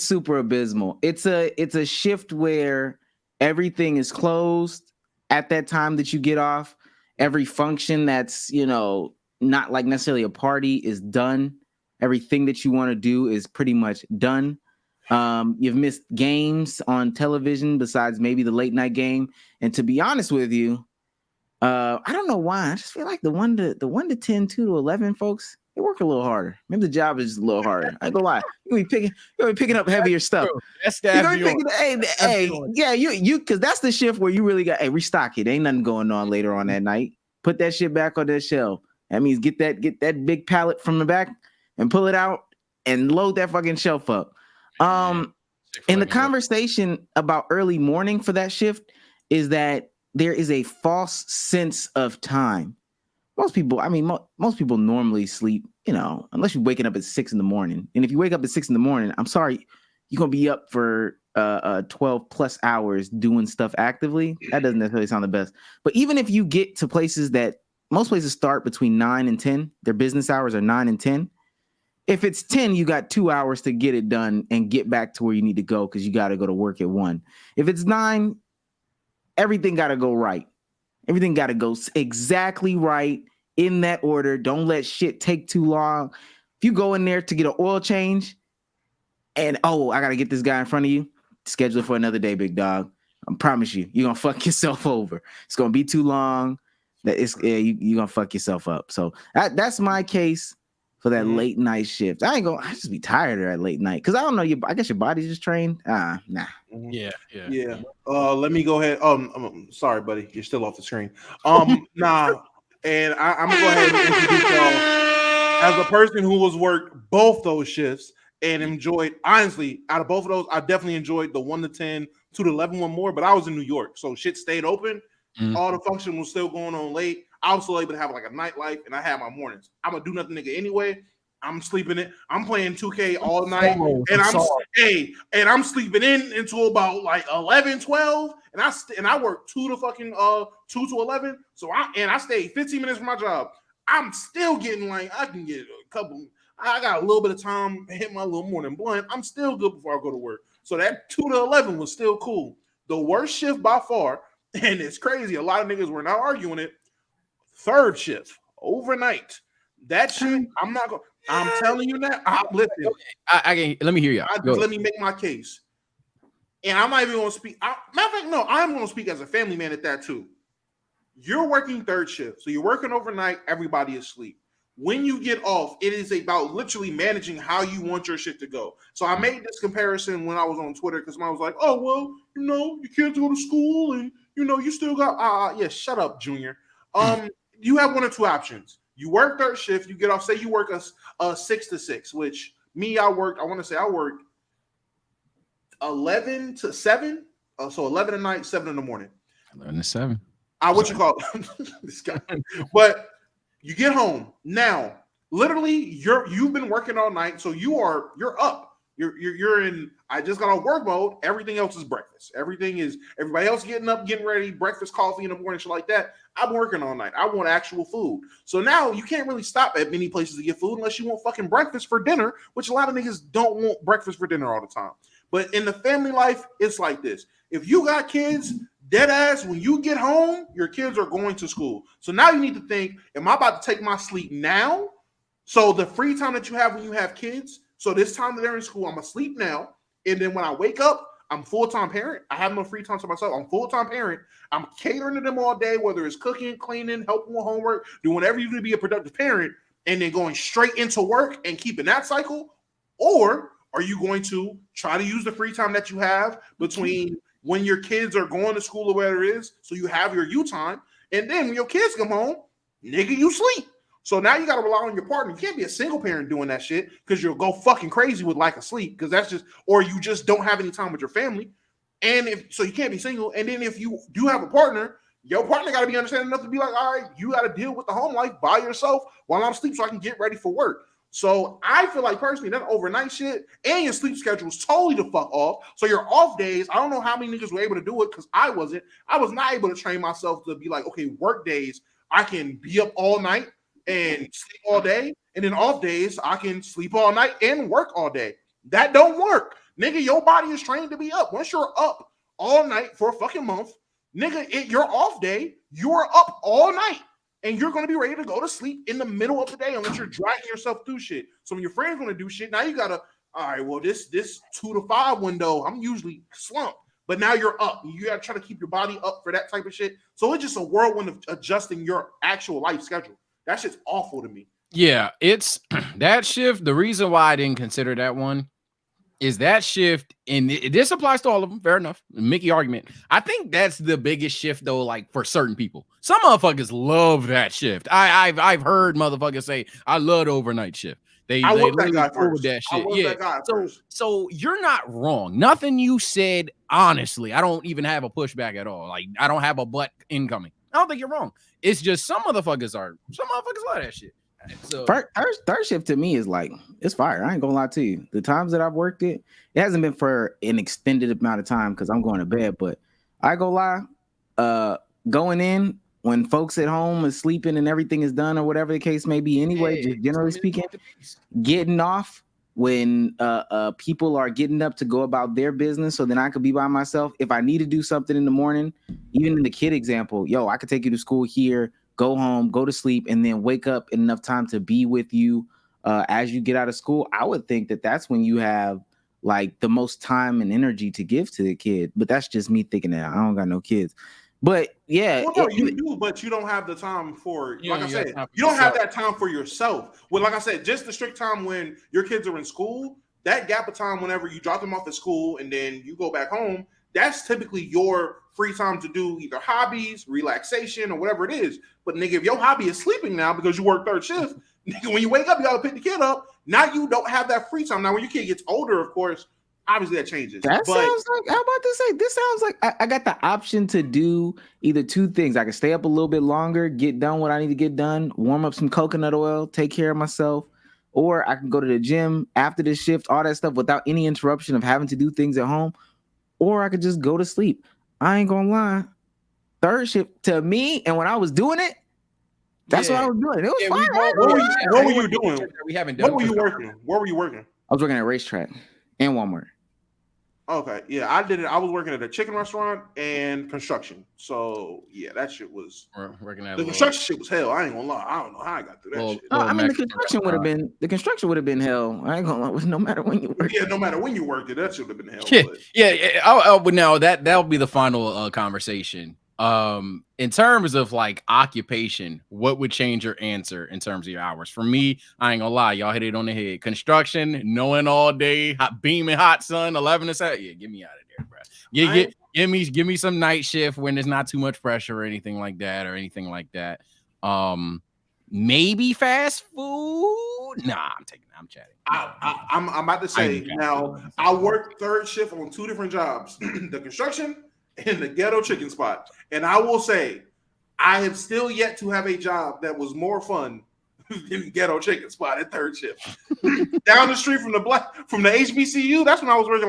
super abysmal. It's a shift where everything is closed at that time that you get off. Every function that's, not like necessarily a party is done. Everything that you want to do is pretty much done. You've missed games on television besides maybe the late night game. And to be honest with you, I don't know why. I just feel like the 1 to 10, 2 to 11 folks, They work a little harder. Maybe the job is a little harder. I ain't gonna lie. You're gonna be picking up heavier stuff. That's You're that gonna be beyond. picking, yeah, you because that's the shift where you really got restock it. Ain't nothing going on later on that night. Put that shit back on that shelf. That means get that big pallet from the back and pull it out and load that fucking shelf up. And the conversation about early morning for that shift is that there is a false sense of time. Most people, I mean, most people normally sleep, unless you're waking up at 6 a.m. And if you wake up at 6 a.m, I'm sorry, you're going to be up for 12 plus hours doing stuff actively. That doesn't necessarily sound the best. But even if you get to places that most places start between 9 and 10, their business hours are 9 and 10. If it's 10, you got 2 hours to get it done and get back to where you need to go because you got to go to work at 1. If it's 9, everything got to go right. Everything got to go exactly right in that order. Don't let shit take too long. If you go in there to get an oil change and, I got to get this guy in front of you, schedule it for another day, big dog. I promise you're going to fuck yourself over. It's going to be too long. You're going to fuck yourself up. So that's my case for that late night shift. I just be tired of that late night because I don't know. I guess your body's just trained. Nah. Yeah. Let me go ahead. Sorry, buddy, you're still off the screen. Nah, and I'm gonna go ahead and introduce y'all as a person who has worked both those shifts and enjoyed. Honestly, out of both of those, I definitely enjoyed the 1 to 10, 2 to 11 one more. But I was in New York, so shit stayed open. All the function was still going on late. I was still able to have like a nightlife, and I had my mornings. I'm a do nothing nigga anyway. I'm sleeping in. I'm playing 2K all night, and I'm sleeping in until about like 11, 12, and I work 2 to 11. So I stayed 15 minutes from my job. I'm still getting I can get a couple. I got a little bit of time to hit my little morning blunt. I'm still good before I go to work. So that 2 to 11 was still cool. The worst shift by far, and it's crazy. A lot of niggas were not arguing it. Third shift overnight. That shit, I'm telling you that. Listen, let me hear you. Let me make my case. And I'm not even going to speak. Matter of fact, no, I'm going to speak as a family man at that too. You're working third shift. So you're working overnight. Everybody is asleep. When you get off, it is about literally managing how you want your shit to go. So I made this comparison when I was on Twitter because I was like, oh, well, you can't go to school and, you still got, shut up, Junior. You have 1 or 2 options. You work third shift, you get off, say you work a 6 to 6, which I worked 11 to 7. So 11 at night, 7 in the morning. 11 to 7. What you call it? This guy. But you get home. Now, literally, you've been working all night, so you're up. You're in I just got on work mode. Everything else is breakfast. Everybody else getting up, getting ready, breakfast, coffee in the morning, shit like that. I'm working all night. I want actual food. So now you can't really stop at many places to get food unless you want fucking breakfast for dinner, which a lot of niggas don't want breakfast for dinner all the time. But in the family life, it's like this. If you got kids, dead ass, when you get home, your kids are going to school. So now you need to think, am I about to take my sleep now? So the free time that you have when you have kids, so this time that they're in school, I'm asleep now. And then when I wake up, I'm full-time parent. I have no free time to myself. I'm full-time parent. I'm catering to them all day, whether it's cooking, cleaning, helping with homework, doing whatever you do to be a productive parent, and then going straight into work and keeping that cycle. Or are you going to try to use the free time that you have between when your kids are going to school or whatever it is, so you have your you time, and then when your kids come home, nigga, you sleep. So now you got to rely on your partner. You can't be a single parent doing that shit because you'll go fucking crazy with lack of sleep because that's just, or you just don't have any time with your family. And you can't be single. And then if you do have a partner, your partner got to be understanding enough to be like, all right, you got to deal with the home life by yourself while I'm asleep so I can get ready for work. So I feel like personally that overnight shit and your sleep schedule is totally the fuck off. So your off days, I don't know how many niggas were able to do it because I was not able to train myself to be like, okay, work days, I can be up all night and sleep all day, and then off days I can sleep all night and work all day. That don't work, nigga. Your body is trained to be up. Once you're up all night for a fucking month, nigga, your off day, you're up all night, and you're gonna be ready to go to sleep in the middle of the day unless you're dragging yourself through shit. So when your friend's gonna do shit, now you gotta, all right, well this 2 to 5 window, I'm usually slumped, but now you're up. You gotta try to keep your body up for that type of shit. So it's just a whirlwind of adjusting your actual life schedule. That shit's awful to me. Yeah, it's that shift. The reason why I didn't consider that one is that shift, and this applies to all of them. Fair enough. Mickey argument. I think that's the biggest shift though. Like for certain people, some motherfuckers love that shift. I've heard motherfuckers say, "I love the overnight shift." They I was that literally guy cool with first. that I shit. was Yeah. that guy So first. so you're not wrong. Nothing you said, honestly, I don't even have a pushback at all. Like I don't have a butt incoming. I don't think you're wrong. It's just some motherfuckers love that shit. So Third shift to me is like it's fire. I ain't gonna lie to you. The times that I've worked it hasn't been for an extended amount of time because I'm going to bed. But I go lie, going in when folks at home is sleeping and everything is done or whatever the case may be. Anyway, just generally speaking, getting off when people are getting up to go about their business, so then I could be by myself. If I need to do something in the morning, even in the kid example, yo, I could take you to school here, go home, go to sleep, and then wake up in enough time to be with you as you get out of school. I would think that that's when you have like the most time and energy to give to the kid. But that's just me thinking that I don't got no kids. But yeah, Well, no, you do, but you don't have the time for. You Like I don't got said, time for you don't have yourself. that time for yourself. Well, like I said, just the strict time when your kids are in school. That gap of time, whenever you drop them off at school and then you go back home, that's typically your free time to do either hobbies, relaxation, or whatever it is. But nigga, if your hobby is sleeping now because you work third shift, nigga, when you wake up, you gotta pick the kid up. Now you don't have that free time. Now, when your kid gets older, of course, obviously that changes. that But sounds like I'm about to say. This sounds like I got the option to do either two things. I can stay up a little bit longer, get done what I need to get done, warm up some coconut oil, take care of myself, or I can go to the gym after the shift, all that stuff without any interruption of having to do things at home, or I could just go to sleep. I ain't gonna lie. Third shift to me, and when I was doing it, that's what I was doing. It was Yeah, fire. we I ain't both. gonna what were lie. you, Yeah, what were anyone you doing? that we haven't What done were for you sure. working? Where were you working? I was working at a racetrack and Walmart. Okay, yeah, I did it. I was working at a chicken restaurant and construction. So yeah, that shit was We're working at a the little, construction shit was hell. I ain't gonna lie. I don't know how I got through that little, shit. No, little I mean Mexican restaurant. the construction would have been hell. I ain't gonna lie, no matter when you work. Yeah, no matter when you worked it, that should have been hell. Yeah, But yeah. But now that'll be the final conversation. In terms of like occupation, what would change your answer in terms of your hours? For me, I ain't gonna lie, y'all hit it on the head. Construction, knowing all day, hot, beaming hot sun, 11 to 7. Yeah, get me out of there, bro. Give me some night shift when there's not too much pressure or anything like that, maybe fast food. Nah, I'm chatting. I'm about to I say ain't got now. food. I worked third shift on two different jobs: the construction and the ghetto chicken spot. And I will say, I have still yet to have a job that was more fun than ghetto chicken spot at third shift. Down the street from the HBCU, that's when I was working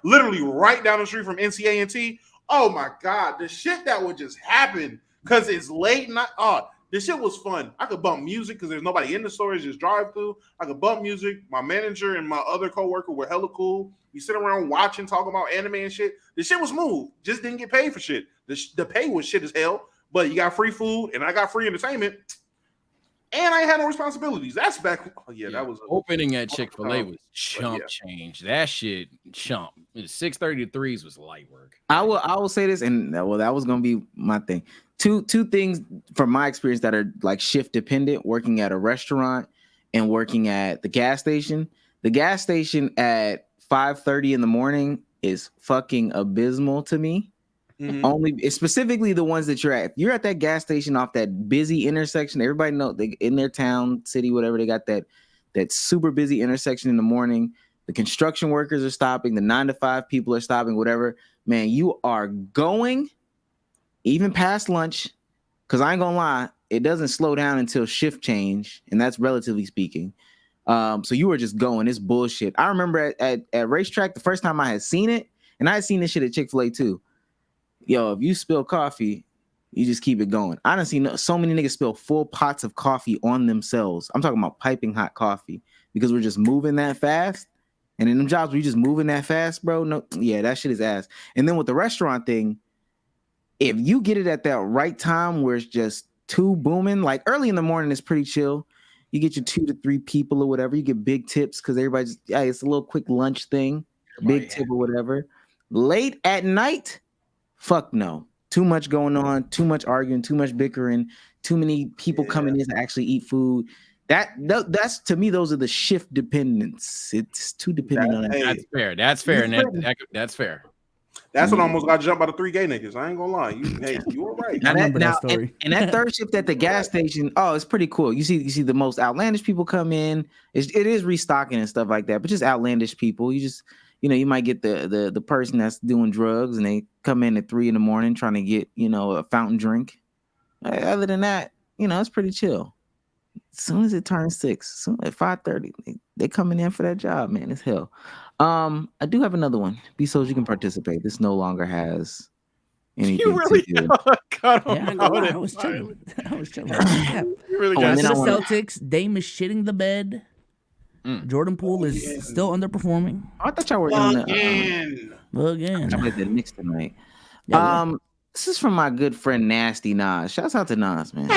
literally right down the street from NCA&T. Oh my god, the shit that would just happen because it's late night. Oh, this shit was fun. I could bump music because there's nobody in the store. It's just drive through. I could bump music. My manager and my other coworker were hella cool. We sit around watching, talking about anime and shit. The shit was smooth. Just didn't get paid for shit. The pay was shit as hell, but you got free food and I got free entertainment. And I had no responsibilities. That's back. Oh yeah, that was opening at Chick-fil-A was chump change. That shit chump. 6:30 to 3s was light work. I will say this, and that was gonna be my thing. Two things from my experience that are like shift dependent: working at a restaurant and working at the gas station. The gas station at 5:30 in the morning is fucking abysmal to me. Mm-hmm. Only specifically the ones that you're at. If you're at that gas station off that busy intersection, everybody know they in their town, city, whatever, they got that super busy intersection in the morning. The construction workers are stopping, the 9 to 5 people are stopping, whatever. Man, you are going even past lunch, because I ain't gonna lie, it doesn't slow down until shift change, and that's relatively speaking. So you were just going, it's bullshit. I remember at racetrack the first time I had seen it, and I had seen this shit at Chick-fil-A too. Yo, if you spill coffee, you just keep it going. I done seen so many niggas spill full pots of coffee on themselves. I'm talking about piping hot coffee because we're just moving that fast. And in them jobs, we just moving that fast, bro. No, yeah, that shit is ass. And then with the restaurant thing, if you get it at that right time where it's just too booming, like early in the morning, it's pretty chill. You get your 2 to 3 people or whatever. You get big tips because everybody's, it's a little quick lunch thing, big tip or whatever. Late at night, fuck no. Too much going on, too much arguing, too much bickering, too many people coming in to actually eat food. That's to me, those are the shift dependents. It's too dependent on that. That's fair. That's fair. And that's fair. That's what almost got jumped by the 3 gay niggas. I ain't gonna lie. You were right. I remember that story. And that third shift at the gas station, it's pretty cool. You see the most outlandish people come in. It is restocking and stuff like that, but just outlandish people. You just, you might get the person that's doing drugs and they come in at 3 a.m. trying to get, a fountain drink. Other than that, it's pretty chill. As soon as it turns 6, at 5:30, they coming in for that job, man. It's hell. I do have another one. B-Souls, you can participate. This no longer has anything to do. I was chilling. You really got the Celtics. Dame is shitting the bed. Jordan Poole is still underperforming. I thought y'all were in again. I played the Knicks tonight. Yeah. This is from my good friend Nasty Nas. Shouts out to Nas, man.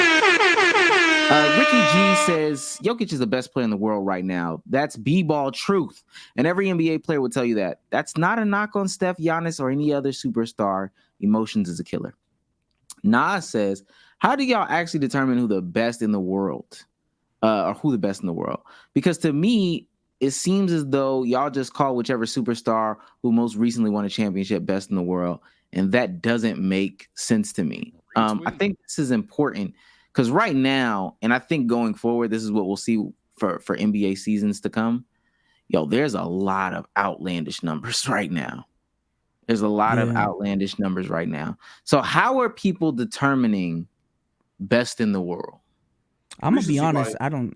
Ricky G says Jokic is the best player in the world right now. That's b-ball truth, and every NBA player would tell you that. That's not a knock on Steph, Giannis, or any other superstar. Emotions is a killer. Nas says, how do y'all actually determine who the best in the world, or who the best in the world? Because to me, it seems as though y'all just call whichever superstar who most recently won a championship best in the world, and that doesn't make sense to me. I think this is important. Because right now, and I think going forward, this is what we'll see for NBA seasons to come. There's a lot of outlandish numbers right now. There's a lot of outlandish numbers right now. So how are people determining best in the world? I'm gonna be honest. I don't.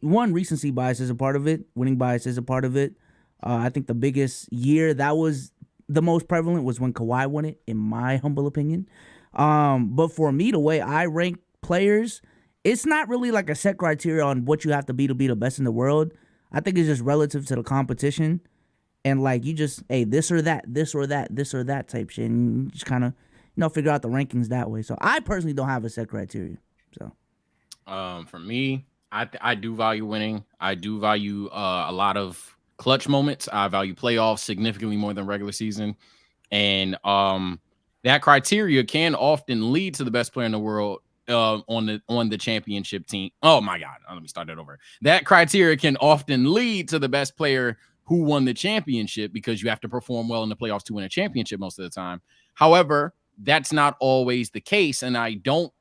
One, recency bias is a part of it. Winning bias is a part of it. I think the biggest year that was the most prevalent was when Kawhi won it, in my humble opinion. But for me, the way I rank players, it's not really like a set criteria on what you have to be the best in the world. I think it's just relative to the competition, and like you just this or that type shit, and you just kind of figure out the rankings that way. So I personally don't have a set criteria. So for me, I do value winning. I do value a lot of clutch moments. I value playoffs significantly more than regular season, and that criteria can often lead to the best player in the world on the championship team. Oh my God. Let me start that over. That criteria can often lead to the best player who won the championship because you have to perform well in the playoffs to win a championship most of the time. However, that's not always the case. And I don't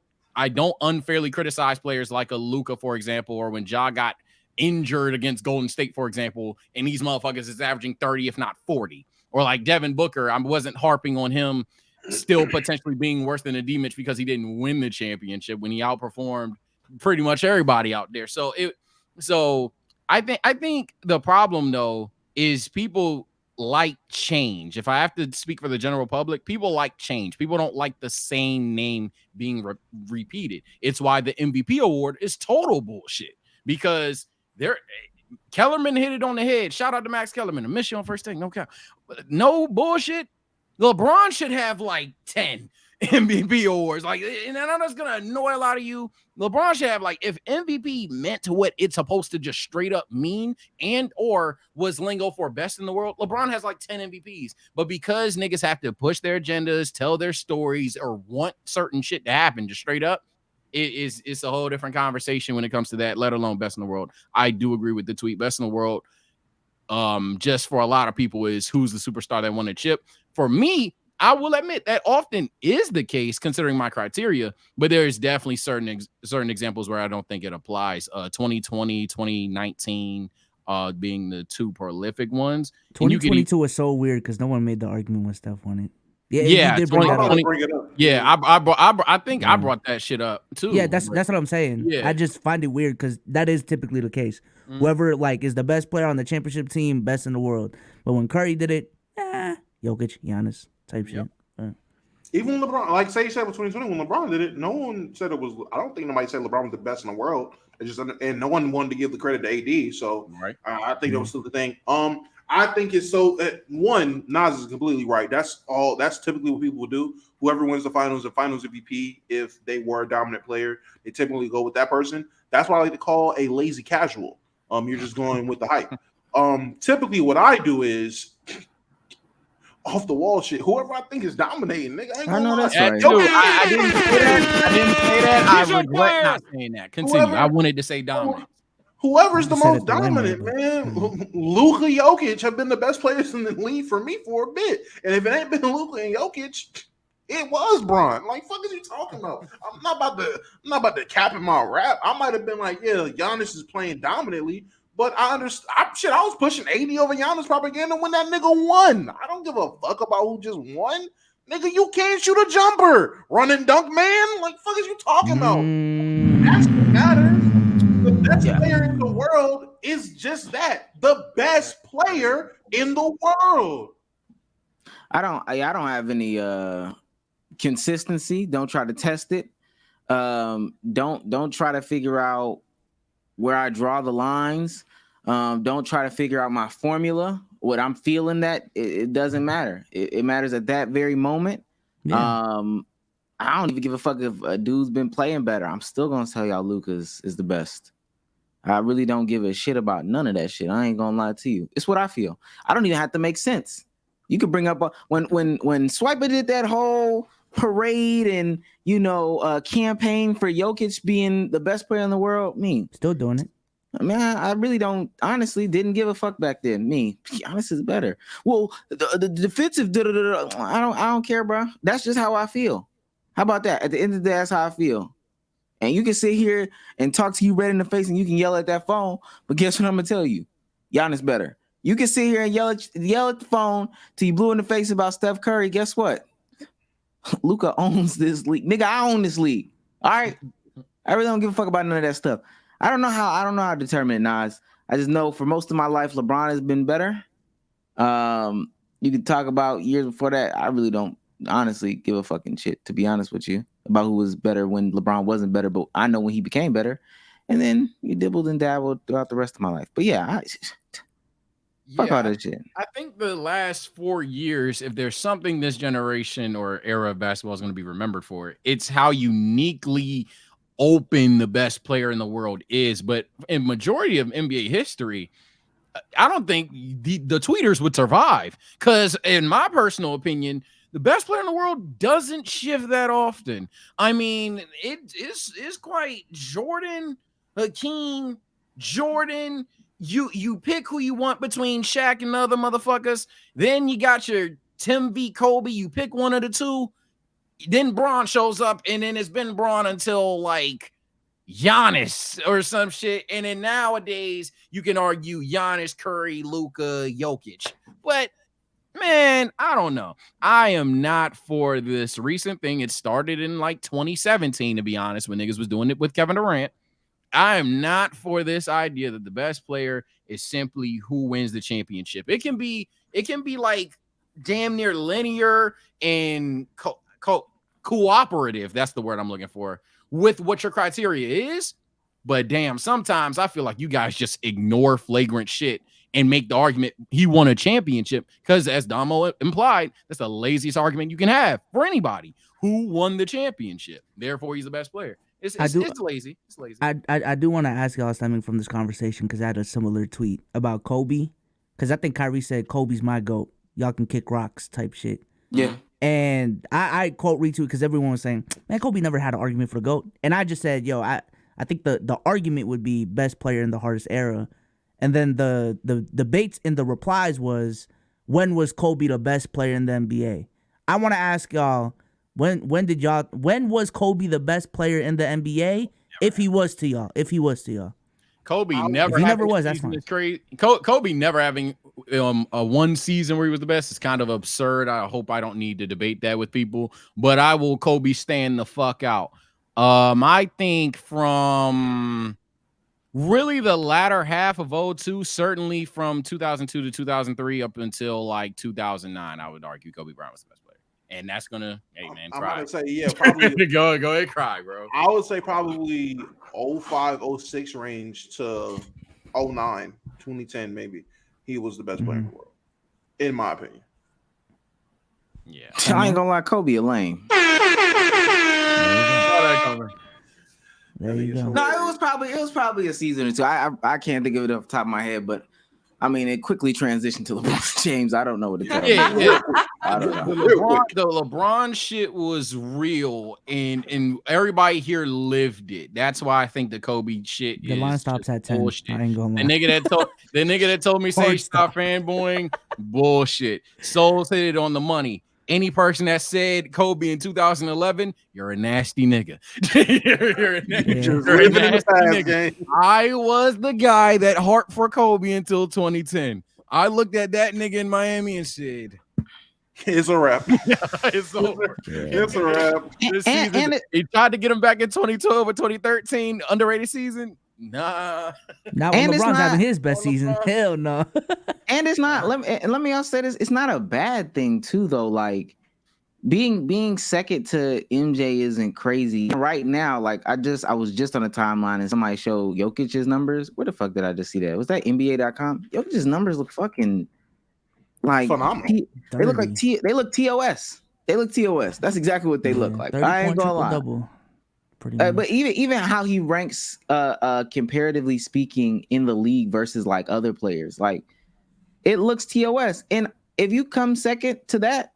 unfairly criticize players like a Luka, for example, or when Ja got injured against Golden State, for example, and these motherfuckers is averaging 30, if not 40. Or like Devin Booker, I wasn't harping on him still potentially being worse than a D-Mitch because he didn't win the championship when he outperformed pretty much everybody out there. So I think the problem though is people like change. If I have to speak for the general public, people like change. People don't like the same name being repeated. It's why the MVP award is total bullshit because Kellerman hit it on the head. Shout out to Max Kellerman. A mission on first thing. No bullshit. LeBron should have like 10 MVP awards. Like, and I know that's gonna annoy a lot of you. LeBron should have, like, if MVP meant to what it's supposed to just straight up mean, and or was lingo for best in the world, LeBron has like 10 MVPs. But because niggas have to push their agendas, tell their stories, or want certain shit to happen just straight up, it's a whole different conversation when it comes to that, let alone best in the world. I do agree with the tweet. Best in the world, just for a lot of people, is who's the superstar that won the chip. For me, I will admit that often is the case considering my criteria, but there's definitely certain examples where I don't think it applies. 2020, 2019 being the two prolific ones. 2022 was so weird because no one made the argument when Steph won it. Yeah, I think I brought that shit up too. Yeah, that's what I'm saying. Yeah. I just find it weird because that is typically the case. Whoever like is the best player on the championship team, best in the world. But when Curry did it, Jokic, Giannis type shit. Even LeBron, like say you said with 2020 when LeBron did it, no one said it was. I don't think nobody said LeBron was the best in the world. And no one wanted to give the credit to AD. So I think that was still the thing. I think it's so one, Nas is completely right. That's typically what people will do. Whoever wins the finals MVP, if they were a dominant player, they typically go with that person. That's what I like to call a lazy casual. You're just going with the hype. Typically what I do is off the wall shit. Whoever I think is dominating, nigga. I know that's right. I didn't say that. I He's a regret player. not saying that. Continue. Whoever- I wanted to say dominant. Whoever's You the said most it the right way, dominant, but- man. Luka Jokic have been the best players in the league for me for a bit. And if it ain't been Luka and Jokic, it was Bron. Like, fuck is you talking about? I'm not about to cap in my rap. I might have been like, yeah, Giannis is playing dominantly, but I understand. I was pushing 80 over Giannis propaganda when that nigga won. I don't give a fuck about who just won. Nigga, you can't shoot a jumper. Run and dunk, man. Like, fuck is you talking about? That's what matters. The best player in the world is just that. The best player in the world. I don't have any consistency. Don't try to test it. Don't try to figure out where I draw the lines. Don't try to figure out my formula. What I'm feeling it doesn't matter. It matters at that very moment. Yeah. I don't even give a fuck if a dude's been playing better. I'm still gonna tell y'all Luka's is the best. I really don't give a shit about none of that shit. I ain't gonna lie to you. It's what I feel. I don't even have to make sense. You could bring up when Swiper did that whole parade and campaign for Jokic being the best player in the world. Me Still doing it. I mean, I really don't. Honestly, didn't give a fuck back then. Me, Giannis is better. Well, the defensive, I don't care, bro. That's just how I feel. How about that? At the end of the day, that's how I feel. And you can sit here and talk to you red in the face, and you can yell at that phone. But guess what I'm gonna tell you? Giannis better. You can sit here and yell at the phone till you blue in the face about Steph Curry. Guess what? Luka owns this league. Nigga, I own this league. All right. I really don't give a fuck about none of that stuff. I don't know how to determine it, Nas. I just know for most of my life, LeBron has been better. You could talk about years before that. I really don't honestly give a fucking shit, to be honest with you, about who was better when LeBron wasn't better. But I know when he became better. And then you dibbled and dabbled throughout the rest of my life. But yeah, fuck all that shit. I think the last 4 years, if there's something this generation or era of basketball is going to be remembered for, it's how uniquely open the best player in the world is. But in majority of NBA history, I don't think the tweeters would survive, because in my personal opinion, the best player in the world doesn't shift that often. I mean, it's quite Jordan, Hakeem, Jordan. You pick who you want between Shaq and other motherfuckers. Then you got your Tim v. Kobe. You pick one of the two. Then Braun shows up, and then it's been Braun until like Giannis or some shit. And then nowadays you can argue Giannis, Curry, Luka, Jokic. But man, I don't know. I am not for this recent thing. It started in like 2017, to be honest, when niggas was doing it with Kevin Durant. I am not for this idea that the best player is simply who wins the championship. It can be like damn near linear and cooperative. That's the word I'm looking for, with what your criteria is. But damn, sometimes I feel like you guys just ignore flagrant shit and make the argument he won a championship, because as Damo implied, that's the laziest argument you can have for anybody. Who won the championship? Therefore, he's the best player. It's lazy. It's lazy. I do want to ask y'all stemming from this conversation, because I had a similar tweet about Kobe, because I think Kyrie said Kobe's my GOAT. Y'all can kick rocks type shit. Yeah. And I quote retweet because everyone was saying, man, Kobe never had an argument for the GOAT. And I just said, yo, I think the argument would be best player in the hardest era. And then the debates in the replies was, when was Kobe the best player in the NBA? I want to ask y'all, when was Kobe the best player in the NBA? If he was to y'all. Kobe If never. he never was, that's fine. Is crazy. Kobe never having a one season where he was the best is kind of absurd. I hope I don't need to debate that with people, but I will Kobe stand the fuck out. I think from really the latter half of 2002, certainly from 2002 to 2003 up until like 2009, I would argue Kobe Bryant was the best player. And that's gonna, hey man, cry. I'm gonna say, yeah, probably go ahead, cry, bro. I would say probably 05, 06 range to 09, 2010 maybe. He was the best player in the world, in my opinion. Yeah, I ain't gonna lie, Kobe a lame. There you go. No, it was probably a season or two. I can't think of it off the top of my head, but I mean, it quickly transitioned to LeBron James. I don't know what to tell Yeah, you. yeah. I don't know. The LeBron shit was real, and everybody here lived it. That's why I think the Kobe shit The line is stops just at 10. bullshit. I ain't gonna The lie. nigga that told me say Hard stop fanboying, bullshit. Souls hit it on the money. Any person that said Kobe in 2011, you're a nasty nigga. you're a Just you're a living in the nasty past, nigga. gang. I was the guy that harped for Kobe until 2010. I looked at that nigga in Miami and said, It's a wrap. it's over. It's a wrap. This And- season, and he tried to get him back in 2012 or 2013, underrated season. Nah. Not when And it's LeBron's having not- his best season. Hell no. And it's not. Let me also say this. It's not a bad thing too, though. Like being second to MJ isn't crazy right now. Like I was just on a timeline and somebody showed Jokic's numbers. Where the fuck did I just see that? Was that NBA.com? Jokic's numbers look fucking like Phenomenal. they look like they look TOS. They look TOS. That's exactly what they look like. 30 I ain't point gonna lie. triple-double. Pretty much. But even how he ranks comparatively speaking in the league versus like other players, like it looks TOS. And if you come second to that,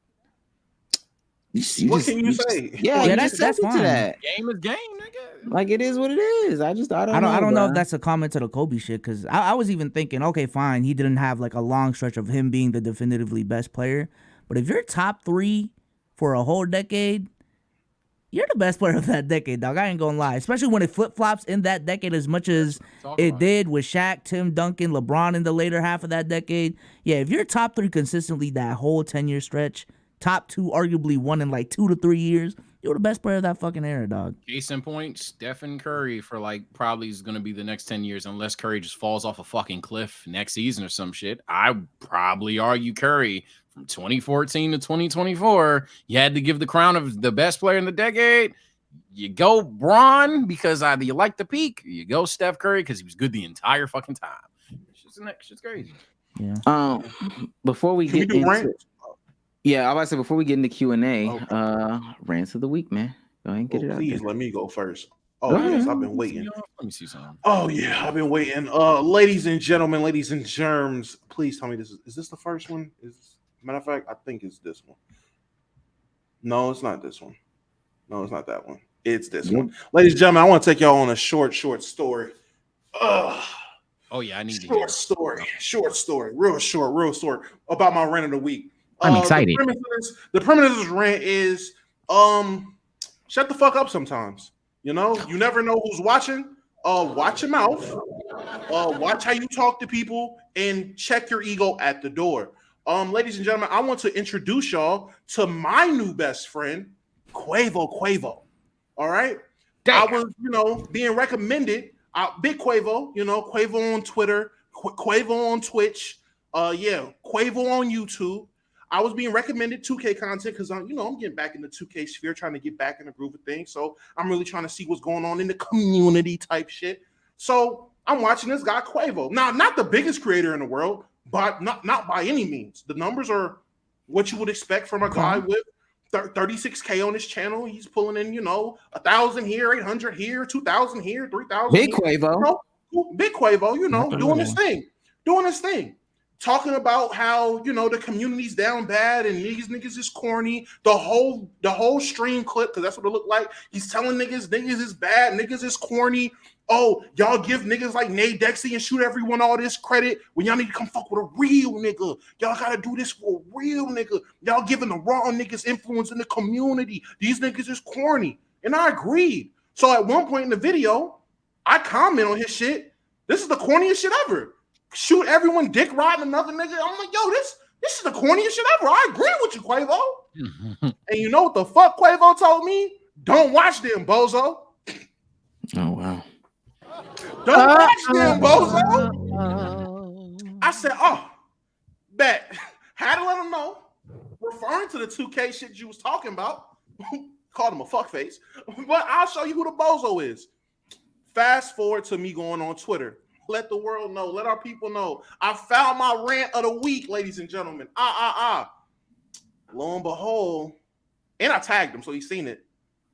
What can you say? Yeah, Yeah, that's that's fine. To fine. that. Game is game, nigga. Like it is what it is. I don't know. I don't know if bro. that's a comment to the Kobe shit, because I was even thinking, okay, fine, he didn't have like a long stretch of him being the definitively best player. But if you're top 3 for a whole decade, you're the best player of that decade, dog. I ain't gonna lie. Especially when it flip-flops in that decade as much as it did with Shaq, Tim Duncan, LeBron in the later half of that decade. Yeah, if you're top 3 consistently that whole 10-year stretch, top 2 arguably won in like 2 to 3 years, you're the best player of that fucking era, dog. Case in point, Stephen Curry for like probably is going to be the next 10 years unless Curry just falls off a fucking cliff next season or some shit. I probably argue Curry from 2014 to 2024. You had to give the crown of the best player in the decade. You go Bron because either you like the peak, or you go Steph Curry because he was good the entire fucking time. Shit's crazy. Yeah. Before we Can we get do into rant? yeah, I was about to say before we get into Q&A, Okay. rants of the week, man. Go ahead and get it out Please there. let me go first. Go Oh, ahead. yes, I've been waiting. Let me see something. Oh, yeah, I've been waiting. Ladies and gentlemen, ladies and germs, please tell me is this the first one? Matter of fact, I think it's this one. No, it's not this one. No, it's not that one. It's this one. Ladies and gentlemen, I want to take y'all on a short story. Oh, yeah, I need to hear. Short story, real short about my rant of the week. I'm excited. The premise of this rant is shut the fuck up sometimes. You know, you never know who's watching. Watch your mouth. Watch how you talk to people and check your ego at the door. Ladies and gentlemen, I want to introduce y'all to my new best friend, Quavo. All right. Damn. I was, being recommended. Big Quavo, Quavo on Twitter, Quavo on Twitch, Quavo on YouTube. I was being recommended 2K content because I'm getting back in the 2K sphere, trying to get back in the groove of things. So I'm really trying to see what's going on in the community type shit. So I'm watching this guy Quavo. Now, not the biggest creator in the world, but not by any means. The numbers are what you would expect from a guy with 36K on his channel. He's pulling in, 1,000 here, 800 here, 2,000 here, 3,000. Big Quavo. Big Quavo, doing his thing. Talking about how, the community's down bad and niggas is corny. The whole stream clip, because that's what it looked like. He's telling niggas is bad, niggas is corny. Oh, y'all give niggas like Nate Dexy and Shoot Everyone all this credit when y'all need to come fuck with a real nigga. Y'all gotta do this for a real nigga. Y'all giving the wrong niggas influence in the community. These niggas is corny. And I agreed. So at one point in the video, I comment on his shit. This is the corniest shit ever. Shoot Everyone dick riding another nigga. I'm like, yo, this is the corniest shit ever. I agree with you, Quavo. And you know what the fuck Quavo told me? Don't watch them, bozo. Oh wow. Don't watch them, bozo. I said, bet. Had to let him know. Referring to the 2K shit you was talking about. Called him a fuckface. But I'll show you who the bozo is. Fast forward to me going on Twitter. Let the world know. Let our people know. I found my rant of the week, ladies and gentlemen. Lo and behold, and I tagged him, so he's seen it.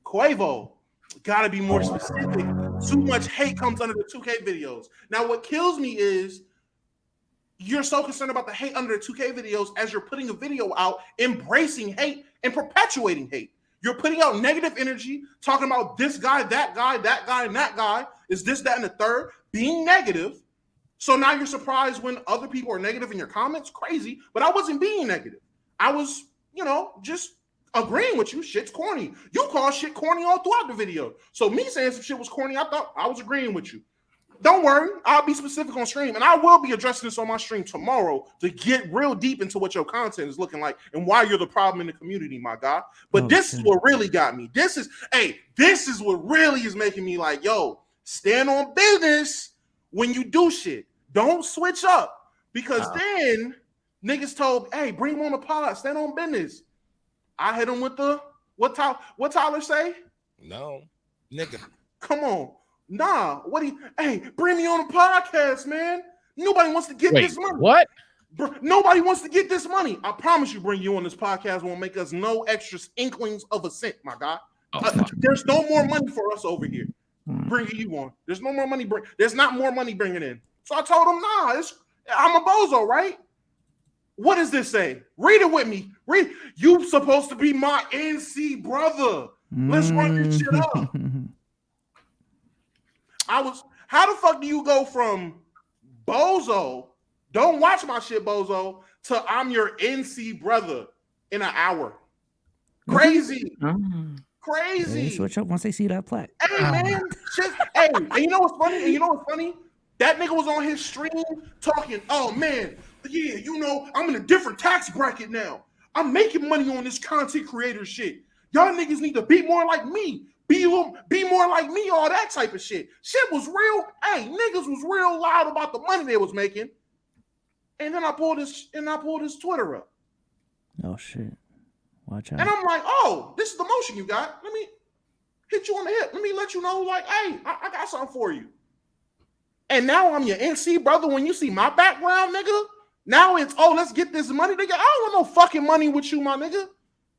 Quavo, gotta be more specific. Too much hate comes under the 2K videos. Now, what kills me is you're so concerned about the hate under the 2K videos as you're putting a video out embracing hate and perpetuating hate. You're putting out negative energy, talking about this guy, that guy, that guy, and that guy is this, that, and the third, being negative. So now you're surprised when other people are negative in your comments? Crazy. But I wasn't being negative. I was, just agreeing with you. Shit's corny. You call shit corny all throughout the video. So me saying some shit was corny, I thought I was agreeing with you. Don't worry, I'll be specific on stream, and I will be addressing this on my stream tomorrow to get real deep into what your content is looking like and why you're the problem in the community, my guy. But this is what really got me. This is what really is making me like, yo, stand on business when you do shit. Don't switch up, because then niggas told, hey, bring him on the pod, stand on business. I hit him with the what Tyler say? No, nigga. Come on. Nah, hey, bring me on the podcast, man. Nobody wants to get this money. What? Nobody wants to get this money. I promise you, bring you on this podcast won't make us no extra inklings of a cent, my guy. There's no more money for us over here. Bringing you on. There's no more money. There's not more money bringing in. So I told him, nah, I'm a bozo, right? What does this say? Read it with me. Read. You supposed to be my NC brother. Let's run this shit up. How the fuck do you go from bozo, don't watch my shit, bozo, to I'm your NC brother in an hour? Crazy. Crazy. They switch up once they see that plaque. Hey, man. And you know what's funny? That nigga was on his stream talking, oh, man, yeah, I'm in a different tax bracket now. I'm making money on this content creator shit. Y'all niggas need to be more like me. Be more like me, all that type of shit. Shit was real. Hey, niggas was real loud about the money they was making. And then I pulled his Twitter up. Oh shit. Watch out. And I'm like, oh, this is the motion you got. Let me hit you on the hip. Let me let you know, like, hey, I got something for you. And now I'm your NC brother when you see my background, nigga. Now it's, oh, let's get this money, nigga. I don't want no fucking money with you, my nigga.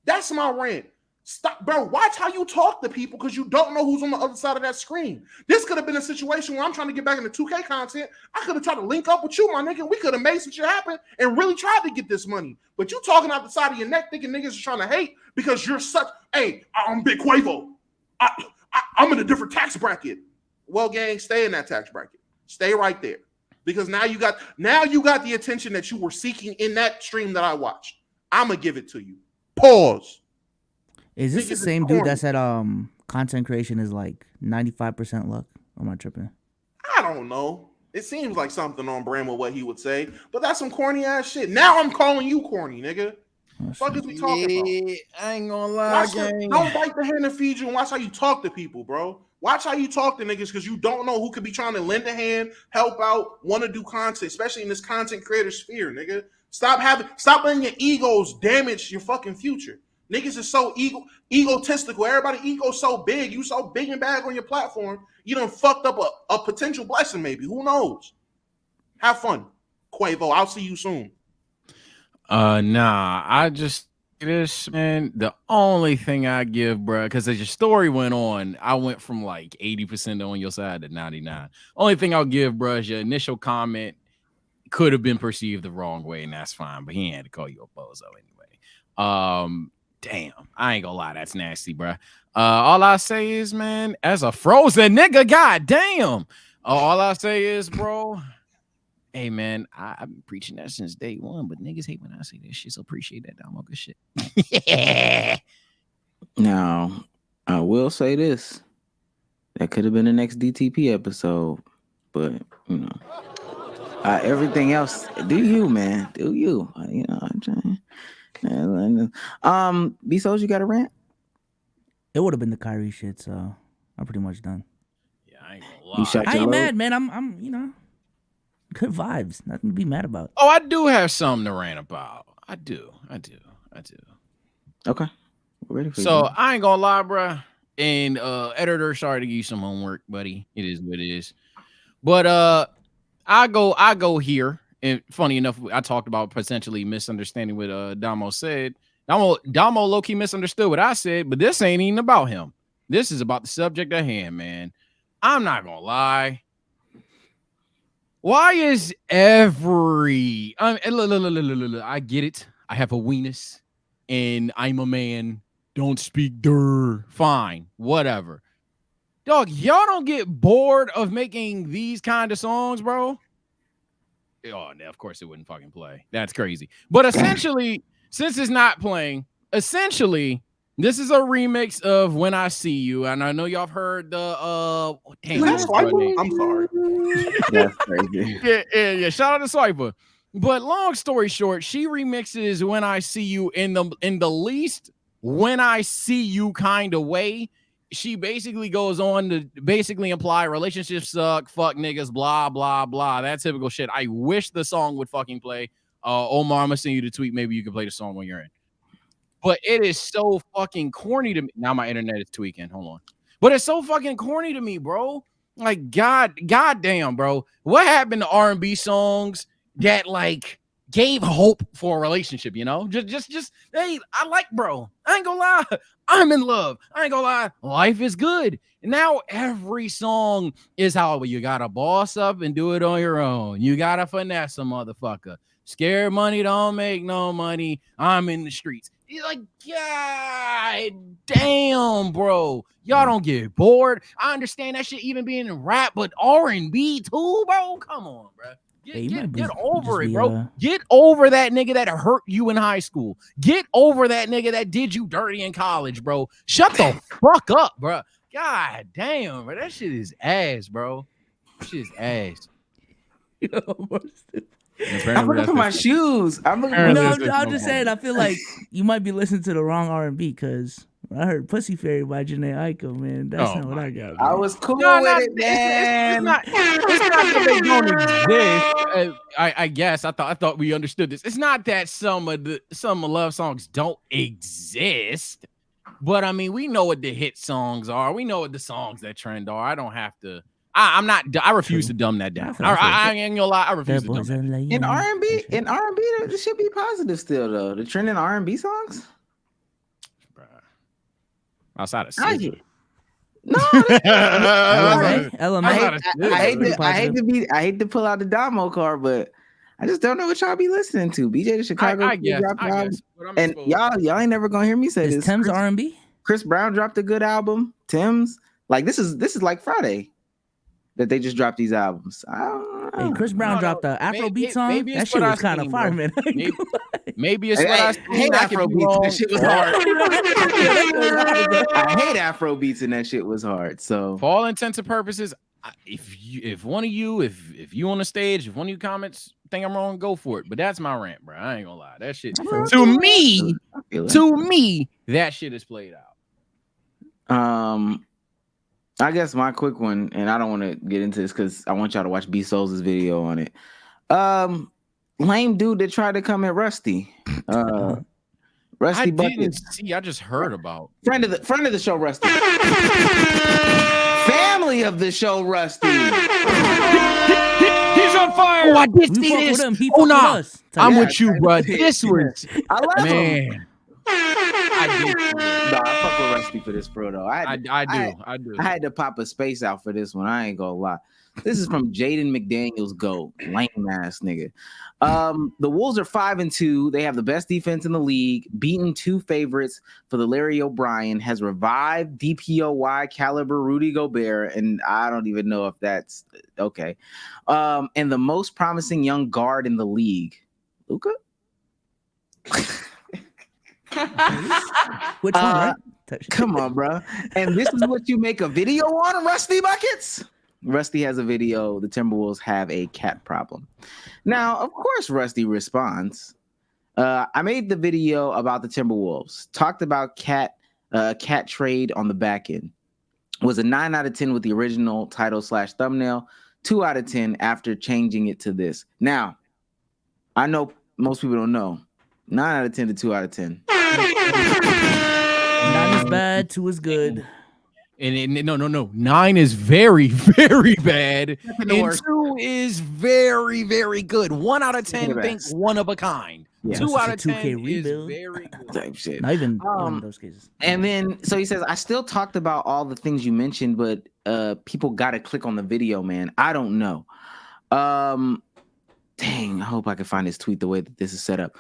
That's my rant. Stop, bro. Watch how you talk to people, because you don't know who's on the other side of that screen. This could have been a situation where I'm trying to get back into 2K content. I could have tried to link up with you, my nigga. We could have made some shit happen and really tried to get this money. But you talking out the side of your neck thinking niggas are trying to hate because you're such, hey, I'm Big Quavo. I'm in a different tax bracket. Well, gang, stay in that tax bracket. Stay right there. Because now you got the attention that you were seeking in that stream that I watched. I'm going to give it to you. Pause. Is this the same dude that said content creation is like 95% luck? Am I tripping? I don't know. It seems like something on brand with what he would say, but that's some corny ass shit. Now I'm calling you corny, nigga. What fuck is we talking about? I ain't gonna lie, gang. Don't bite the hand that feeds you, and watch how you talk to people, bro. Watch how you talk to niggas, because you don't know who could be trying to lend a hand, help out, want to do content, especially in this content creator sphere, nigga. Stop letting your egos damage your fucking future. Niggas is so egotistical. Everybody ego so big. You so big and bad on your platform. You done fucked up a potential blessing, maybe. Who knows? Have fun, Quavo. I'll see you soon. Nah. I just this, man. The only thing I give, bro, because as your story went on, I went from like 80% on your side to 99. Only thing I'll give, bro, is your initial comment could have been perceived the wrong way, and that's fine. But he ain't had to call you a bozo anyway. Damn, I ain't gonna lie, that's nasty, bro. All I say is, man, as a frozen nigga, god damn. All I say is, bro, hey, man, I've been preaching that since day one, but niggas hate when I say this shit, so appreciate that, Damo. Good shit. Yeah. Now, I will say this. That could have been the next DTP episode, but, everything else, do you, man. Do you. I'm trying. B-Souls, you got a rant? It would have been the Kyrie shit, so I'm pretty much done. Yeah, I ain't gonna lie. I ain't mad, man. I'm good vibes. Nothing to be mad about. Oh, I do have something to rant about. I do. Okay. We're ready for so you. I ain't gonna lie, bro. And editor, sorry to give you some homework, buddy. It is what it is. But I go here. And funny enough, I talked about potentially misunderstanding what Damo said. Damo low-key misunderstood what I said, but this ain't even about him. This is about the subject at hand, man. I'm not gonna lie. Why is every look, I get it. I have a weenus and I'm a man. Don't speak fine, whatever. Dog, y'all don't get bored of making these kind of songs, bro? Oh, no, of course it wouldn't fucking play. That's crazy. But essentially, since it's not playing, essentially, this is a remix of When I See You. And I know y'all have heard the Is that Swiper? I'm sorry. That's crazy. Yeah. Shout out to Swiper. But long story short, she remixes When I See You in the least When I See You kind of way. She basically goes on to basically imply relationships suck, fuck niggas, blah, blah, blah. That typical shit. I wish the song would fucking play. Omar, I'm gonna send you the tweet. Maybe you can play the song when you're in. But it is so fucking corny to me. Now my internet is tweaking. Hold on. But it's so fucking corny to me, bro. Like, goddamn, bro. What happened to R&B songs that like gave hope for a relationship, you know? Just hey, I like bro. I ain't gonna lie. I'm in love. I ain't gonna lie. Life is good. And now every song is how you gotta boss up and do it on your own. You gotta finesse a motherfucker. Scared money don't make no money. I'm in the streets. You're like, God damn, bro. Y'all don't get bored. I understand that shit even being in rap, but R&B too, bro. Come on, bro. Get over it, bro. Get over that nigga that hurt you in high school. Get over that nigga that did you dirty in college, bro. Shut the fuck up, bro. God damn, bro. That shit is ass, bro. That shit is ass. I'm looking for my shoes. I'm just saying. I feel like you might be listening to the wrong R&B because I heard "Pussy Fairy" by Janae Aiko. Man, that's not what I got. Man. I was cool with it, man. It's not that they don't exist. I guess I thought we understood this. It's not that some of love songs don't exist, but I mean we know what the hit songs are. We know what the songs that trend are. I don't have to. I refuse to dumb that down. I ain't gonna lie. I refuse to dumb that down. In R&B, it should be positive still though. The trending R&B songs. Outside of Silver. No, I hate to pull out the Damo card, but I just don't know what y'all be listening to. BJ the Chicago, I guess. And y'all ain't never gonna hear me say this. Tim's R&B. Chris Brown dropped a good album. Tim's like this is like Friday that they just dropped these albums. Hey, Chris Brown dropped the Afrobeat song. That shit was kind of fire, man. Maybe it's what I hate Afrobeats. That shit was hard. I hate Afrobeats and that shit was hard. So for all intents and purposes, if one of you, if you on the stage, if one of you comments think I'm wrong, go for it. But that's my rant, bro. I ain't gonna lie. That shit to me, that shit is played out. I guess my quick one, and I don't want to get into this because I want y'all to watch B Souls' video on it. Lame dude that tried to come at Rusty. Rusty Bucket. I just heard about friend of the show, Rusty. Family of the show, Rusty. He's on fire. Oh, I did see this. Oh no, I'm with you, bro. This was I love man. Him. I fuck with Rusty for this, bro. Though I do. I had to pop a space out for this one. I ain't gonna lie. This is from Jaden McDaniels. Go lame ass nigga. The Wolves are 5-2. They have the best defense in the league. Beaten two favorites for the Larry O'Brien. Has revived DPOY caliber Rudy Gobert, and I don't even know if that's okay. And the most promising young guard in the league, Luka. Which one, right? Come on, bro. And this is what you make a video on, Rusty Buckets? Rusty has a video. The Timberwolves have a cat problem. Now, of course, Rusty responds. I made the video about the Timberwolves. Talked about cat trade on the back end. Was a 9 out of 10 with the original title / thumbnail. 2 out of 10 after changing it to this. Now, I know most people don't know. 9 out of 10 to 2 out of 10. 9 is bad, 2 is good. And no. 9 is very, very bad. And 2 is very, very good. 1 out of 10 think one of a kind. Yeah, 2 out of 10 is very good. Type shit. Not even in those cases. And then, so he says, I still talked about all the things you mentioned, but people got to click on the video, man. I don't know. Dang, I hope I can find this tweet the way that this is set up.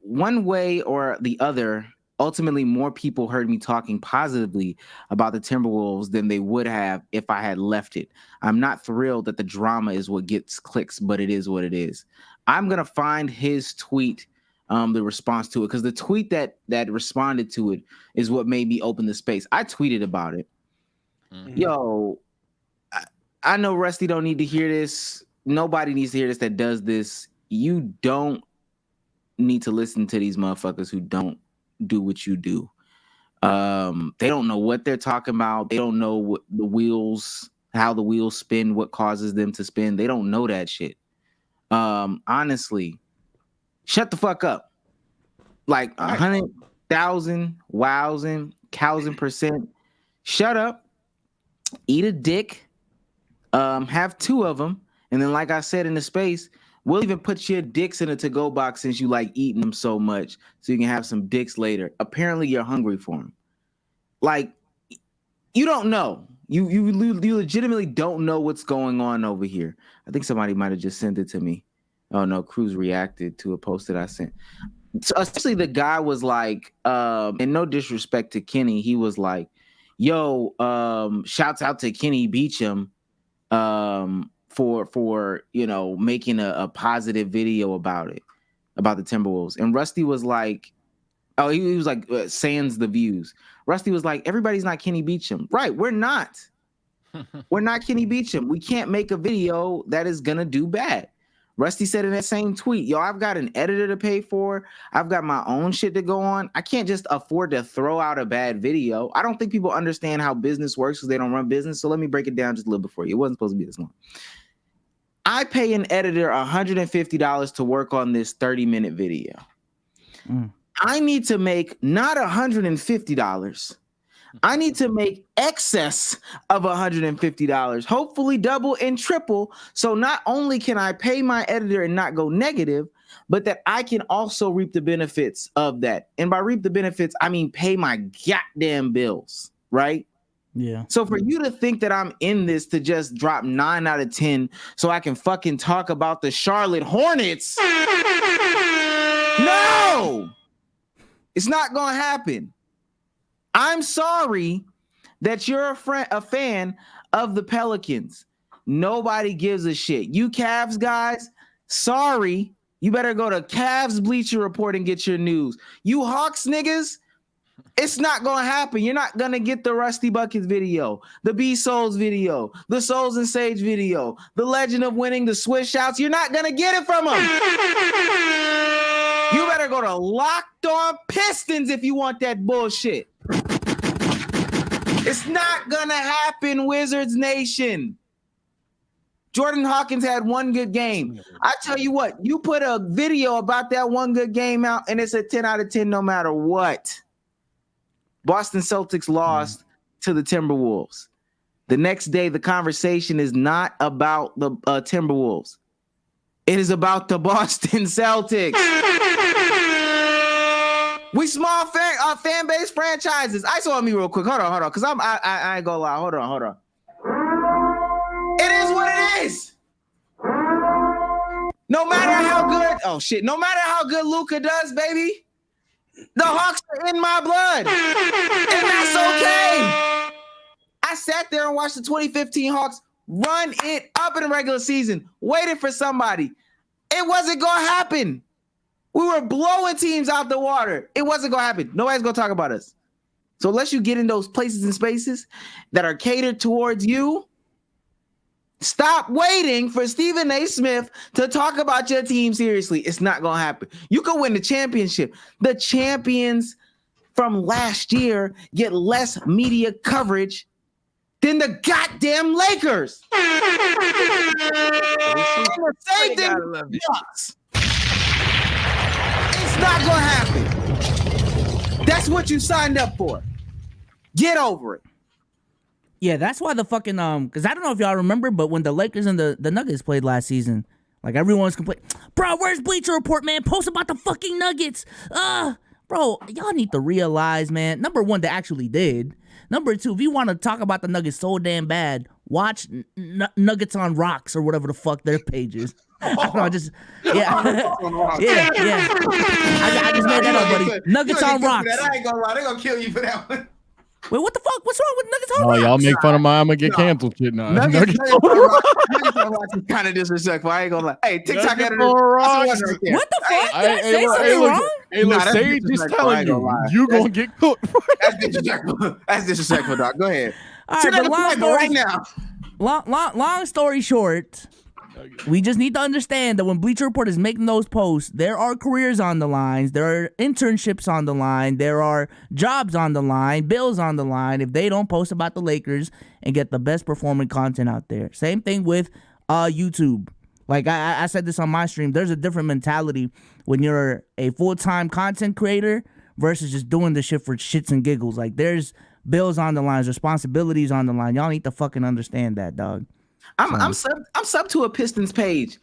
One way or the other, ultimately, more people heard me talking positively about the Timberwolves than they would have if I had left it. I'm not thrilled that the drama is what gets clicks, but it is what it is. I'm going to find his tweet, the response to it, because the tweet that responded to it is what made me open the space. I tweeted about it. Mhm. Yo, I know Rusty don't need to hear this. Nobody needs to hear this that does this. You don't need to listen to these motherfuckers who don't do what you do. They don't know what they're talking about. They don't know what how the wheels spin, what causes them to spin. They don't know that shit. Honestly, shut the fuck up. Like 100,000, wowsing, 1,000%. Shut up. Eat a dick. Have 2 of them. And then, like I said in the space, we'll even put your dicks in a to-go box since you like eating them so much, so you can have some dicks later. Apparently, you're hungry for them. Like, you don't know. You legitimately don't know what's going on over here. I think somebody might have just sent it to me. Oh no, Cruz reacted to a post that I sent. So essentially, the guy was like, and no disrespect to Kenny, he was like, "Yo, shouts out to Kenny Beecham." For making a positive video about the Timberwolves. And Rusty was like, he was like, sans the views. Rusty was like, everybody's not Kenny Beecham. Right, we're not. We're not Kenny Beecham. We can't make a video that is gonna do bad. Rusty said in that same tweet, yo, I've got an editor to pay for. I've got my own shit to go on. I can't just afford to throw out a bad video. I don't think people understand how business works because they don't run business. So let me break it down just a little bit for you. It wasn't supposed to be this long. I pay an editor $150 to work on this 30-minute video. I need to make not $150. I need to make excess of $150, hopefully double and triple. So not only can I pay my editor and not go negative, but that I can also reap the benefits of that. And by reap the benefits, I mean pay my goddamn bills, right? Yeah. So for you to think that I'm in this to just drop 9 out of 10 so I can fucking talk about the Charlotte Hornets, no, it's not gonna happen. I'm sorry that you're a fan of the Pelicans. Nobody gives a shit. You Cavs guys, sorry. You better go to Cavs Bleacher Report and get your news. You Hawks niggas, it's not going to happen. You're not going to get the Rusty Buckets video, the B-Souls video, the Souls and Sage video, the Legend of Winning, the Swish Shouts. You're not going to get it from them. You better go to Locked On Pistons if you want that bullshit. It's not gonna happen, Wizards Nation. Jordan Hawkins had one good game. I tell you what, you put a video about that one good game out, and it's a 10 out of 10 no matter what. Boston Celtics lost to the Timberwolves. The next day, the conversation is not about the Timberwolves. It is about the Boston Celtics. We small fan base franchises. Ice on me real quick. Hold on, because I ain't gonna lie. Hold on. It is what it is. No matter how good, no matter how good Luka does, baby, the Hawks are in my blood, and that's okay. I sat there and watched the 2015 Hawks run it up in the regular season, waiting for somebody. It wasn't gonna happen. We were blowing teams out the water. It wasn't going to happen. Nobody's going to talk about us. So unless you get in those places and spaces that are catered towards you, stop waiting for Stephen A. Smith to talk about your team seriously. It's not going to happen. You can win the championship. The champions from last year get less media coverage than the goddamn Lakers. The same thing sucks. It's not gonna happen. That's what you signed up for. Get over it. Yeah, that's why the fucking because I don't know if y'all remember, but when the Lakers and the Nuggets played last season, like everyone's complaining, bro, where's Bleacher Report, man? Post about the fucking Nuggets. Bro, y'all need to realize, man. Number one, they actually did. Number two, if you want to talk about the Nuggets so damn bad, watch Nuggets on Rocks or whatever the fuck their page is. I don't know, just yeah. I just made that up, buddy. Nuggets on Rocks. I ain't gonna lie, they gonna kill you for that one. Wait, what the fuck? What's wrong with Nuggets on Oh, Rocks? y'all make fun of mine. I'm gonna get canceled. Shit, nah. Nuggets on Rocks is kind of disrespectful. I ain't gonna lie. Hey, TikTok Nuggets editor. on Rocks. Right there. What the fuck? Did I say Hey, something look, wrong? Hey, look, Nah, that's Sage is disrespectful. I telling ain't you, gonna lie. you gonna get cooked. That's disrespectful. That's disrespectful, dog. Go ahead. All Sit right, at but the table right now. long story short, we just need to understand that when Bleacher Report is making those posts, there are careers on the lines, there are internships on the line, there are jobs on the line, bills on the line if they don't post about the Lakers and get the best performing content out there. Same thing with YouTube. Like I said this on my stream, there's a different mentality when you're a full-time content creator versus just doing the shit for shits and giggles. Like there's bills on the line, responsibilities on the line. Y'all need to fucking understand that, dog. I'm sub to a Pistons page.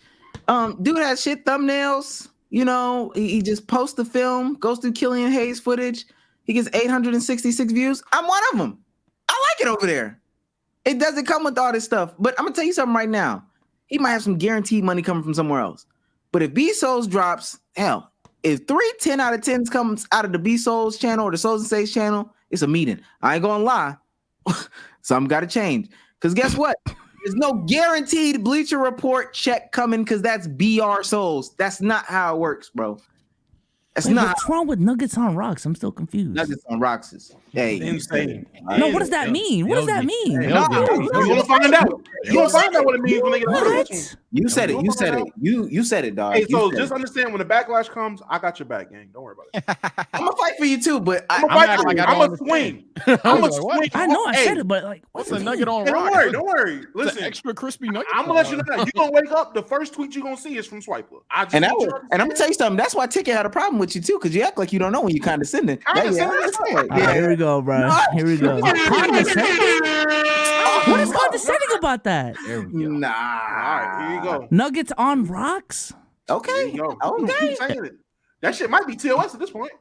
Dude has shit thumbnails. You know, he just posts the film, goes through Killian Hayes footage. He gets 866 views. I'm one of them. I like it over there. It doesn't come with all this stuff. But I'm gonna tell you something right now. He might have some guaranteed money coming from somewhere else. But if B Souls drops, hell, if 3 10 out of 10s comes out of the B Souls channel or the Souls and Sage channel, it's a meeting. I ain't gonna lie. Something gotta change. Because guess what? There's no guaranteed Bleacher Report check coming because that's BR Souls. That's not how it works, bro. That's not. What's wrong with Nuggets on Rocks? I'm still confused. Nuggets on Rocks is insane. No, what does that mean? What does that mean? You're gonna find out. You're gonna find out what it means when they get What? You said it. You said it. You said it, dog. Hey, You so said just it. understand when the backlash comes, I got your back, gang. Don't worry about it. I'm gonna fight for you too, but I'm a swing. I'm a swing. I know I Hey, said it, but like, What's what's a nugget on Hey, rock? don't worry. It's Listen, an extra crispy nugget. I'm gonna let you know that you're gonna wake up. The first tweet you're gonna see is from Swiper. and I'm gonna tell you something. That's why Ticket had a problem with you too, because you act like you don't know when you condescending. Here we go, bro. Here we go. What is condescending about that? Nah. All right, here you go. Nuggets on Rocks? Okay. Here you go. Okay. Keep saying it. That shit might be TOS at this point.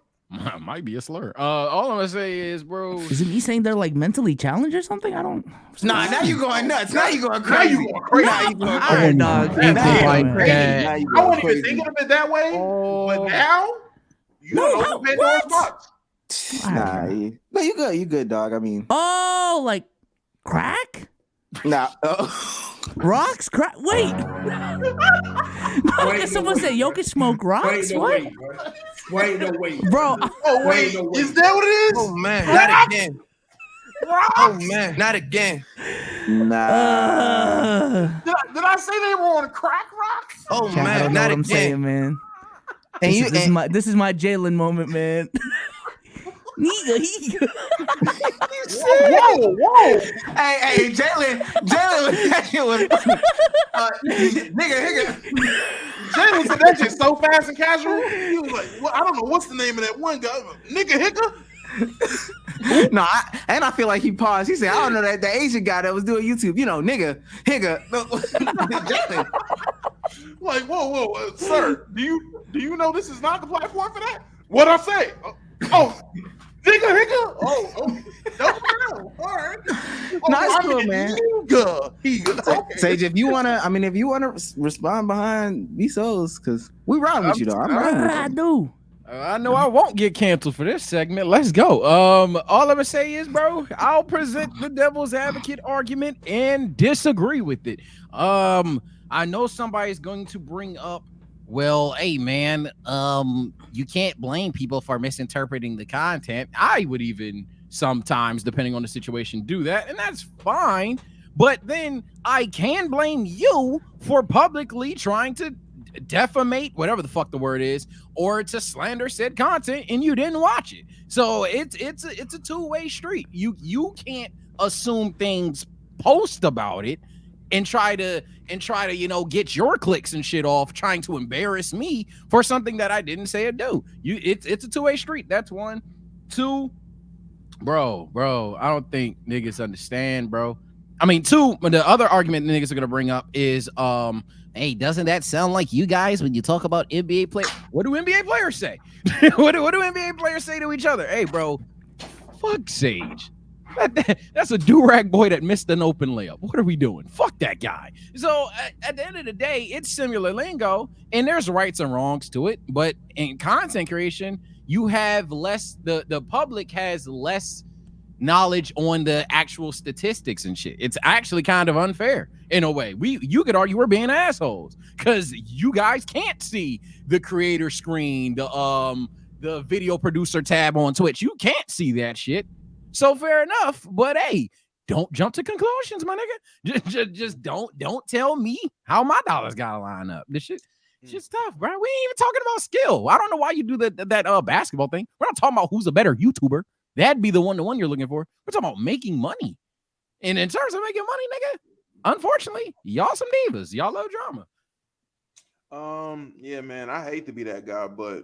Might be a slur. All I'm gonna say is, bro. Is it me saying they're like mentally challenged or something? I don't. Nah, now you going nuts. Now you going crazy. Now you going All right, dog. I wasn't even thinking of it that way, but now you don't know Pandora's box. Nah, no, you good. You good, dog. I mean, Oh, like crack? nah. Rocks? Crack? Wait. No, someone said Jokic smoke rocks? What? Wait. Bro, Oh wait, is that what it is? Oh man, not again. Oh man, not again. Nah. Did I say they were on crack rocks? Oh I don't man, know not what I'm saying, again. man. And This is my Jalen moment, man. Nigga, Whoa. Hey, Jalen nigga. Jalen said that shit so fast and casual. He was like, well, I don't know what's the name of that one guy. Nigga Hicka? No, I feel like he paused. He said, I don't know that the Asian guy that was doing YouTube, nigga. Jalen. Like, whoa, sir, do you know this is not the platform for that? What'd I say? Oh, nigga Hicka? Oh, no, all right. Nice cool, man. Okay. Sage, if you wanna respond behind Vsauce, because we ride with you though. I'm riding with you. I do. I know I won't get canceled for this segment. Let's go. All I'm gonna say is, bro, I'll present the devil's advocate argument and disagree with it. I know somebody's going to bring up, well, hey man, you can't blame people for misinterpreting the content. I would even sometimes, depending on the situation, do that, and that's fine. But then I can blame you for publicly trying to defamate, whatever the fuck the word is, or to slander said content, and you didn't watch it. So it's a two-way street. You can't assume things, post about it, and try to get your clicks and shit off trying to embarrass me for something that I didn't say or do. It's a two-way street. That's one. Two, bro, I don't think niggas understand, bro. I mean, two, the other argument the niggas are gonna bring up is hey, doesn't that sound like you guys when you talk about NBA players? What do NBA players say? what do NBA players say to each other? Hey, bro, fuck Sage. That's a do-rag boy that missed an open layup. What are we doing? Fuck that guy. So at the end of the day, it's similar lingo, and there's rights and wrongs to it. But in content creation, you have less. The public has less knowledge on the actual statistics and shit. It's actually kind of unfair in a way. You could argue we're being assholes because you guys can't see the creator screen, the video producer tab on Twitch. You can't see that shit. So fair enough, but hey, don't jump to conclusions, my nigga. Just don't tell me how my dollars gotta line up. This shit's tough, bro. We ain't even talking about skill. I don't know why you do that basketball thing. We're not talking about who's a better YouTuber. That'd be the one you're looking for. We're talking about making money. And in terms of making money, nigga, unfortunately, y'all some divas. Y'all love drama. Yeah, man, I hate to be that guy, but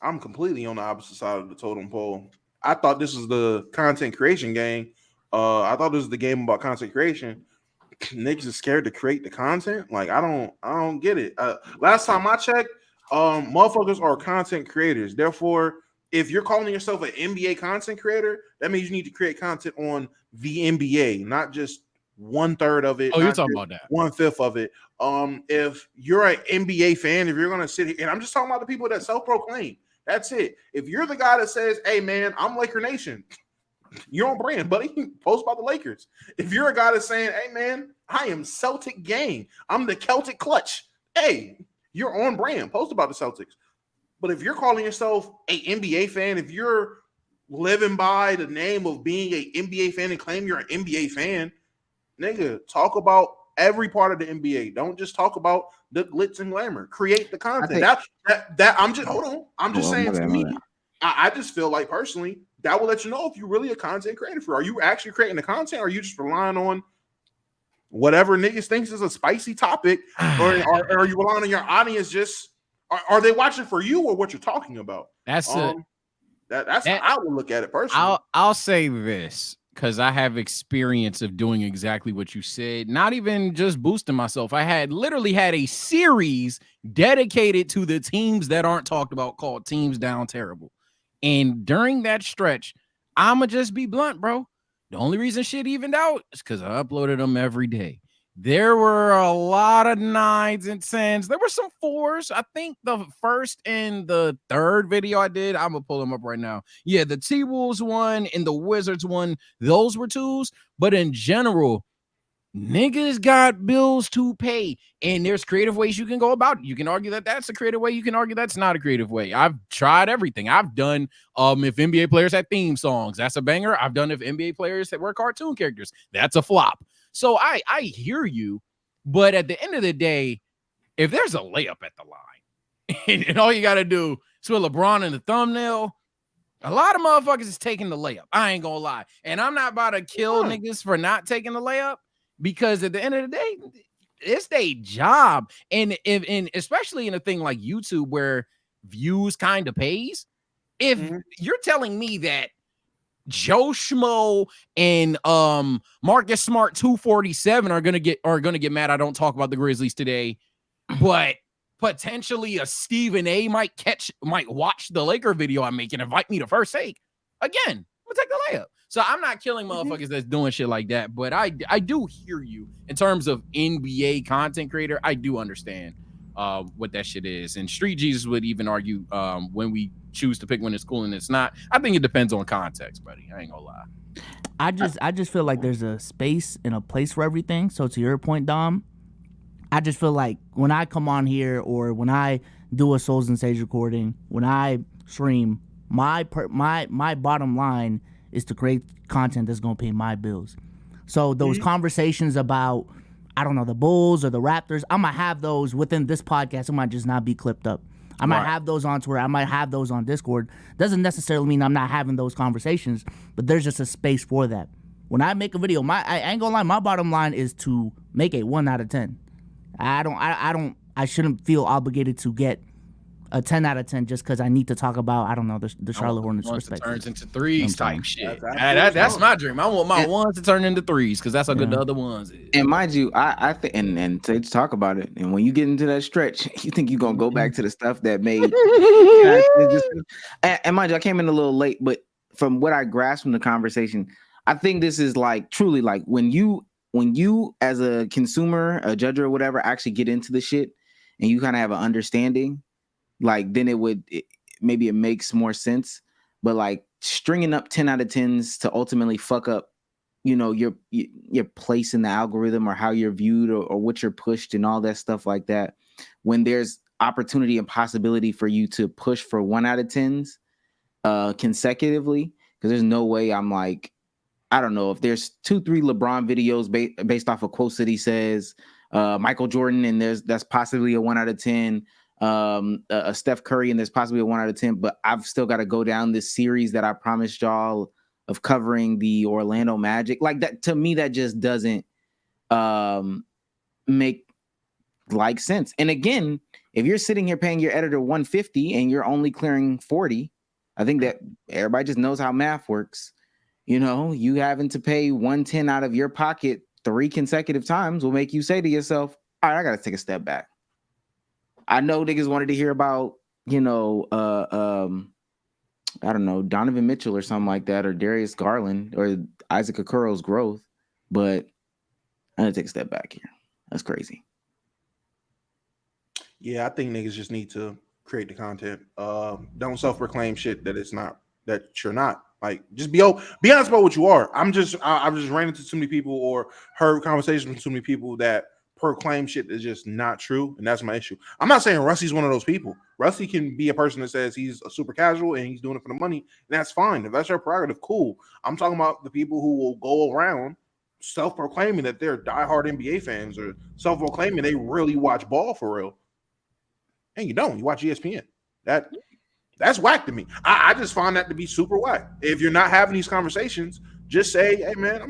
I'm completely on the opposite side of the totem pole. I thought this was the content creation game. I thought this was the game about content creation. Niggas is scared to create the content. Like, I don't get it. Last time I checked, motherfuckers are content creators. Therefore, if you're calling yourself an NBA content creator, that means you need to create content on the NBA, not just 1/3 of it. Oh, you're talking about that. 1/5 of it. If you're an NBA fan, if you're gonna sit here, and I'm just talking about the people that self-proclaim. That's it. If you're the guy that says, "Hey man, I'm Laker Nation," you're on brand, buddy. Post about the Lakers. If you're a guy that's saying, "Hey man, I am Celtic gang. I'm the Celtic clutch," hey, you're on brand. Post about the Celtics. But if you're calling yourself a NBA fan, if you're living by the name of being an NBA fan and claim you're an NBA fan, nigga, talk about every part of the NBA. Don't just talk about the glitz and glamour. Create the content. That I'm just hold on. I'm just saying to me, I just feel like personally that will let you know if you're really a content creator. Are you actually creating the content, or are you just relying on whatever niggas thinks is a spicy topic, or are you relying on your audience? Just are they watching for you or what you're talking about? That's how I would look at it personally. I'll say this, because I have experience of doing exactly what you said, not even just boosting myself. I literally had a series dedicated to the teams that aren't talked about called Teams Down Terrible. And during that stretch, I'ma just be blunt, bro. The only reason shit evened out is because I uploaded them every day. There were a lot of 9s and 10s. There were some 4s. I think the first and the third video I did, I'm going to pull them up right now. Yeah, the T-Wolves one and the Wizards one, those were 2s. But in general, niggas got bills to pay. And there's creative ways you can go about it. You can argue that that's a creative way. You can argue that's not a creative way. I've tried everything. I've done if NBA players had theme songs, that's a banger. I've done if NBA players that were cartoon characters, that's a flop. So I hear you, but at the end of the day, if there's a layup at the line and all you got to do is put LeBron in the thumbnail, a lot of motherfuckers is taking the layup. I ain't gonna lie. And I'm not about to kill niggas for not taking the layup, because at the end of the day, it's their job. And especially in a thing like YouTube where views kind of pays, if you're telling me that Joe Schmo and Marcus Smart 247 are gonna get mad I don't talk about the Grizzlies today, but potentially a Stephen A might watch the Laker video I make and invite me to first take, again, I'm gonna take the layup. So I'm not killing motherfuckers that's doing shit like that, but I do hear you in terms of NBA content creator. I do understand what that shit is. And Street Jesus would even argue when we choose to pick when it's cool and it's not. I think it depends on context, buddy. I ain't gonna lie. I just feel like there's a space and a place for everything. So to your point, Dom, I just feel like when I come on here or when I do a Souls and Sage recording, when I stream, my bottom line is to create content that's gonna pay my bills. So those conversations about, I don't know, the Bulls or the Raptors, I'm gonna have those within this podcast. It might just not be clipped up. I might have those on Twitter. I might have those on Discord. Doesn't necessarily mean I'm not having those conversations, but there's just a space for that. When I make a video, I ain't gonna lie, my bottom line is to make a 1 out of 10. I shouldn't feel obligated to get a 10 out of 10 just because I need to talk about, I don't know, the Charlotte Hornets. It turns into 3s type shit. That's my dream. I want my 1s to turn into 3s because that's how good the other ones is. And mind you, I think, and to talk about it, and when you get into that stretch, you think you're gonna go back to the stuff that made. And mind you, I came in a little late, but from what I grasped from the conversation, I think this is like truly like when you as a consumer, a judge or whatever, actually get into the shit and you kind of have an understanding, like then maybe it makes more sense. But like stringing up 10 out of 10s to ultimately fuck up, your place in the algorithm or how you're viewed or what you're pushed and all that stuff like that, when there's opportunity and possibility for you to push for 1 out of 10s consecutively, because there's no way I'm like, I don't know, if there's 2-3 LeBron videos based off of quotes that he says, Michael Jordan, and that's possibly a 1 out of 10, a Steph Curry, and there's possibly a 1 out of 10, but I've still got to go down this series that I promised y'all of covering the Orlando Magic. Like that, to me, that just doesn't make like sense. And again, if you're sitting here paying your editor 150 and you're only clearing 40, I think that everybody just knows how math works. You having to pay 110 out of your pocket 3 consecutive times will make you say to yourself, all right, I got to take a step back. I know niggas wanted to hear about, I don't know, Donovan Mitchell or something like that, or Darius Garland or Isaac Okuro's growth, but I gotta take a step back here. That's crazy. Yeah, I think niggas just need to create the content. Don't self-proclaim shit that you're not. Like, just be honest about what you are. I've just ran into too many people or heard conversations with too many people that proclaim shit that's just not true, and that's my issue. I'm not saying Rusty's one of those people. Rusty can be a person that says he's a super casual and he's doing it for the money, and that's fine. If that's your prerogative, cool. I'm talking about the people who will go around self-proclaiming that they're diehard NBA fans or self-proclaiming they really watch ball for real. And you don't. You watch ESPN. That's whack to me. I just find that to be super whack. If you're not having these conversations, just say, "Hey, man,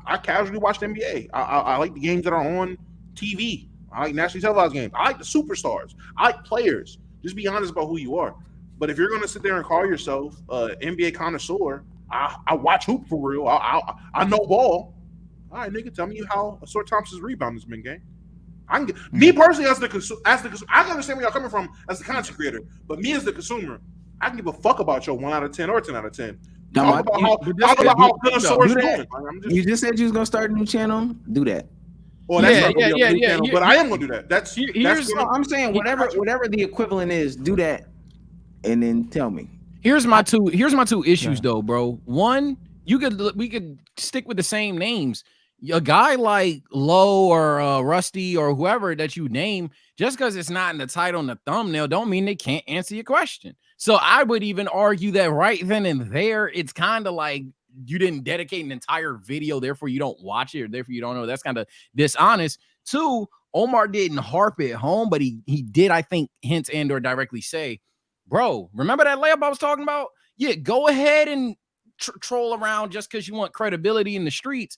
I casually watch the NBA. I like the games that are on TV. I like nationally televised games. I like the superstars. I like players. Just be honest about who you are. But if you're going to sit there and call yourself NBA connoisseur, I watch hoop for real. I know ball. All right, nigga, tell me how Asor Thompson's rebound has been, game. Me personally, as the consumer, I can understand where y'all coming from as the content creator, but me as the consumer, I can give a fuck about your 1 out of 10 or 10 out of 10. Talk about how good a source doing. You just said you was gonna start a new channel. Do that. Well, that's not gonna be a new channel, but I am gonna do that. I'm saying whatever the equivalent is, do that, and then tell me. Here's my two issues though, bro. One, we could stick with the same names. A guy like Low or Rusty or whoever that you name, just because it's not in the title and the thumbnail, don't mean they can't answer your question. So I would even argue that right then and there, it's kind of like you didn't dedicate an entire video, therefore you don't watch it, or therefore you don't know. That's kind of dishonest. Two, Omar didn't harp it home, but he did, I think, hint and or directly say, bro, remember that layup I was talking about? Yeah, go ahead and troll around just because you want credibility in the streets.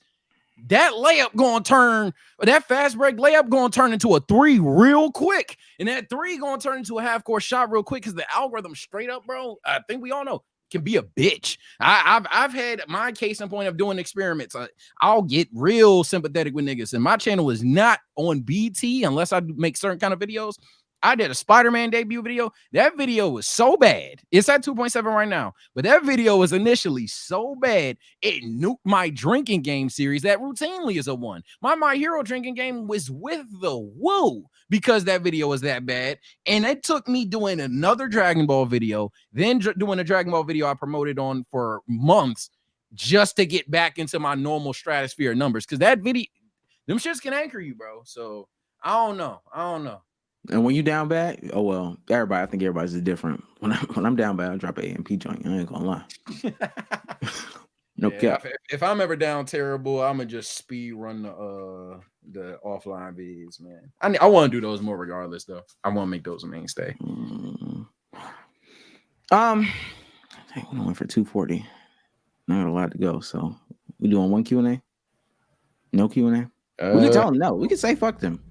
That layup going to turn, that fast break layup going to turn into a 3 real quick. And that 3 going to turn into a half-court shot real quick because the algorithm straight up, bro, I think we all know, can be a bitch. I've had my case in point of doing experiments. I'll get real sympathetic with niggas. And my channel is not on BT unless I make certain kind of videos. I did a Spider-Man debut video. That video was so bad. It's at 2.7 right now. But that video was initially so bad, it nuked my drinking game series that routinely is a 1. My Hero drinking game was with the woo because that video was that bad. And it took me doing another Dragon Ball video, then doing a Dragon Ball video I promoted on for months just to get back into my normal stratosphere numbers. Because that video, them shits can anchor you, bro. So I don't know. And when you down bad, oh well, I think everybody's different. When I'm down bad, I drop an AMP joint. I ain't gonna lie. No cap. If I'm ever down terrible, I'm gonna just speed run the offline vids, man. I want to do those more regardless, though. I want to make those a mainstay. I think we went for 240. Not a lot to go, so we doing 1 Q&A. No Q&A. We can tell them no. We can say fuck them.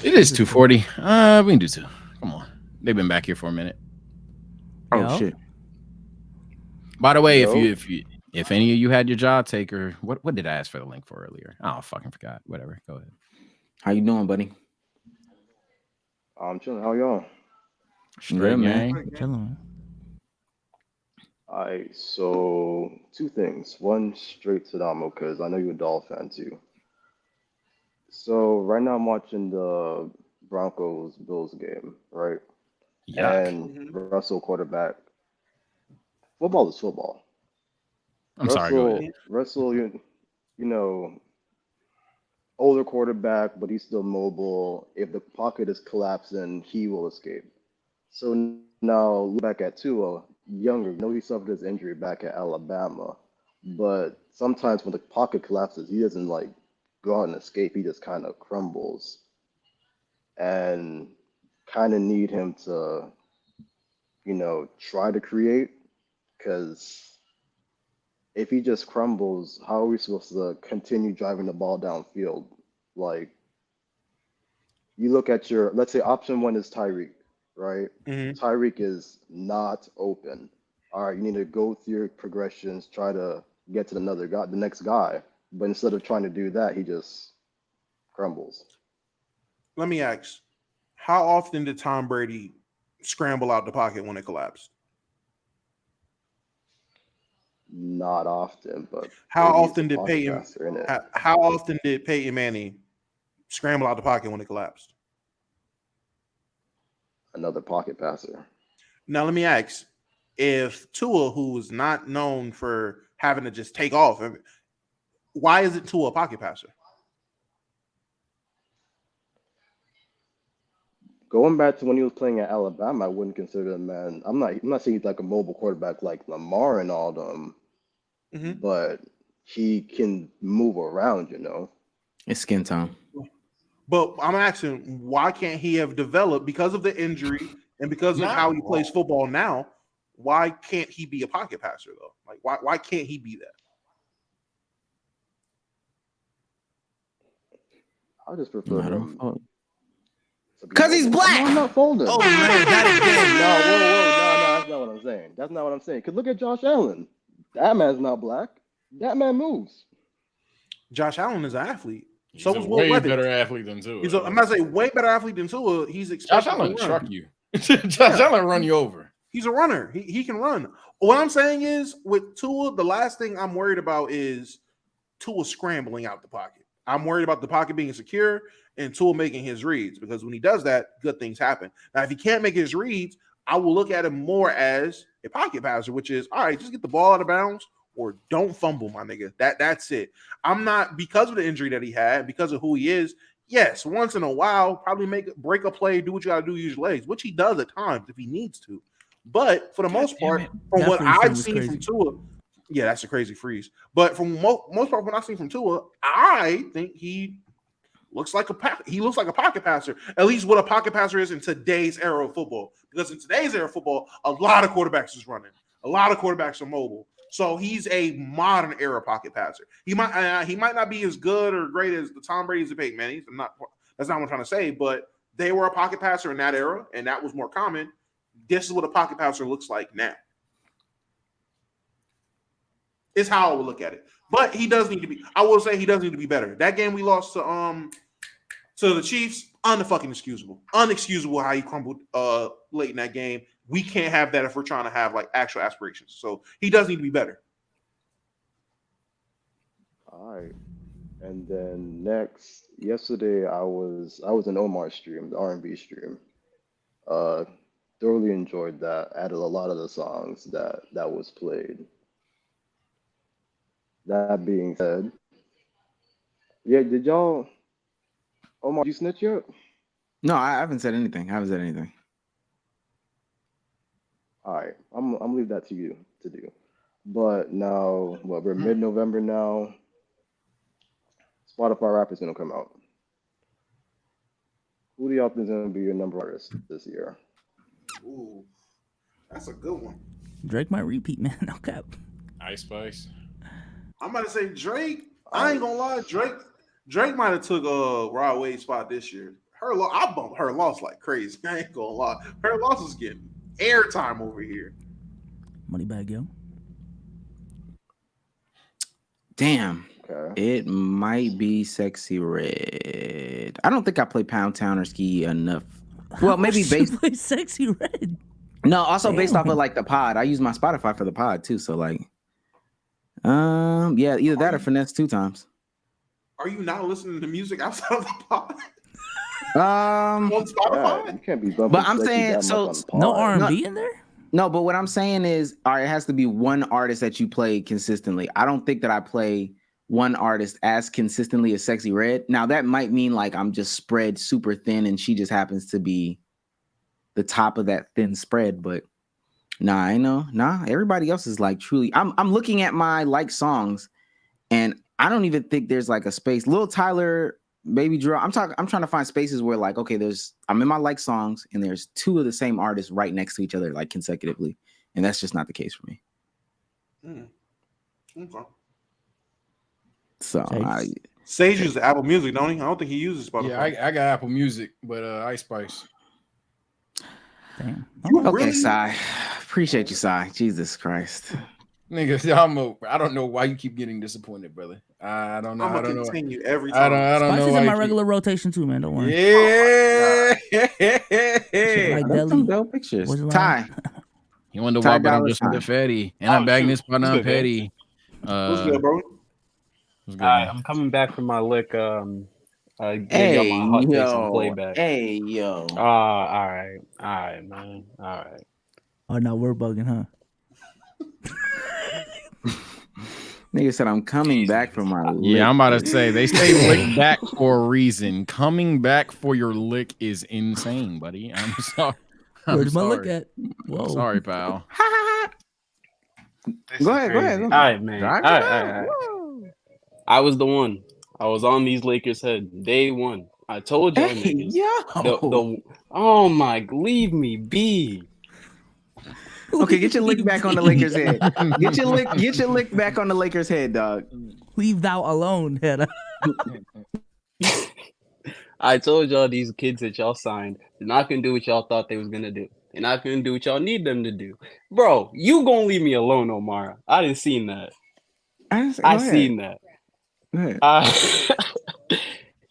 It is 240. We can do 2. Come on. They've been back here for a minute. Oh shit. By the way, if any of you had your job taker, what did I ask for the link for earlier? Oh, fucking forgot. Whatever. Go ahead. How you doing, buddy? I'm chilling. How y'all? Straight, man. Chilling. All right, so two things. One straight to Damo, because I know you're a Doll fan too. So right now I'm watching the Broncos Bills game, right? Yuck. And Mhm. Russell quarterback. Football is football. I'm sorry. Go ahead. Russell, you know, older quarterback, but he's still mobile. If the pocket is collapsing, he will escape. So now look back at Tua, younger. I know he suffered his injury back at Alabama, but sometimes when the pocket collapses, he doesn't like go out and escape. He just kind of crumbles, and kind of need him to, try to create. Because if he just crumbles, how are we supposed to continue driving the ball downfield? Like you look at your, let's say option one is Tyreek, right? Mhm. Tyreek is not open. All right, you need to go through your progressions, try to get to another guy, the next guy. But instead of trying to do that, he just crumbles. Let me ask: how often did Tom Brady scramble out the pocket when it collapsed? Not often, but How Brady is a often did pocket Peyton? passer, in it. How often did Peyton Manning scramble out the pocket when it collapsed? Another pocket passer. Now let me ask: if Tua, who is not known for having to just take off, why isn't Tua a pocket passer? Going back to when he was playing at Alabama, I wouldn't consider him man. I'm not saying he's like a mobile quarterback like Lamar and all them, Mhm. but he can move around. It's skin tone. But I'm asking, why can't he have developed because of the injury and because of how he plays football now? Why can't he be a pocket passer though? Like, why can't he be that? I just prefer I don't him fault. to be Cause he's mobile. I'm black. not folding. Oh man, not again. No, whoa, whoa, no, that's not what I'm saying. That's not what I'm saying. Cause look at Josh Allen. That man's not black. That man moves. Josh Allen is an athlete. He's So a is Will way Levis. better athlete than Tua. I'm not saying way better athlete than Tua. He's Josh expected to Allen run. truck you. Josh Allen run you over. He's a runner. He can run. What I'm saying is with Tua, the last thing I'm worried about is Tua scrambling out the pocket. I'm worried about the pocket being secure and Tua making his reads because when he does that, good things happen. Now, if he can't make his reads, I will look at him more as a pocket passer, which is all right, just get the ball out of bounds or don't fumble, my nigga. That's it. I'm not because of the injury that he had, because of who he is. Yes, once in a while, probably break a play, do what you gotta do, use your legs, which he does at times if he needs to. But for the most part, from That what freeze thing I've was seen from crazy. Tua, yeah, that's a crazy freeze. But from most part, when I've seen from Tua, I think he looks like a pocket passer. At least what a pocket passer is in today's era of football. Because in today's era of football, a lot of quarterbacks is running. A lot of quarterbacks are mobile. So he's a modern era pocket passer. He might not be as good or great as the Tom Brady's and Peyton Manning's. That's not what I'm trying to say, but they were a pocket passer in that era, and that was more common. This is what a pocket passer looks like now. Is how I would look at it. But he does need to be. I will say he does need to be better. That game we lost to the Chiefs, unfucking excusable. Unexcusable how he crumbled late in that game. We can't have that if we're trying to have like actual aspirations. So he does need to be better. All right. And then next, yesterday I was in Omar's stream, the R&B stream. Uh, Thoroughly enjoyed that. Added a lot of the songs that was played. That being said, yeah, did y'all? Omar, you snitch yet? No, I haven't said anything. I haven't said anything. All right, I'm gonna leave that to you to do. But now, well, we're mid-November now. Spotify rap is gonna come out. Who do y'all think is gonna be your number one artist this year? Ooh, that's a good one. Drake might repeat, man. No cap. Ice Spice. I'm about to say Drake. I ain't gonna lie, Drake might have took Rod Wade's spot this year. I bumped her loss like crazy. I ain't gonna lie. Her loss is getting airtime over here. Moneybag Yo. Damn. Okay. It might be Sexy Red. I don't think I play Pound Town or Ski enough. Well, maybe She based. play Sexy Red. No, also based off of Damn. like the pod. I use my Spotify for the pod too. So like, yeah, either that or finesse 2 times. Are you not listening to music outside of the pod Um, on Spotify? You can't be bumping but I'm sexy saying that much so. on the No pod. R&B in there? No, but what I'm saying is, all right, it has to be one artist that you play consistently. I don't think that I play one artist as consistently as Sexy Red. Now that might mean like I'm just spread super thin, and she just happens to be the top of that thin spread. But nah, I know, nah. Everybody else is like truly. I'm looking at my like songs, and I don't even think there's like a space. Lil Tyler, Baby Drill. I'm trying to find spaces where like, okay, I'm in my like songs, and there's 2 of the same artists right next to each other like consecutively, and that's just not the case for me. Okay. So Sage uses Apple Music, don't he? I don't think he uses Spotify. Yeah, I got Apple Music, but Ice Spice. Damn. okay, Sai. Appreciate you, Sai. Jesus Christ. Nigga, I don't know why you keep getting disappointed, brother. I don't know. I'm I gonna don't know. continue every time. I don't Spice know. is Why in my you regular rotation too, man. Don't worry. Yeah. Like That's Deli. some dope pictures. What's the Ty. You wonder Ty why, but I'm Dolla just with the Sign. fatty. And I'm bagging this partner on petty. What's good, bro? What's good, Alright, man? I'm coming back from my lick. I gave y'all Hey, my hot takes on yo. playback. Hey, yo. All right, man. All right. Oh, no, we're bugging, huh? Nigga said I'm coming back from my lick. Yeah, I'm about to say they say lick back for a reason. Coming back for your lick is insane, buddy. I'm sorry. Where's my lick at? Whoa. I'm sorry, pal. Go ahead. All right, man. All right. I was the one. I was on these Lakers' head day one. I told y'all niggas. Yo. Oh my, leave me be. Okay, get your lick back on the Lakers' head. Get your lick back on the Lakers' head, dog. Leave thou alone, head. I told y'all these kids that y'all signed, they're not gonna do what y'all thought they was gonna do. They're not gonna do what y'all need them to do. Bro, you gonna leave me alone, Omar. I didn't seen that. I seen that.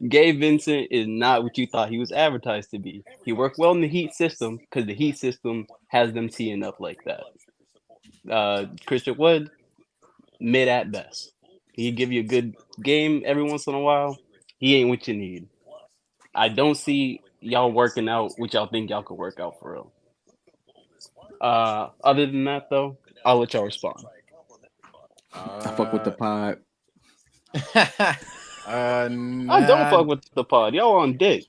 Gabe Vincent is not what you thought he was advertised to be. He worked well in the Heat system because the Heat system has them teeing up like that. Christian Wood, mid at best. He give you a good game every once in a while. He ain't what you need. I don't see y'all working out what y'all think y'all could work out for real. Other than that, though, I'll let y'all respond. I fuck with the pod. I don't fuck with the pod. Y'all on dick.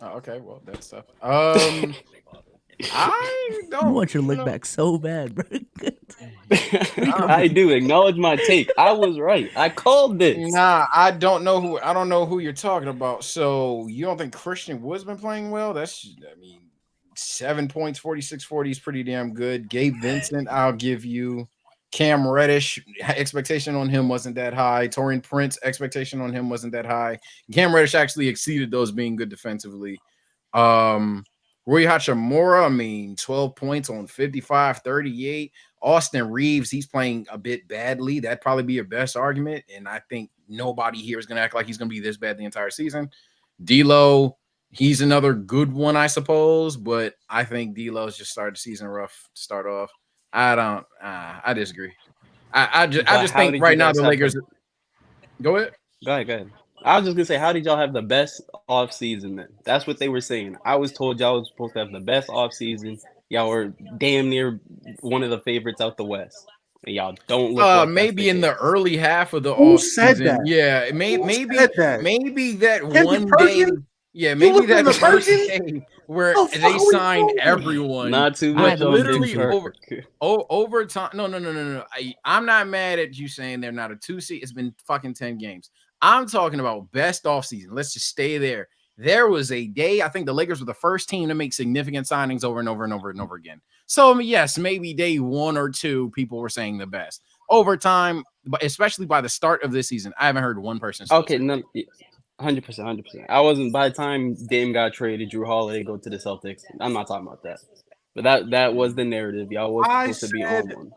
Oh, okay, well that's tough. I don't. I want your lick back so bad, bro. I do acknowledge my take. I was right. I called this. Nah, I don't know who you're talking about. So you don't think Christian Wood's been playing well? 7 points, 46-40 is pretty damn good. Gabe Vincent, I'll give you. Cam Reddish, expectation on him wasn't that high. Taurean Prince, expectation on him wasn't that high. Cam Reddish actually exceeded those being good defensively. Rui Hachimura, 12 points on 55, 38. Austin Reeves, he's playing a bit badly. That'd probably be your best argument. And I think nobody here is going to act like he's going to be this bad the entire season. D'Lo, he's another good one, I suppose. But I think D'Lo's just started the season rough to start off. I disagree. I just think right now the Lakers. Go ahead. Go ahead. I was just gonna say, how did y'all have the best off season then? That's what they were saying. I was told y'all was supposed to have the best off season. Y'all were damn near one of the favorites out the West. And y'all don't look like maybe in the early half of the Who off said season. that? Yeah, maybe that one day. Yeah, You maybe that the first Perkins? day where Oh, they signed everyone. Not too but much. literally over time. No. I'm not mad at you saying they're not a 2 seed. It's been fucking 10 games. I'm talking about best offseason. Let's just stay there. There was a day, I think the Lakers were the first team to make significant signings over and over and over and over again. So, yes, maybe day 1 or 2, people were saying the best. Over time, but especially by the start of this season, I haven't heard one person. Okay, no, 100%. I wasn't, by the time Dame got traded, Drew Holiday go to the Celtics. I'm not talking about that. But that was the narrative. Y'all was supposed to be on one.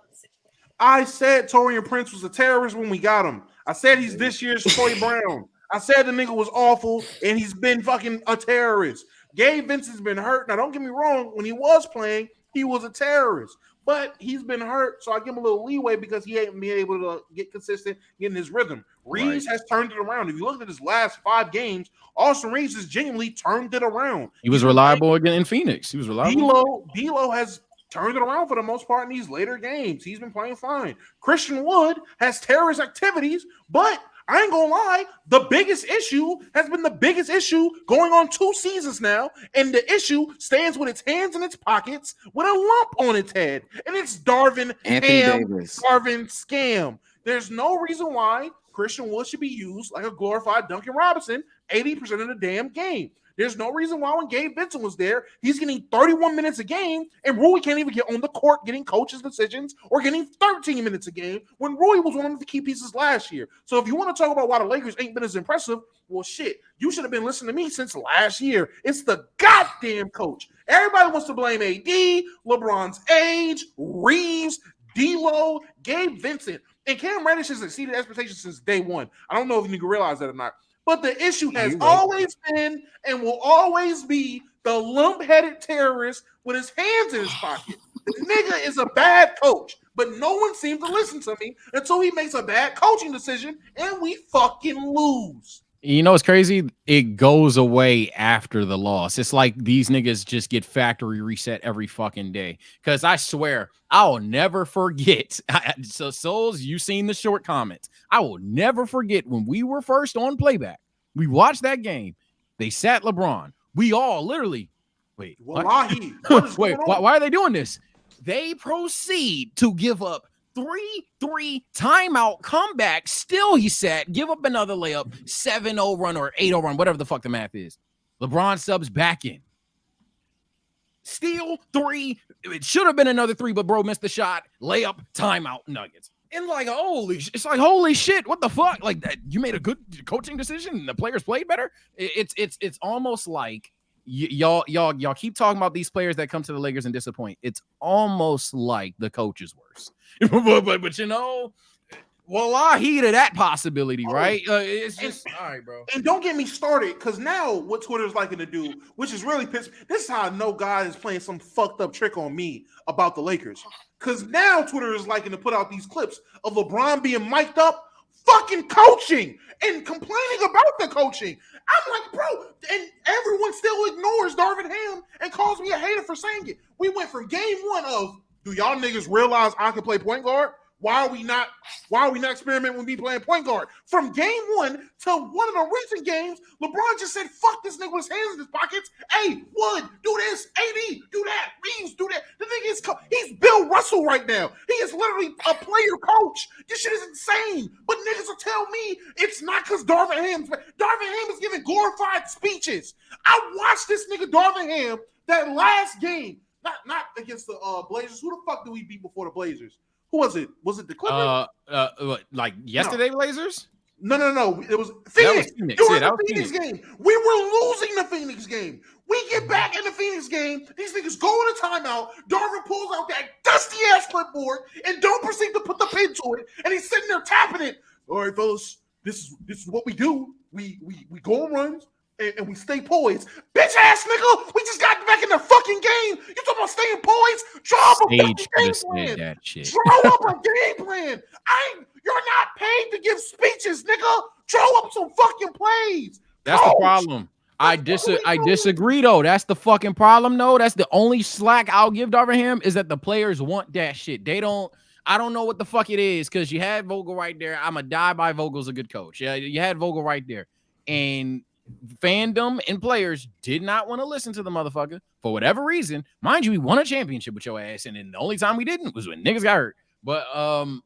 I said Taurean Prince was a terrorist when we got him. I said he's this year's Troy Brown. I said the nigga was awful, and he's been fucking a terrorist. Gabe Vincent's been hurt. Now, don't get me wrong. When he was playing, he was a terrorist. But he's been hurt, so I give him a little leeway because he ain't been able to get consistent, getting his rhythm. Reeves has turned it around. If you look at his last 5 games, Austin Reeves has genuinely turned it around. He was reliable again in Phoenix. He was reliable. D'Lo has turned it around for the most part in these later games. He's been playing fine. Christian Wood has terrorist activities, but I ain't gonna lie, the biggest issue has been the biggest issue going on 2 seasons now, and the issue stands with its hands in its pockets with a lump on its head, and it's Darvin Davis. Darvin scam. There's no reason why Christian Wood should be used like a glorified Duncan Robinson 80% of the damn game. There's no reason why when Gabe Vincent was there, he's getting 31 minutes a game, and Rui can't even get on the court getting coaches' decisions or getting 13 minutes a game when Rui was one of the key pieces last year. So if you want to talk about why the Lakers ain't been as impressive, well, shit, you should have been listening to me since last year. It's the goddamn coach. Everybody wants to blame AD, LeBron's age, Reeves, D'Lo, Gabe Vincent, and Cam Reddish has exceeded expectations since day one. I don't know if you can realize that or not. But the issue has always been and will always be the lump-headed terrorist with his hands in his pocket. The nigga is a bad coach, but no one seems to listen to me until he makes a bad coaching decision and we fucking lose. You know what's crazy? It goes away after the loss. It's like these niggas just get factory reset every fucking day. Because I swear, I'll never forget. So, Souls, you seen the short comments. I will never forget when we were first on playback. We watched that game. They sat LeBron. We all literally, wait, what? Wait, why are they doing this? They proceed to give up 3-3 timeout comeback. Still, he said, give up another layup, 7-0 run or 8-0 run, whatever the fuck the math is. LeBron subs back in. Steal 3. It should have been another 3, but bro missed the shot. Layup, timeout, Nuggets. And like, it's like, holy shit, what the fuck? Like, that, you made a good coaching decision and the players played better. It's almost like y'all keep talking about these players that come to the Lakers and disappoint. It's almost like the coach is worse. but you know, well, I heeded that possibility, right? It's just all right, bro. And don't get me started, because now what Twitter's liking to do, which is really pissed. This is how I know God is playing some fucked up trick on me about the Lakers. Because now Twitter is liking to put out these clips of LeBron being mic'd up, fucking coaching and complaining about the coaching. I'm like, bro, and everyone still ignores Darvin Ham and calls me a hater for saying it. We went from game 1 of, do y'all niggas realize I can play point guard? Why are we not experimenting with me playing point guard? From game 1 to one of the recent games, LeBron just said, fuck this nigga with his hands in his pockets. Hey, Wood, do this. AD, do that. Reeves, do that. The nigga is he's Bill Russell right now. He is literally a player coach. This shit is insane. But niggas will tell me it's not because Darvin Ham is giving glorified speeches. I watched this nigga Darvin Ham that last game, not against the Blazers. Who the fuck did we beat before the Blazers? Who was it? Was it the Clippers? Like yesterday, Blazers? No. It was Phoenix. During the Phoenix game. We were losing the Phoenix game. We get back in the Phoenix game. These niggas go in a timeout. Darvin pulls out that dusty ass clipboard and don't proceed to put the pin to it. And he's sitting there tapping it. All right, fellas, this is what we do. We go on runs. And we stay poised. Bitch ass nigga, we just got back in the fucking game. You talking about staying poised? Draw up a fucking game plan. That shit. Draw up a game plan. You're not paid to give speeches, nigga. Draw up some fucking plays. That's the problem. I disagree though. That's the fucking problem though. That's the only slack I'll give Darvin Ham is that the players want that shit. They don't. I don't know what the fuck it is because you had Vogel right there. I'm a die by Vogel's a good coach. Yeah, you had Vogel right there, and fandom and players did not want to listen to the motherfucker for whatever reason. Mind you, we won a championship with your ass, and then the only time we didn't was when niggas got hurt. But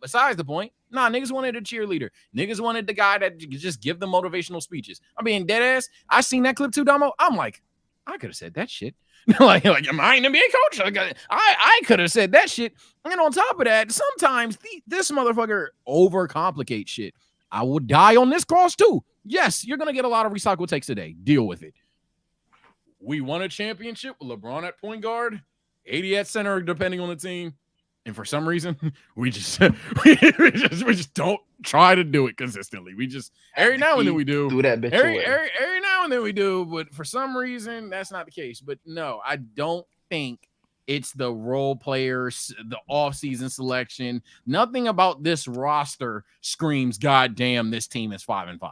besides the point, niggas wanted a cheerleader. Niggas wanted the guy that could just give them motivational speeches. I mean, dead ass. I seen that clip too, Damo. I'm like, I could have said that shit. like, am I an NBA coach? I could have said that shit. And on top of that, sometimes this motherfucker overcomplicates shit. I will die on this cross too. Yes, you're going to get a lot of recycled takes today. Deal with it. We won a championship with LeBron at point guard, 80 at center, depending on the team. And for some reason, we just don't try to do it consistently. We just every now and then we do. Do that bitch every now and then we do, but for some reason that's not the case. But no, I don't think It's the role players, the offseason selection. Nothing about this roster screams, God damn, this team is 5-5.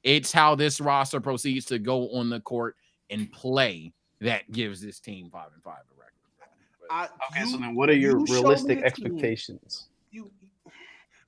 It's how this roster proceeds to go on the court and play that gives this team 5-5 a record. Okay, so then what are your realistic expectations?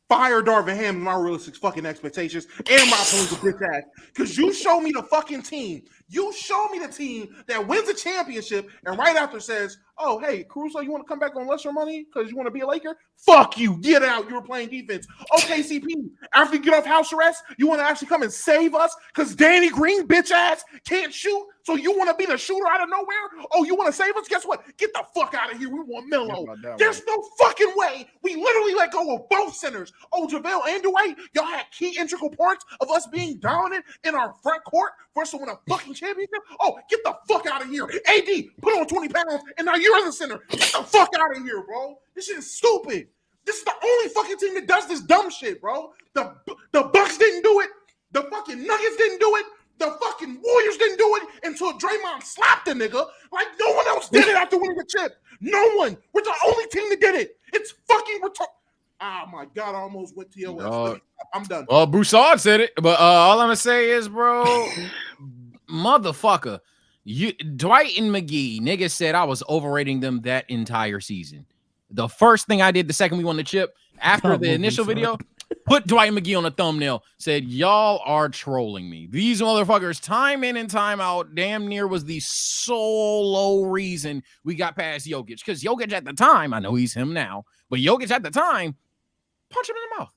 Fire Darvin Ham, my realistic fucking expectations, and my opponent's a bitch ass. Because you show me the fucking team. You show me the team that wins a championship and right after says, oh, hey, Caruso, you want to come back on lesser money because you want to be a Laker? Fuck you. Get out. You were playing defense. Okay, CP, after you get off house arrest, you want to actually come and save us because Danny Green, bitch ass, can't shoot? So you want to be the shooter out of nowhere? Oh, you want to save us? Guess what? Get the fuck out of here. We want Melo. There's no fucking way. We literally let go of both centers. Oh, JaVale and Dwight, y'all had key integral parts of us being dominant in our front court for us to win a fucking championship. Oh, get the fuck out of here. AD, put on 20 pounds, and now you're the center. Get the fuck out of here, bro. This shit is stupid. This is the only fucking team that does this dumb shit, bro. The Bucks didn't do it. The fucking Nuggets didn't do it. The fucking Warriors didn't do it until Draymond slapped the nigga. Like, no one else did it after winning the chip. No one. We're the only team that did it. It's fucking oh, my God. I almost went to your I'm done. Well, Broussard said it, but all I'm going to say is, bro, motherfucker, Dwight and McGee, niggas said I was overrating them that entire season. The first thing I did the second we won the chip, after the initial video, put Dwight McGee on a thumbnail, said, y'all are trolling me. These motherfuckers, time in and time out, damn near was the solo reason we got past Jokic. Because Jokic at the time, I know he's him now, but Jokic at the time, punch him in the mouth.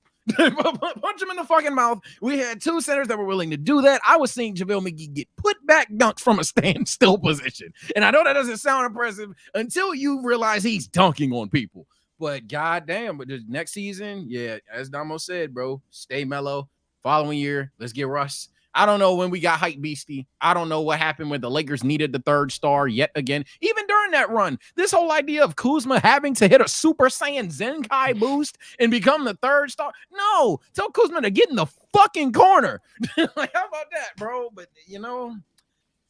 Punch him in the fucking mouth. We had two centers that were willing to do that. I was seeing JaVale McGee get put back dunks from a standstill position. And I know that doesn't sound impressive until you realize he's dunking on people. But goddamn, but the next season, yeah, as Damo said, bro, stay mellow. Following year, let's get Russ. I don't know when we got hype beastie. I don't know what happened when the Lakers needed the third star yet again. Even during that run, this whole idea of Kuzma having to hit a Super Saiyan Zenkai boost and become the third star. No, tell Kuzma to get in the fucking corner. Like, how about that, bro? But you know,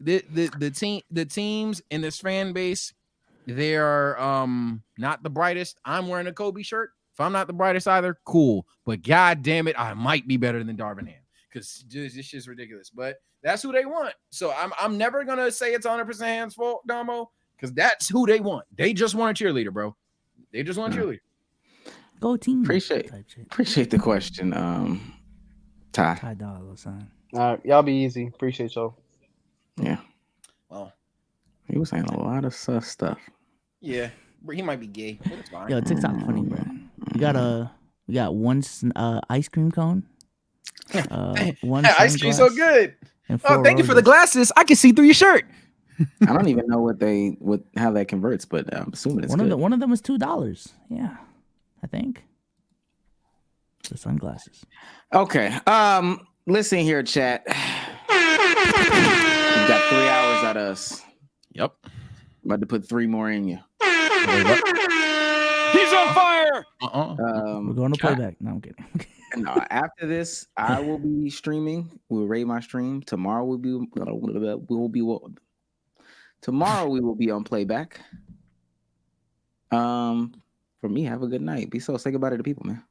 the teams in this fan base, they are not the brightest. I'm wearing a Kobe shirt. If I'm not the brightest either, cool. But god damn it, I might be better than Darvin Ham. Because this shit's ridiculous. But that's who they want. So I'm never gonna say it's 100% Ham's fault, Damo, because that's who they want. They just want a cheerleader, bro. They just want a cheerleader. Go team. Appreciate the question, Ty Dollar sign. All right, y'all be easy. Appreciate y'all. Yeah. Well, he was saying a lot of sus stuff. Yeah, he might be gay, but it's fine. Yo, TikTok funny, bro. We got one ice cream cone. One ice cream so good. Oh, thank you for roses. the glasses. I can see through your shirt. I don't even know how that converts, but I'm assuming it's good. One of them was $2. Yeah, I think. The sunglasses. Okay. Listen here, chat. You got 3 hours out of us. Yep. I'm about to put 3 more in you. He's on fire. We're going to playback. No, I'm kidding. No, after this, I will be streaming. We'll rate my stream. Tomorrow tomorrow we will be on playback. For me, have a good night. Be so. Say goodbye to the people, man.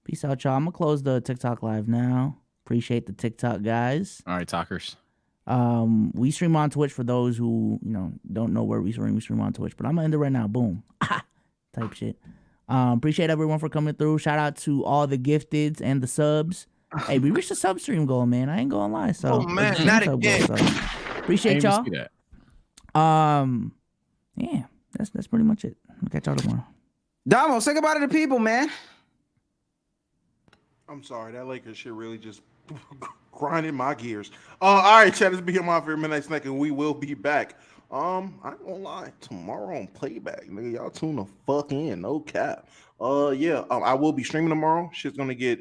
Peace out, y'all. I'm gonna close the TikTok live now. Appreciate the TikTok guys. All right, talkers. We stream on Twitch for those who don't know where we stream. We stream on Twitch, but I'm gonna end it right now. Boom, type shit. Appreciate everyone for coming through. Shout out to all the gifteds and the subs. Hey, we reached the sub stream goal, man. I ain't gonna lie. So, not again. Appreciate y'all. Yeah, that's pretty much it. I'll catch y'all tomorrow. Damo, say goodbye to the people, man. I'm sorry, that Lakers shit really just grinding my gears. All right, chat, this be here my favorite midnight snack, and we will be back. I ain't gonna lie, tomorrow on playback, nigga, y'all tune the fuck in, no cap. I will be streaming tomorrow. Shit's gonna get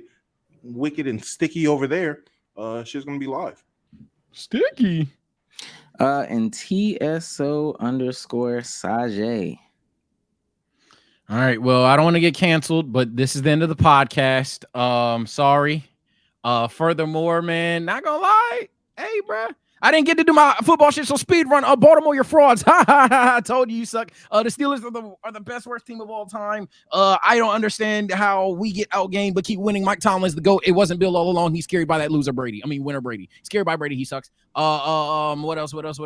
wicked and sticky over there. Shit's gonna be live. Sticky. And TSO_Sage. All right. Well, I don't want to get canceled, but this is the end of the podcast. Sorry. Furthermore, man, not gonna lie. Hey, bro, I didn't get to do my football shit, so speed run. Baltimore, you're frauds. Ha ha ha! I told you you suck. The Steelers are the best worst team of all time. I don't understand how we get outgained but keep winning. Mike Tomlin's the GOAT. It wasn't Bill all along. He's carried by that loser Brady. I mean winner Brady. He's carried by Brady. He sucks. What else? Fuck.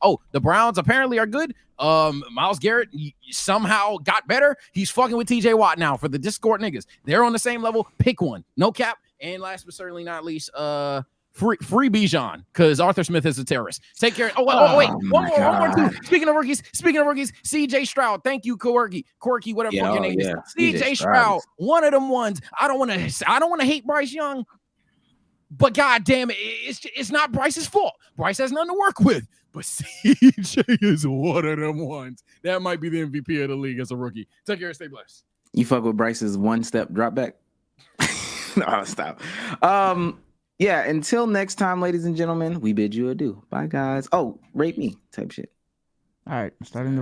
Oh, the Browns apparently are good. Myles Garrett somehow got better. He's fucking with TJ Watt now for the Discord niggas. They're on the same level. Pick one. No cap. And last but certainly not least, free Bijan, because Arthur Smith is a terrorist. Take care. Wait. One more too. Speaking of rookies, CJ Stroud. Thank you, Quirky, whatever your name is. CJ Stroud, one of them ones. I don't want to hate Bryce Young, but goddamn it, it's not Bryce's fault. Bryce has nothing to work with. But CJ is one of them ones. That might be the MVP of the league as a rookie. Take care. Stay blessed. You fuck with Bryce's one-step drop back? No, stop. Yeah, until next time, ladies and gentlemen, we bid you adieu. Bye, guys. Oh, rate me type shit. All right, starting the